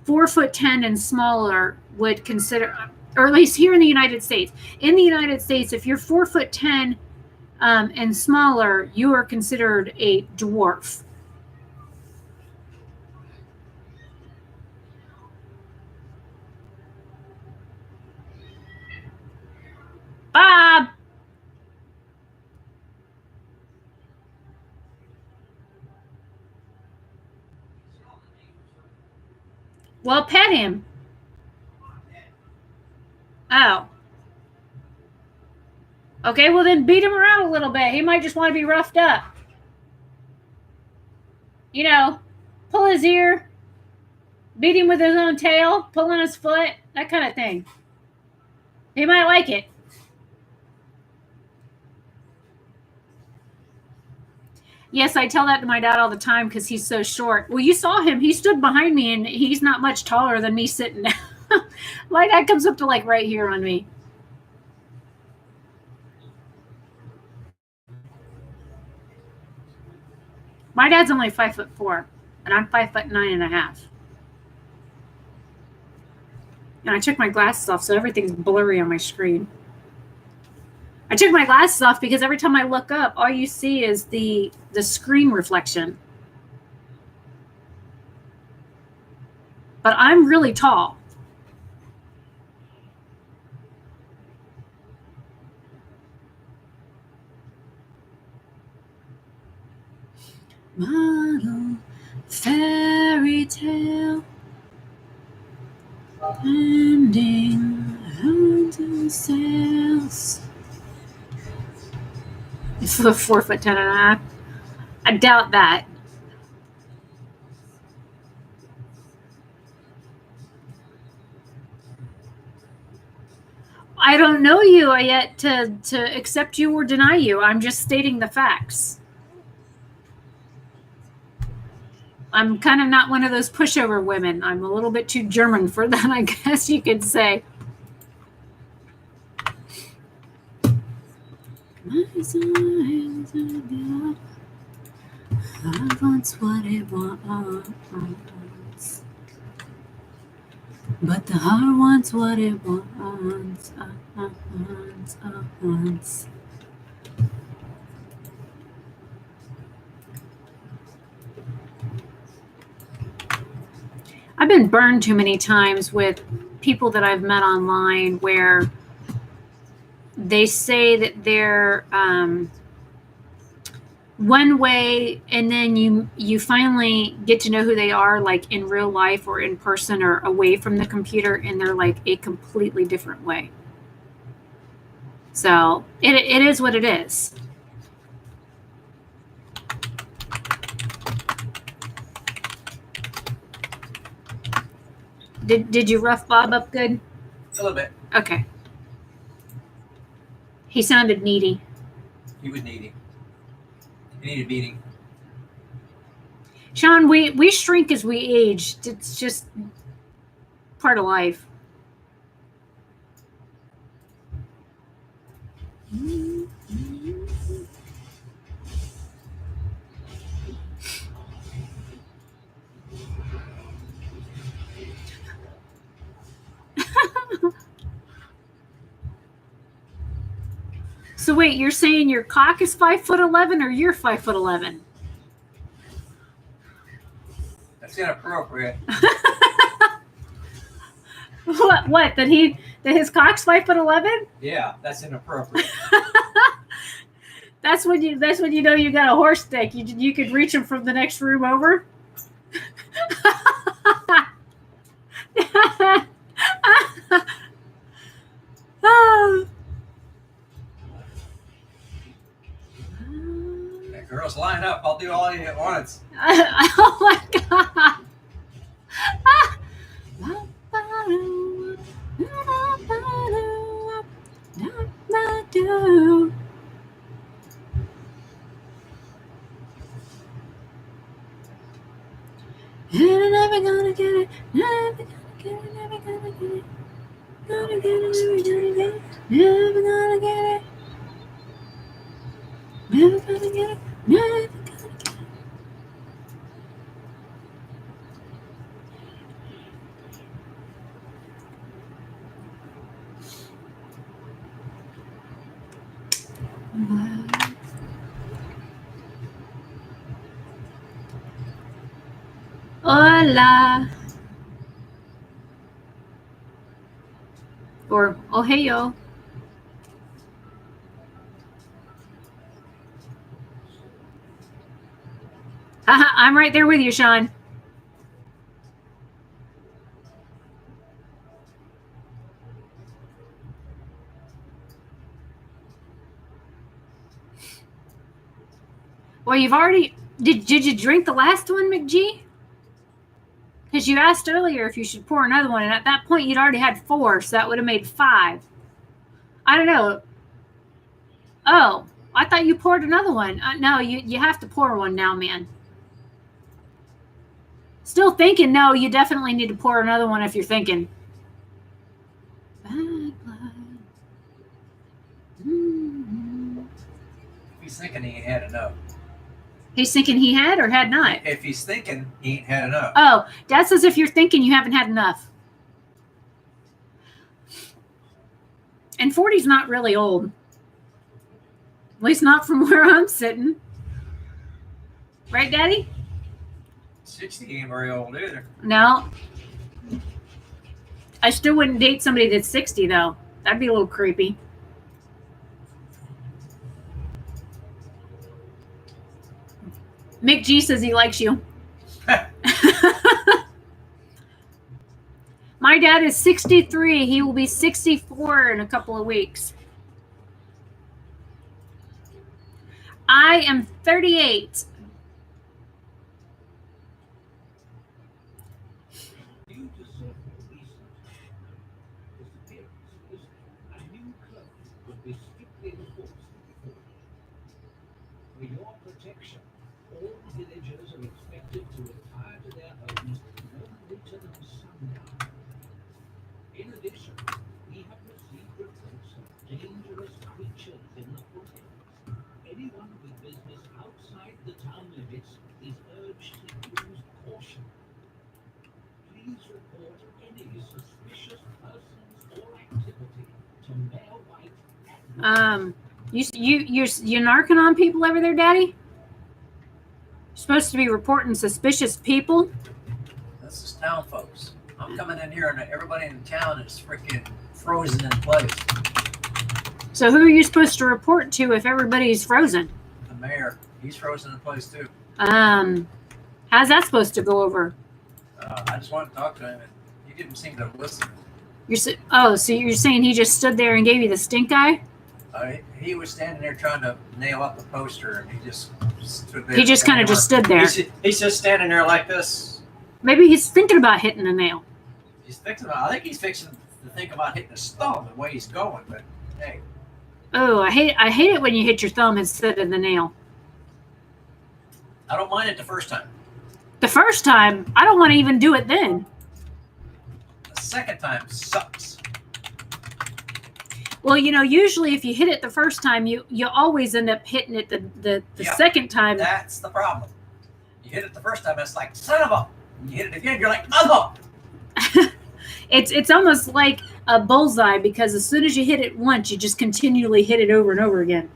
4'10" and smaller would consider, or at least here in the United States. In the United States, if you're 4'10" and smaller, you are considered a dwarf. Bob! Well, pet him. Oh. Okay, well then beat him around a little bit. He might just want to be roughed up. You know, pull his ear, beat him with his own tail, pull on his foot, that kind of thing. He might like it. Yes, I tell that to my dad all the time because he's so short. Well, you saw him. He stood behind me, and he's not much taller than me sitting down. My dad comes up to like right here on me. My dad's only 5'4", and I'm 5'9.5". And I took my glasses off, so everything's blurry on my screen. I took my glasses off because every time I look up, all you see is the screen reflection. But I'm really tall. Model fairy tale ending hunting sales. It's the 4'10.5". I doubt that. I don't know you yet to accept you or deny you. I'm just stating the facts. I'm kind of not one of those pushover women. I'm a little bit too German for that, I guess you could say. I wants what it wants, but the heart wants what it wants. I've been burned too many times with people that I've met online where they say that they're one way, and then you finally get to know who they are, like in real life or in person or away from the computer, and they're like a completely different way. So it is what it is. Did you rough Bob up good? A little bit. Okay. He sounded needy. He was needy. He needed beating. Sean, we shrink as we age. It's just part of life. So wait, you're saying your cock is 5'11" or you're 5'11"? That's inappropriate. What? That his cock's 5'11"? Yeah, that's inappropriate. That's when you know you got a horse dick. You could reach him from the next room over. That girls line up. I'll do all of you at once. Oh my god. You're never gonna get it, never gonna get it, never gonna get it. Gonna get it, never gonna get it, never gonna get it. Never gonna get it, never gonna get it. Hola. Or oh hey yo. I'm right there with you, Sean. Well, you've already did you drink the last one, McG? Because you asked earlier if you should pour another one, and at that point you'd already had 4, so that would have made 5. I don't know. Oh, I thought you poured another one. No, you have to pour one now, man. Still thinking, no, you definitely need to pour another one if you're thinking. Bad blood. Mm-hmm. He's thinking he ain't had enough. He's thinking he had or had not? If he's thinking he ain't had enough. Oh, Dad says if you're thinking you haven't had enough. And 40's not really old. At least not from where I'm sitting. Right, Daddy? 60 ain't very old either. No. I still wouldn't date somebody that's 60, though. That'd be a little creepy. Mick G says he likes you. My dad is 63. He will be 64 in a couple of weeks. I am 38. For your protection, all villagers are expected to retire to their homes no later than sundown. In addition, we have received reports of dangerous creatures in the foothills. Anyone with business outside the town limits is urged to use caution. Please report any suspicious persons or activity to Mayor White at You're narking on people over there, Daddy? You're supposed to be reporting suspicious people. This is town folks. I'm coming in here and everybody in town is freaking frozen in place. So who are you supposed to report to if everybody's frozen? The mayor, he's frozen in place too. How's that supposed to go over? I just wanted to talk to him and he didn't seem to listen. So you're saying he just stood there and gave you the stink eye? He was standing there trying to nail up the poster, and he just stood there. He just kind of just stood there. He's just standing there like this. Maybe he's thinking about hitting the nail. I think he's fixing to think about hitting his thumb the way he's going. But hey. Oh, I hate it when you hit your thumb instead of the nail. I don't mind it the first time. The first time, I don't want to even do it then. The second time sucks. Well, usually if you hit it the first time, you always end up hitting it the Yeah. second time. That's the problem. You hit it the first time, it's like, son of a. You hit it again, you're like, mother. It's almost like a bullseye because as soon as you hit it once, you just continually hit it over and over again.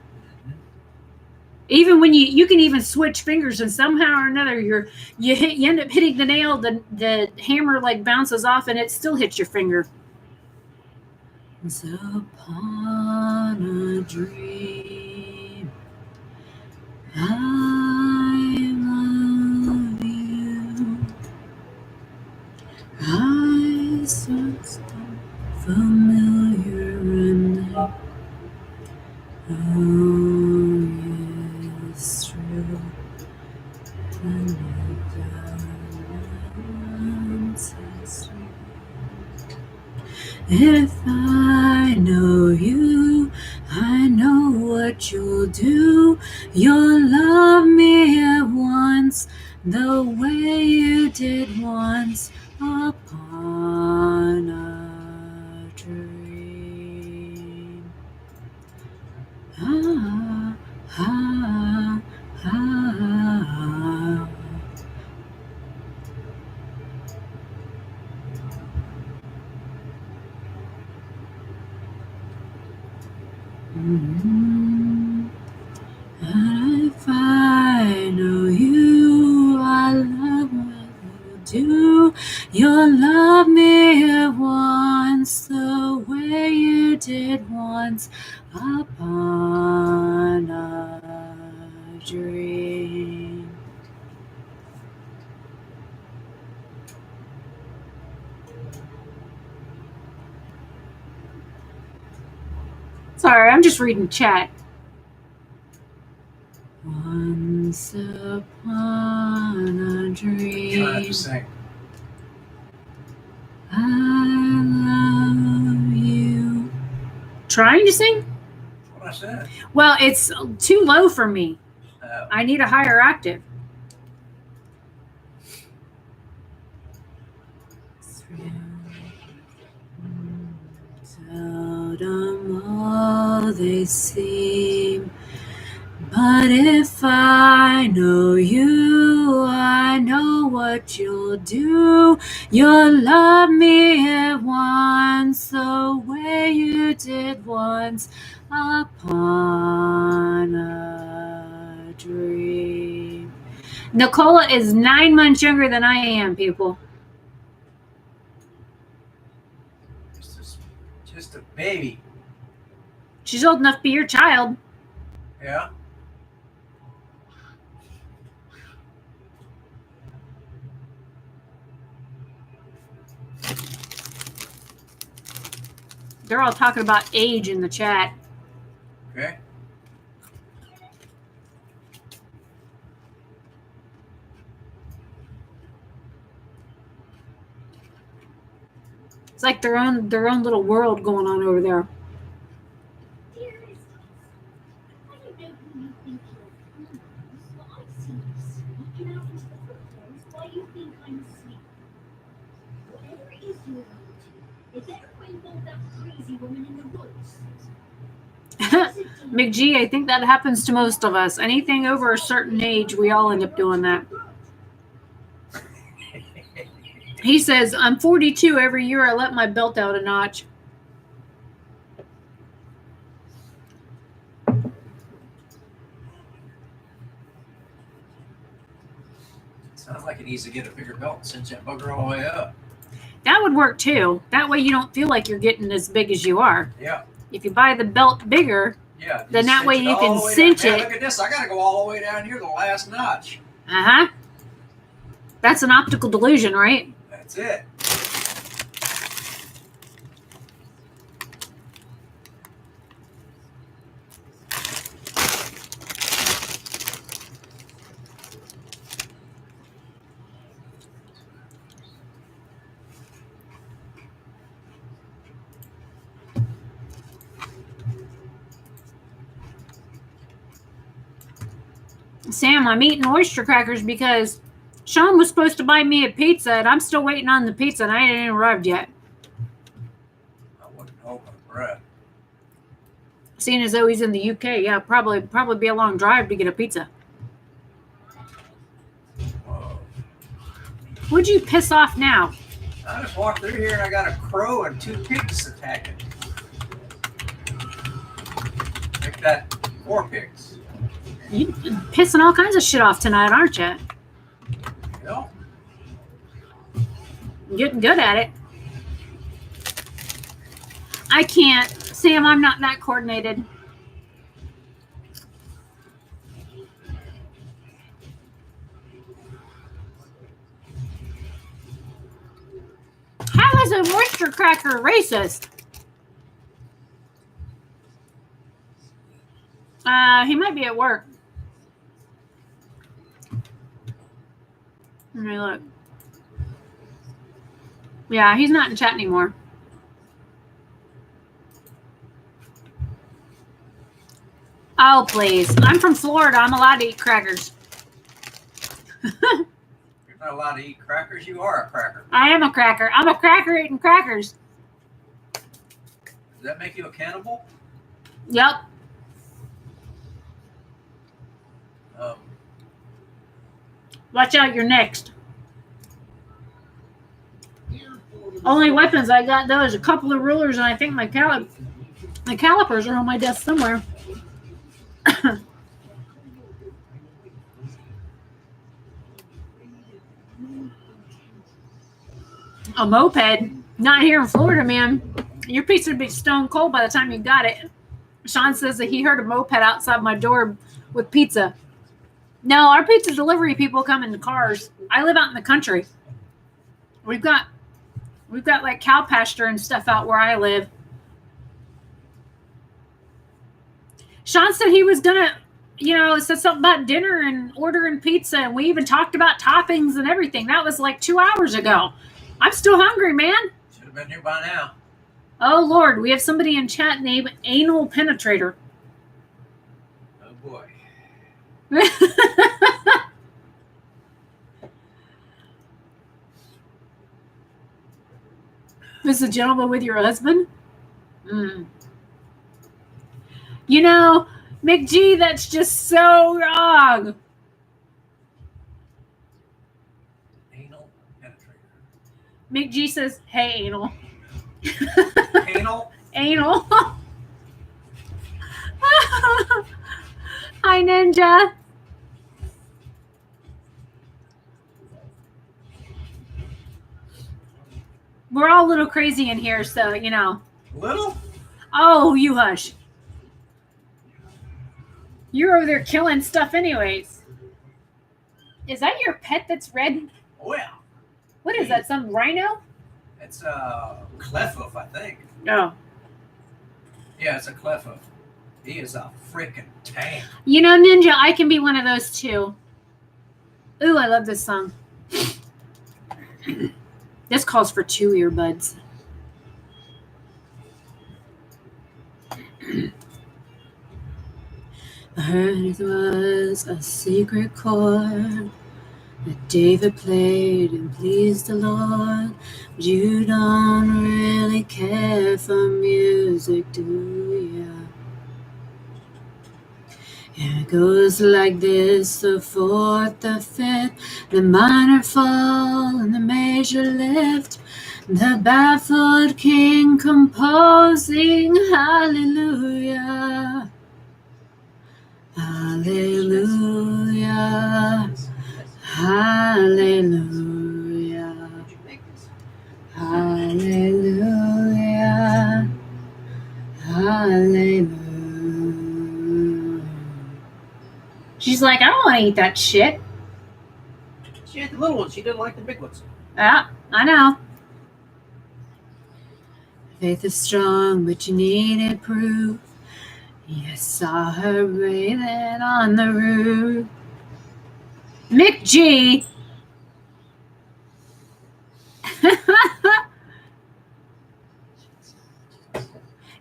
Even when you can even switch fingers and somehow or another you end up hitting the nail, the hammer like bounces off and it still hits your finger. Once upon a dream, I love you. I sense familiar and oh, yes, true. If I know you, I know what you'll do. You'll love me at once, the way you did once upon a dream. Ah, ah, ah. Mm-hmm. If I know you, I love what you do. You'll love me at once, the way you did once upon a dream. Sorry, I'm just reading chat. Once upon a dream, I love you. Trying to sing? That's what I said. Well, it's too low for me. Oh. I need a higher octave. Seldom all they seem, but if I know you, I know what you'll do. You'll love me at once, the way you did once upon a dream. Nicola is 9 months younger than I am, people. Just a baby. She's old enough to be your child. Yeah. They're all talking about age in the chat. Okay. It's like their own little world going on over there. McGee, I think that happens to most of us. Anything over a certain age, we all end up doing that. He says, I'm 42. Every year I let my belt out a notch. Sounds like it needs to get a bigger belt and cinch that bugger all the way up. That would work too. That way you don't feel like you're getting as big as you are. Yeah. If you buy the belt bigger, Yeah. then that way you can all the way cinch down. Man, it. look at this. I got to go all the way down here to the last notch. Uh-huh. That's an optical delusion, right? That's it. Sam, I'm eating oyster crackers because Sean was supposed to buy me a pizza, and I'm still waiting on the pizza, and I ain't arrived yet. I wouldn't hold my breath. Seeing as though he's in the UK, yeah, probably be a long drive to get a pizza. Whoa. Would you piss off now? I just walked through here and I got a crow and 2 pigs attacking. Make that 4 pigs. You pissing all kinds of shit off tonight, aren't you? You know? Getting good at it. I can't. Sam, I'm not that coordinated. How is a moisture cracker racist? He might be at work. Let me look. Yeah, he's not in chat anymore. Oh, please. I'm from Florida. I'm allowed to eat crackers. You're not allowed to eat crackers. You are a cracker. I am a cracker. I'm a cracker eating crackers. Does that make you a cannibal? Yep. Watch out, you're next. Only weapons I got, though, is a couple of rulers, and I think my calipers are on my desk somewhere. A moped? Not here in Florida, man. Your pizza would be stone cold by the time you got it. Sean says that he heard a moped outside my door with pizza. No, our pizza delivery people come in cars. I live out in the country. We've got like cow pasture and stuff out where I live. Sean said he was gonna, said something about dinner and ordering pizza, and we even talked about toppings and everything. That was like 2 hours ago. I'm still hungry, man. Should have been here by now. Oh Lord, we have somebody in chat named Anal Penetrator. Oh boy. Is the gentleman with your husband? McG, that's just so wrong. Anal penetrator. McG says, hey, anal. Anal? Anal. Hi, Ninja. We're all a little crazy in here, so, Little? Oh, you hush. You're over there killing stuff anyways. Is that your pet that's red? Oh, yeah. What is that, some rhino? It's a clefhoof, I think. Oh. Yeah, it's a clefhoof. He is a freaking tank. Ninja, I can be one of those too. Ooh, I love this song. This calls for 2 earbuds. I heard it was a secret chord that David played and pleased the Lord. But you don't really care for music, do ya? Yeah, it goes like this: the fourth, the fifth, the minor fall, and the major lift. The baffled king composing hallelujah. Hallelujah. Hallelujah. Hallelujah. Hallelujah. She's like, I don't want to eat that shit. She had the little ones. She didn't like the big ones. Yeah, I know. Faith is strong, but you needed proof. You saw her breathing on the roof. Mick G.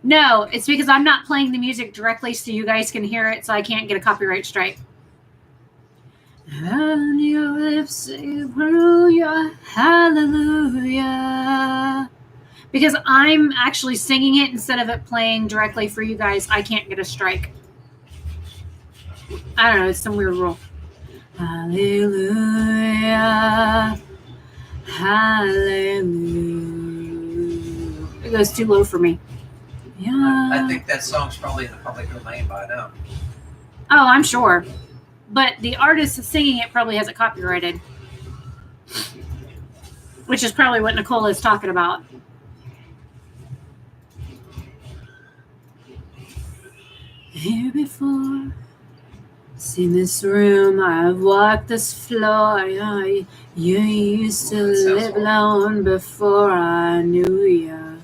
No, it's because I'm not playing the music directly so you guys can hear it, so I can't get a copyright strike. On your lips, you prove your hallelujah. Because I'm actually singing it instead of it playing directly for you guys, I can't get a strike. I don't know, it's some weird rule. Hallelujah. Hallelujah. It goes too low for me. Yeah. I think that song's probably in the public domain by now. Oh, I'm sure. But the artist singing it probably has it copyrighted. Which is probably what Nicole is talking about. Here before, seen this room, I've walked this floor. You used to live alone before I knew you.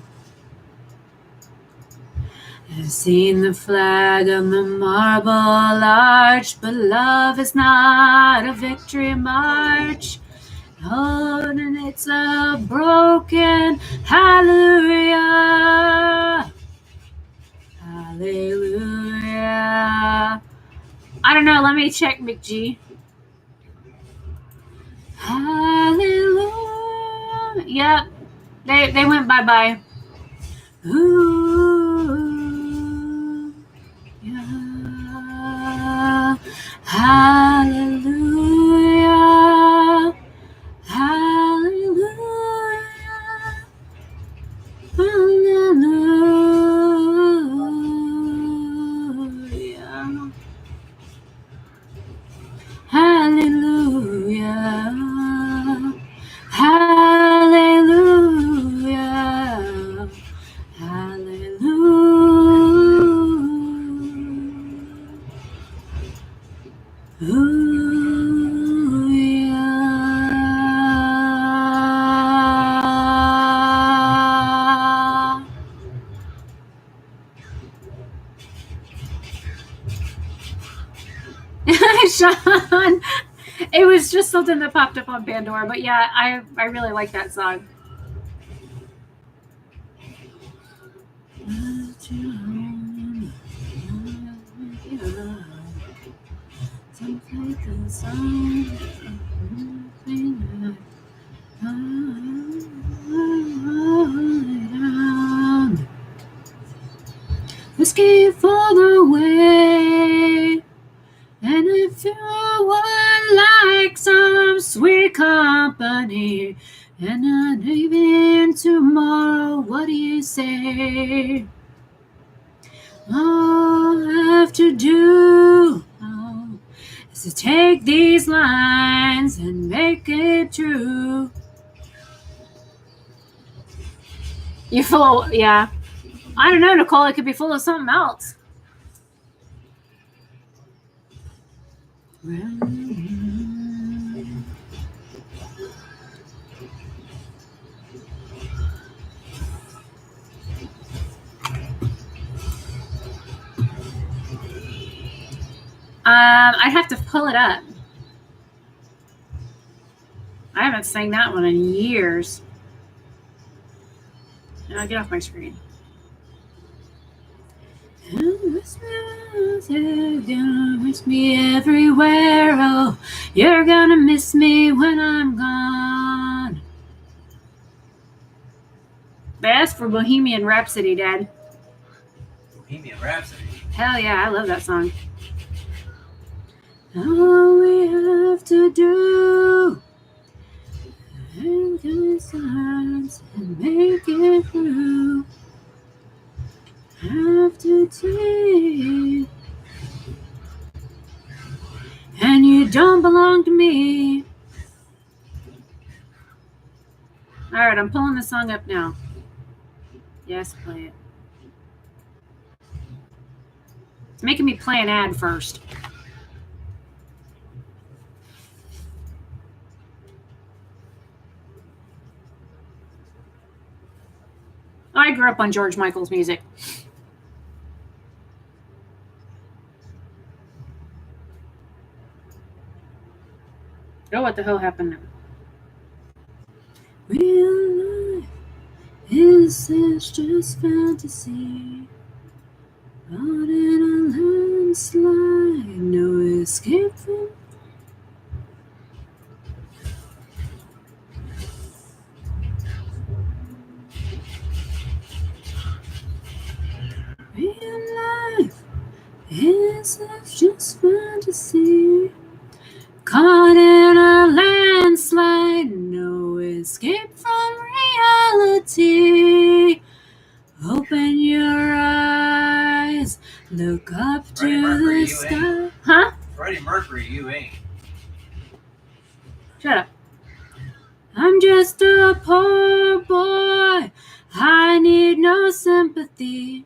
I've seen the flag on the marble arch, but love is not a victory march. Oh, and it's a broken hallelujah. Hallelujah. I don't know. Let me check, McG. Hallelujah. Yep. They went bye-bye. Ooh. Yeah. Hallelujah. Hallelujah. Hallelujah. Hallelujah. Hallelujah. Sean, it was just something that popped up on Pandora, but yeah, I really like that song. Whiskey for the way. And if you would like some sweet company, and even tomorrow, what do you say? All I have to do is to take these lines and make it true. You're full of, yeah. I don't know, Nicole, it could be full of something else. I'd have to pull it up. I haven't sang that one in years. Now get off my screen. Miss me everywhere. Oh, you're gonna miss me when I'm gone. Best for Bohemian Rhapsody, Dad. Bohemian Rhapsody. Hell yeah, I love that song. All we have to do is signs and make it through. Have to take, and you don't belong to me. All right, I'm pulling the song up now. Yes, play it. It's making me play an ad first. I grew up on George Michael's music. Oh, what the hell happened now? Real life is this just fantasy? Caught in a landslide, no escape from. Is it just fantasy? Caught in a landslide, no escape from reality. Open your eyes, look up Freddie to Mercury, the you sky. Huh? Freddie Mercury, you ain't. Shut up. I'm just a poor boy. I need no sympathy.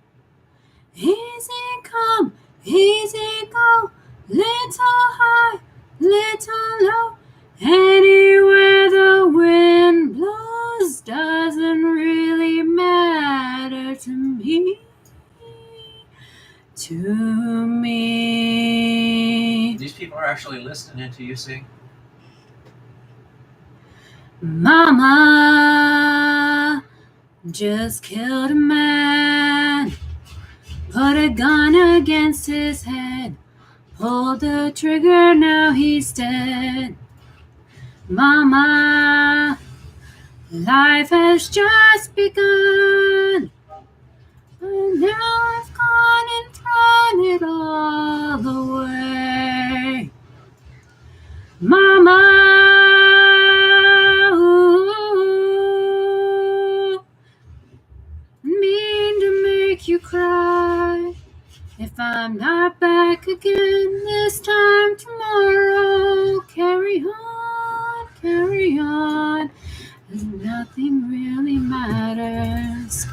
Easy come, easy go. Little high, little low. Anywhere the wind blows doesn't really matter to me. To me. These people are actually listening to you sing. Mama just killed a man, put a gun against his head, pulled the trigger, now he's dead. Mama, life has just begun, but now I've gone and thrown it all away. Mama, ooh, mean to make you cry. If I'm not back again this time tomorrow, carry on, and nothing really matters.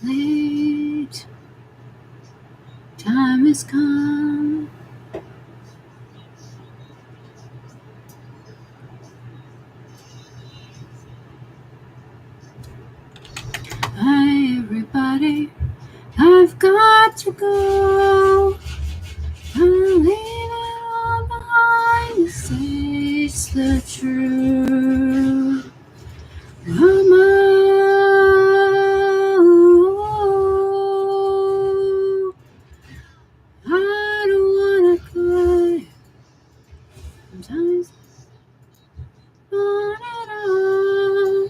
Late, time has come. Hi, everybody, I've got to go. I'm leaving all behind to say the truth. Mama, I don't wanna cry. Sometimes I want it all.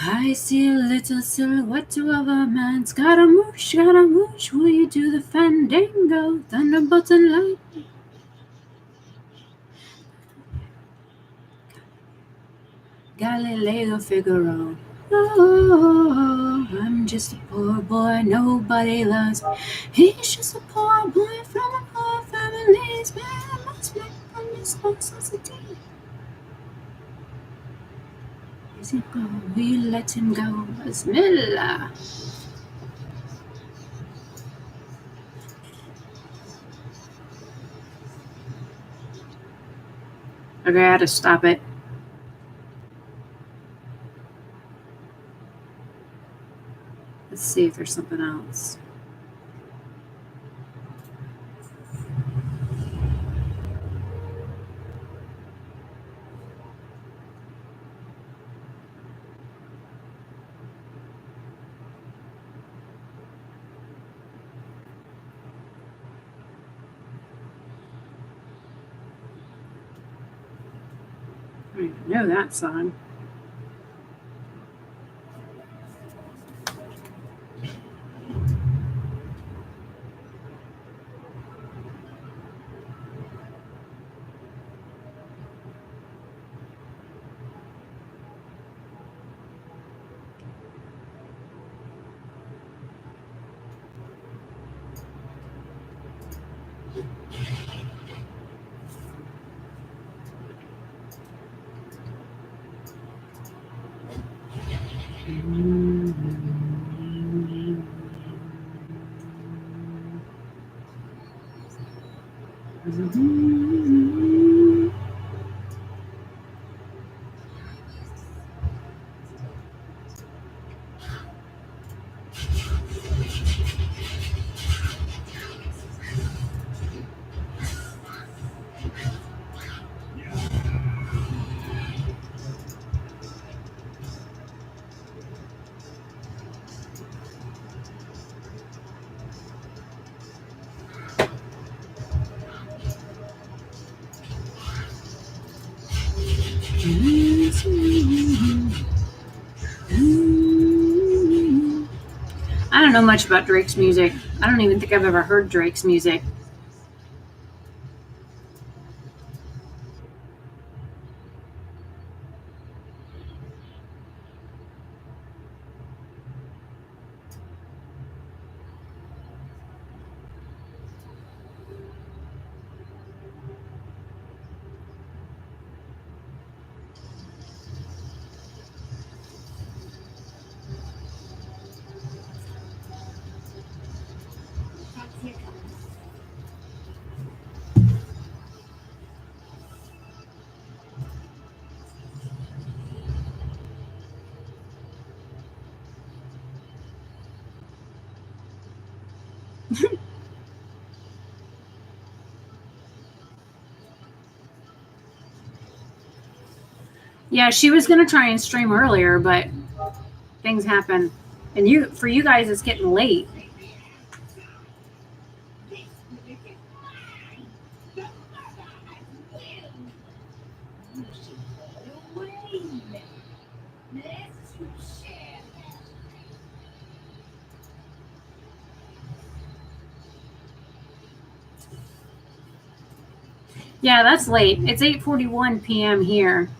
I see a little silhouette of a man. Scaramouche, will you do the fandango? Thunderbolts and lightning. Galileo Figaro. Oh, I'm just a poor boy, nobody loves me. He's just a poor boy from a poor family. He's very much like from responsibility. Is it go? We let him go. Bismillah. Okay, I had to stop it. Let's see if there's something else. I know that song. I don't know much about Drake's music. I don't even think I've ever heard Drake's music. Yeah, she was gonna try and stream earlier, but things happen. And for you guys, it's getting late. Yeah, that's late. It's 8:41 p.m. here.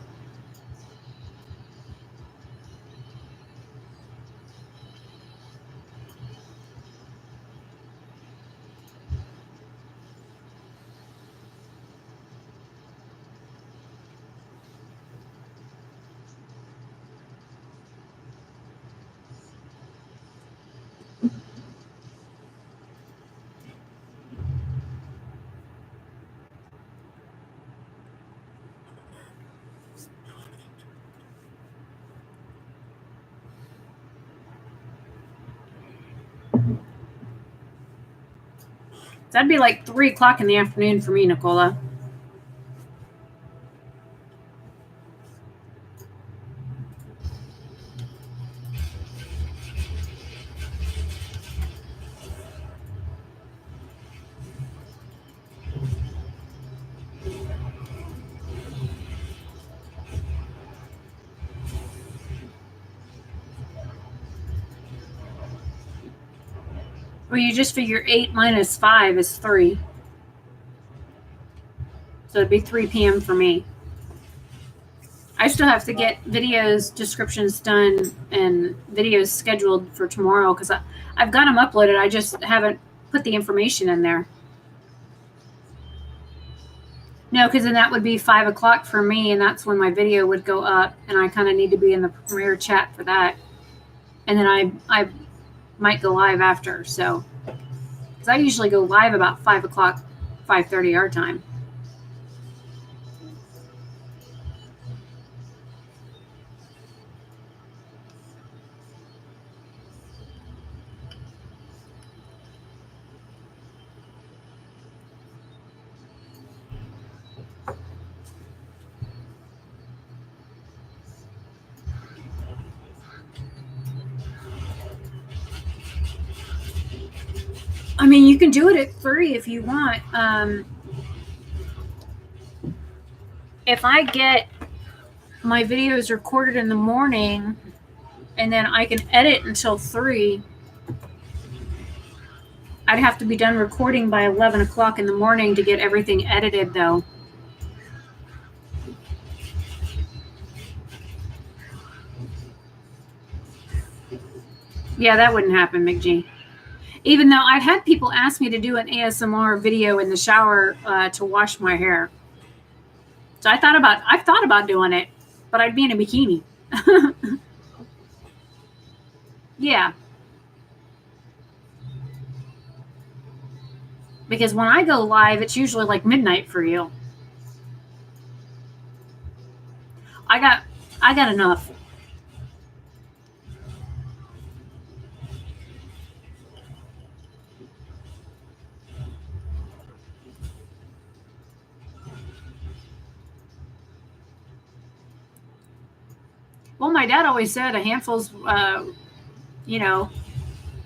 That'd be like 3 o'clock in the afternoon for me, Nicola. Well, you just figure 8 minus 5 is 3. So it'd be 3 p.m. for me. I still have to get videos descriptions done and videos scheduled for tomorrow because I've got them uploaded. I just haven't put the information in there. No, because then that would be 5 o'clock for me, and that's when my video would go up, and I kind of need to be in the Premiere chat for that. And then I might go live after, so because I usually go live about 5 o'clock, 5:30 our time. I mean, you can do it at 3 if you want. If I get my videos recorded in the morning and then I can edit until 3, I'd have to be done recording by 11 o'clock in the morning to get everything edited, though. Yeah, that wouldn't happen, McG. Even though I've had people ask me to do an ASMR video in the shower to wash my hair. So I've thought about doing it, but I'd be in a bikini. Yeah. Because when I go live, it's usually like midnight for you. I got enough. Well, my dad always said a handful's,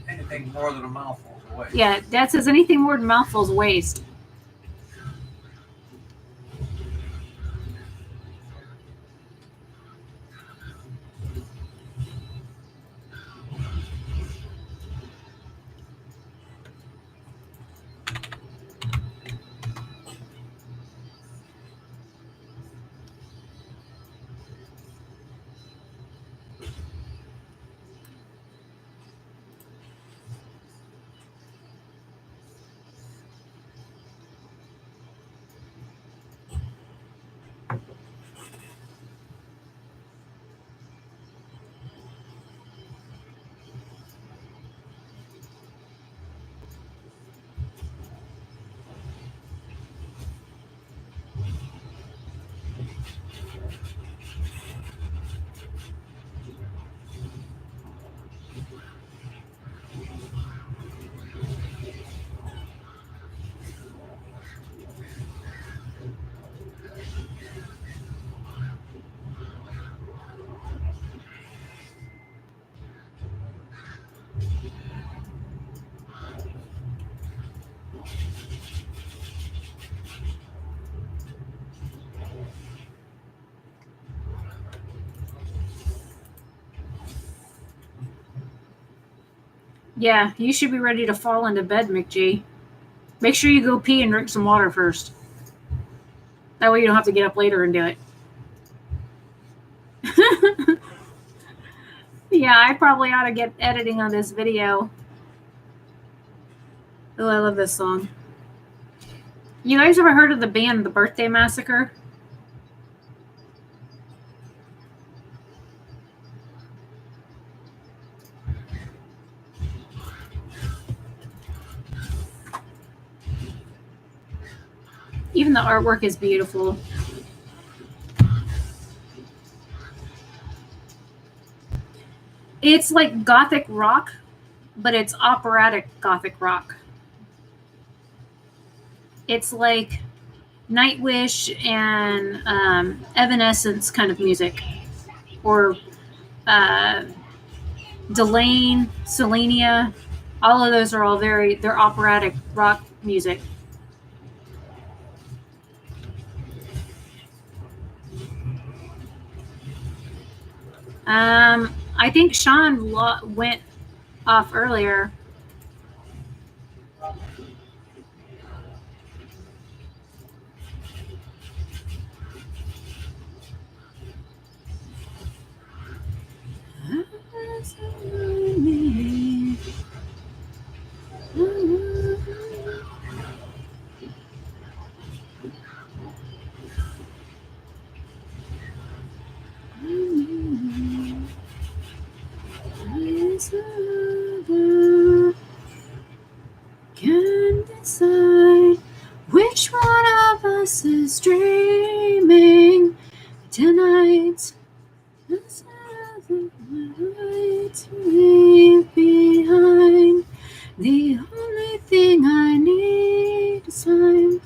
Anything more than a mouthful's a waste. Yeah, Dad says anything more than mouthful's waste. Yeah, you should be ready to fall into bed, McG. Make sure you go pee and drink some water first. That way you don't have to get up later and do it. Yeah, I probably ought to get editing on this video. Oh, I love this song. You guys ever heard of the band The Birthday Massacre? Even the artwork is beautiful. It's like gothic rock, but it's operatic gothic rock. It's like Nightwish and Evanescence kind of music. Or Delane, Selenia. All of those are all they're operatic rock music. I think Sean went off earlier. Can decide which one of us is dreaming tonight. To leave behind. The only thing I need is time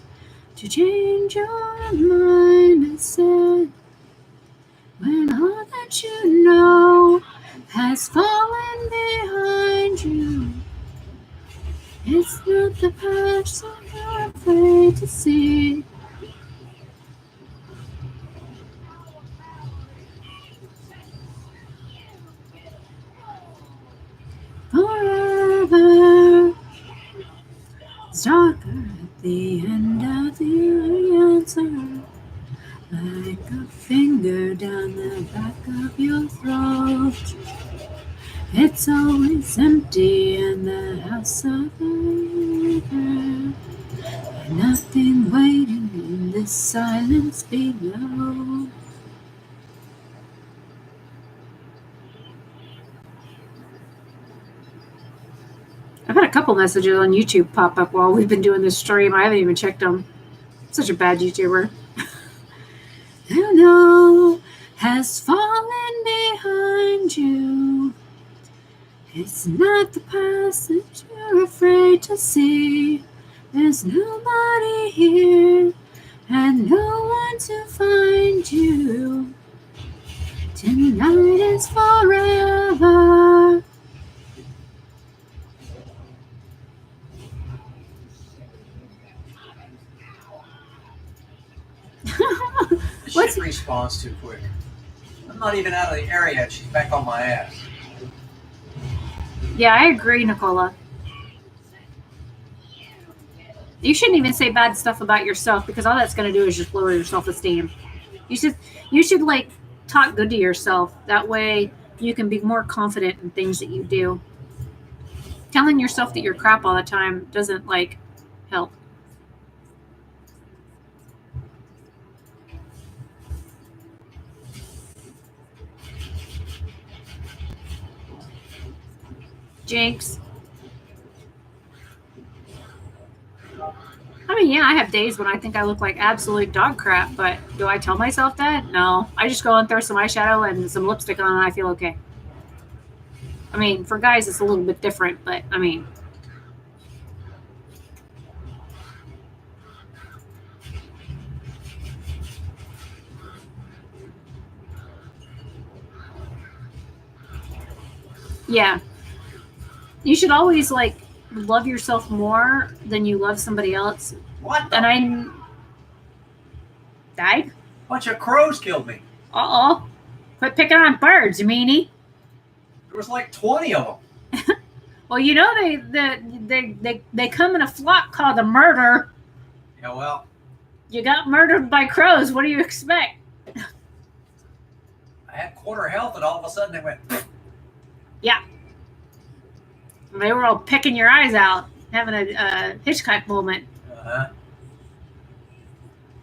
to change your mind. I said, when all that you know has fallen behind you, it's not the past I'm afraid to see. Forever, it's darker at the end of the answer, like a finger down the back of your throat. It's always empty in the house of the river, nothing waiting in this silence below. I've had a couple messages on YouTube pop up while we've been doing this stream. I haven't even checked them. I'm such a bad YouTuber. Who know has fallen behind you. It's not the past that you're afraid to see. There's nobody here and no one to find you. Tonight is forever. This shit respawns too quick. I'm not even out of the area yet. She's back on my ass. Yeah, I agree, Nicola. You shouldn't even say bad stuff about yourself because all that's going to do is just lower your self-esteem. You should like talk good to yourself. That way you can be more confident in things that you do. Telling yourself that you're crap all the time doesn't like help. Jinx. I mean, yeah, I have days when I think I look like absolute dog crap, but do I tell myself that? No. I just go and throw some eyeshadow and some lipstick on and I feel okay. I mean, for guys, it's a little bit different, but I mean. Yeah. You should always, like, love yourself more than you love somebody else. What? And I died? Bunch of crows killed me. Uh-oh. Quit picking on birds, you meanie. There was like 20 of them. Well, you know they come in a flock called a murder. Yeah, well, You got murdered by crows. What do you expect? I had quarter health, and all of a sudden they went. They were all picking your eyes out, having a Hitchcock moment. Uh-huh.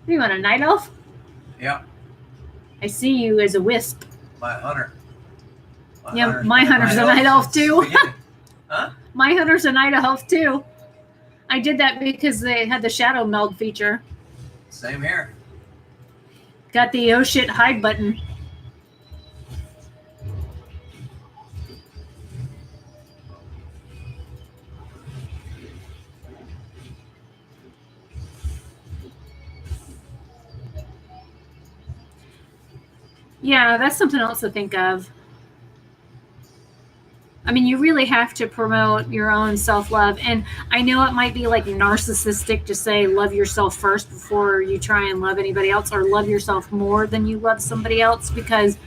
What, you want a night elf? Yep. I see you as a wisp. My hunter. Yeah, my hunter's a night elf too. Huh? My hunter's a night elf too. I did that because they had the shadow meld feature. Same here. Got the oh shit hide button. Yeah, that's something else to think of. I mean, you really have to promote your own self-love. And I know it might be like narcissistic to say love yourself first before you try and love anybody else, or love yourself more than you love somebody else, because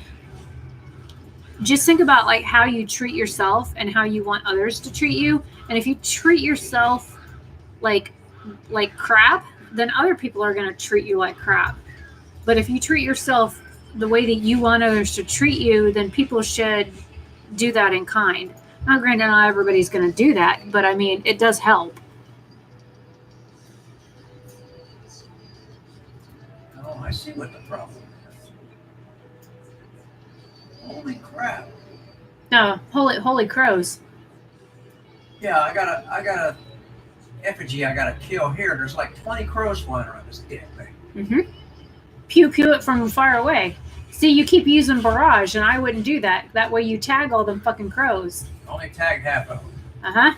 just think about like how you treat yourself and how you want others to treat you. And if you treat yourself like crap, then other people are going to treat you like crap. But if you treat yourself the way that you want others to treat you, then people should do that in kind. Now, granted, not everybody's going to do that, but I mean, it does help. Oh, I see what the problem is. Holy crap! No, holy crows. Yeah, I got a effigy I gotta kill here. There's like 20 crows flying around this damn thing. Mm-hmm. Pew pew it from far away. See, you keep using barrage, and I wouldn't do that. That way you tag all them fucking crows. Only tagged half of them. Uh-huh.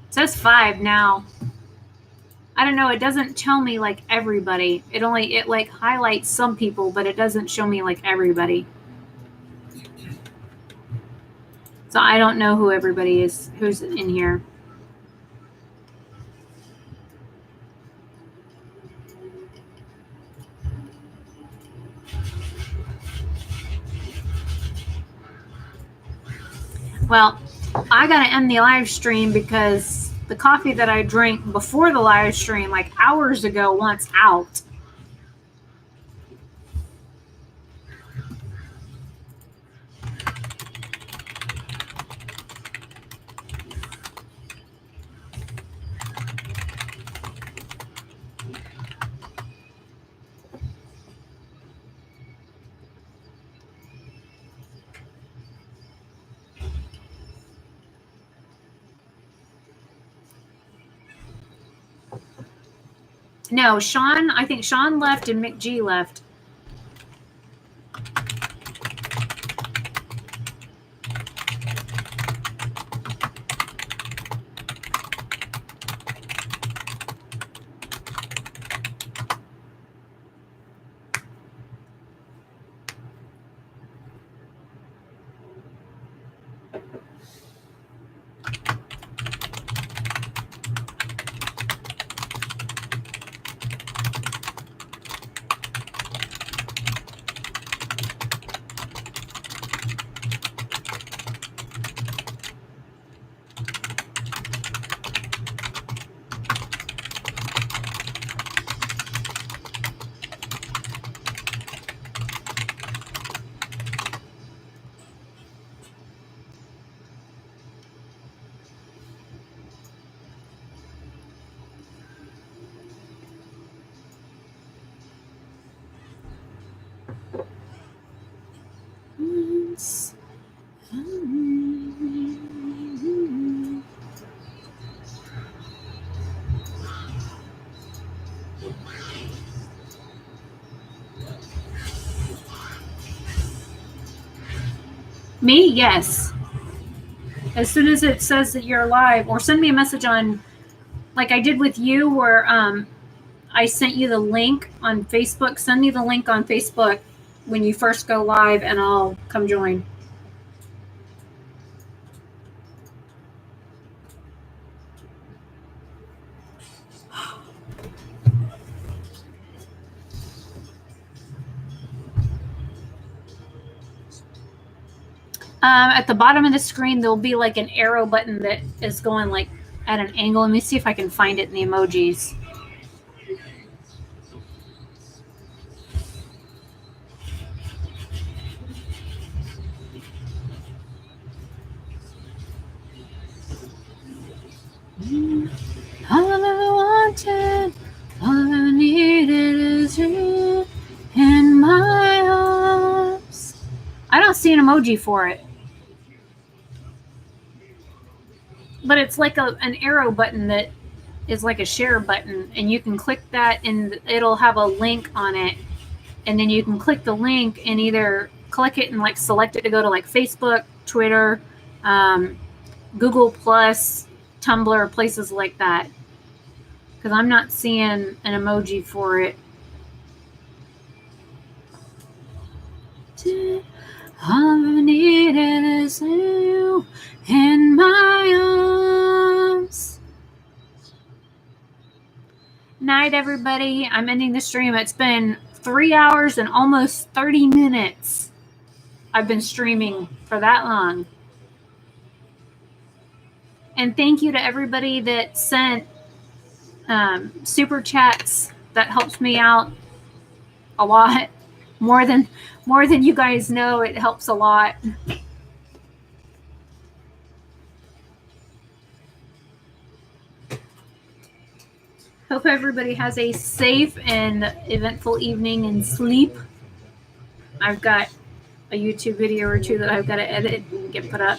It says 5 now. I don't know. It doesn't tell me like everybody. It like highlights some people, but it doesn't show me like everybody. So I don't know who everybody is, who's in here. Well, I gotta end the live stream because the coffee that I drank before the live stream, like hours ago, wants out. No, Sean, I think Sean left and McG left. Me? Yes. As soon as it says that you're live, or send me a message on, like I did with you, where I sent you the link on Facebook. Send me the link on Facebook when you first go live, and I'll come join. At the bottom of the screen, there'll be like an arrow button that is going like at an angle. Let me see if I can find it in the emojis. All I've ever wanted, all I've ever needed is you in my arms. I don't see an emoji for it. But it's like an arrow button that is like a share button, and you can click that and it'll have a link on it. And then you can click the link and either click it and like select it to go to like Facebook, Twitter, Google Plus, Tumblr, places like that. Because I'm not seeing an emoji for it. All I needed is you in my arms. Night, everybody. I'm ending the stream. It's been 3 hours and almost 30 minutes. I've been streaming for that long. And thank you to everybody that sent super chats. That helps me out a lot. More than you guys know, it helps a lot. Hope everybody has a safe and eventful evening and sleep. I've got a YouTube video or two that I've got to edit and get put up.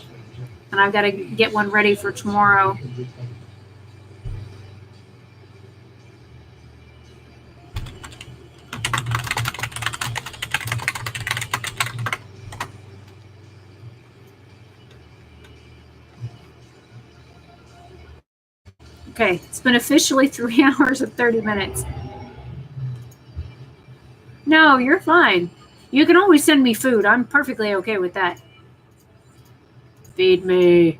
And I've got to get one ready for tomorrow. Okay, it's been officially 3 hours and 30 minutes. No, you're fine. You can always send me food. I'm perfectly okay with that. Feed me.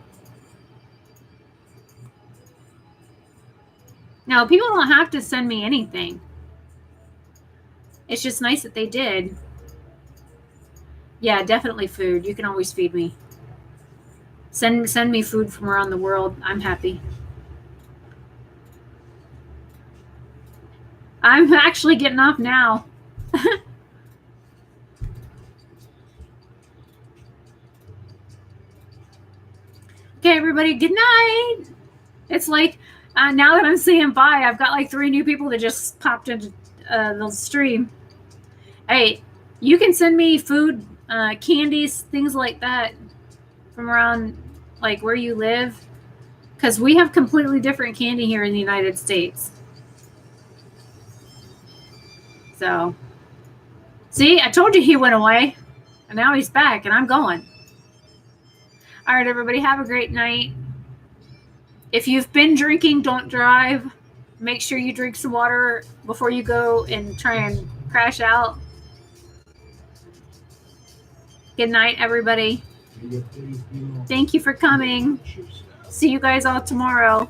No, people don't have to send me anything. It's just nice that they did. Yeah, definitely food. You can always feed me. Send me food from around the world. I'm happy. I'm actually getting off now. Okay, everybody, good night. It's like, now that I'm saying bye, I've got like 3 new people that just popped into the stream. Hey, you can send me food, candies, things like that from around like where you live, because we have completely different candy here in the United States. So, see, I told you he went away, and now he's back, and I'm going. All right, everybody, have a great night. If you've been drinking, don't drive. Make sure you drink some water before you go and try and crash out. Good night, everybody. Thank you for coming. See you guys all tomorrow.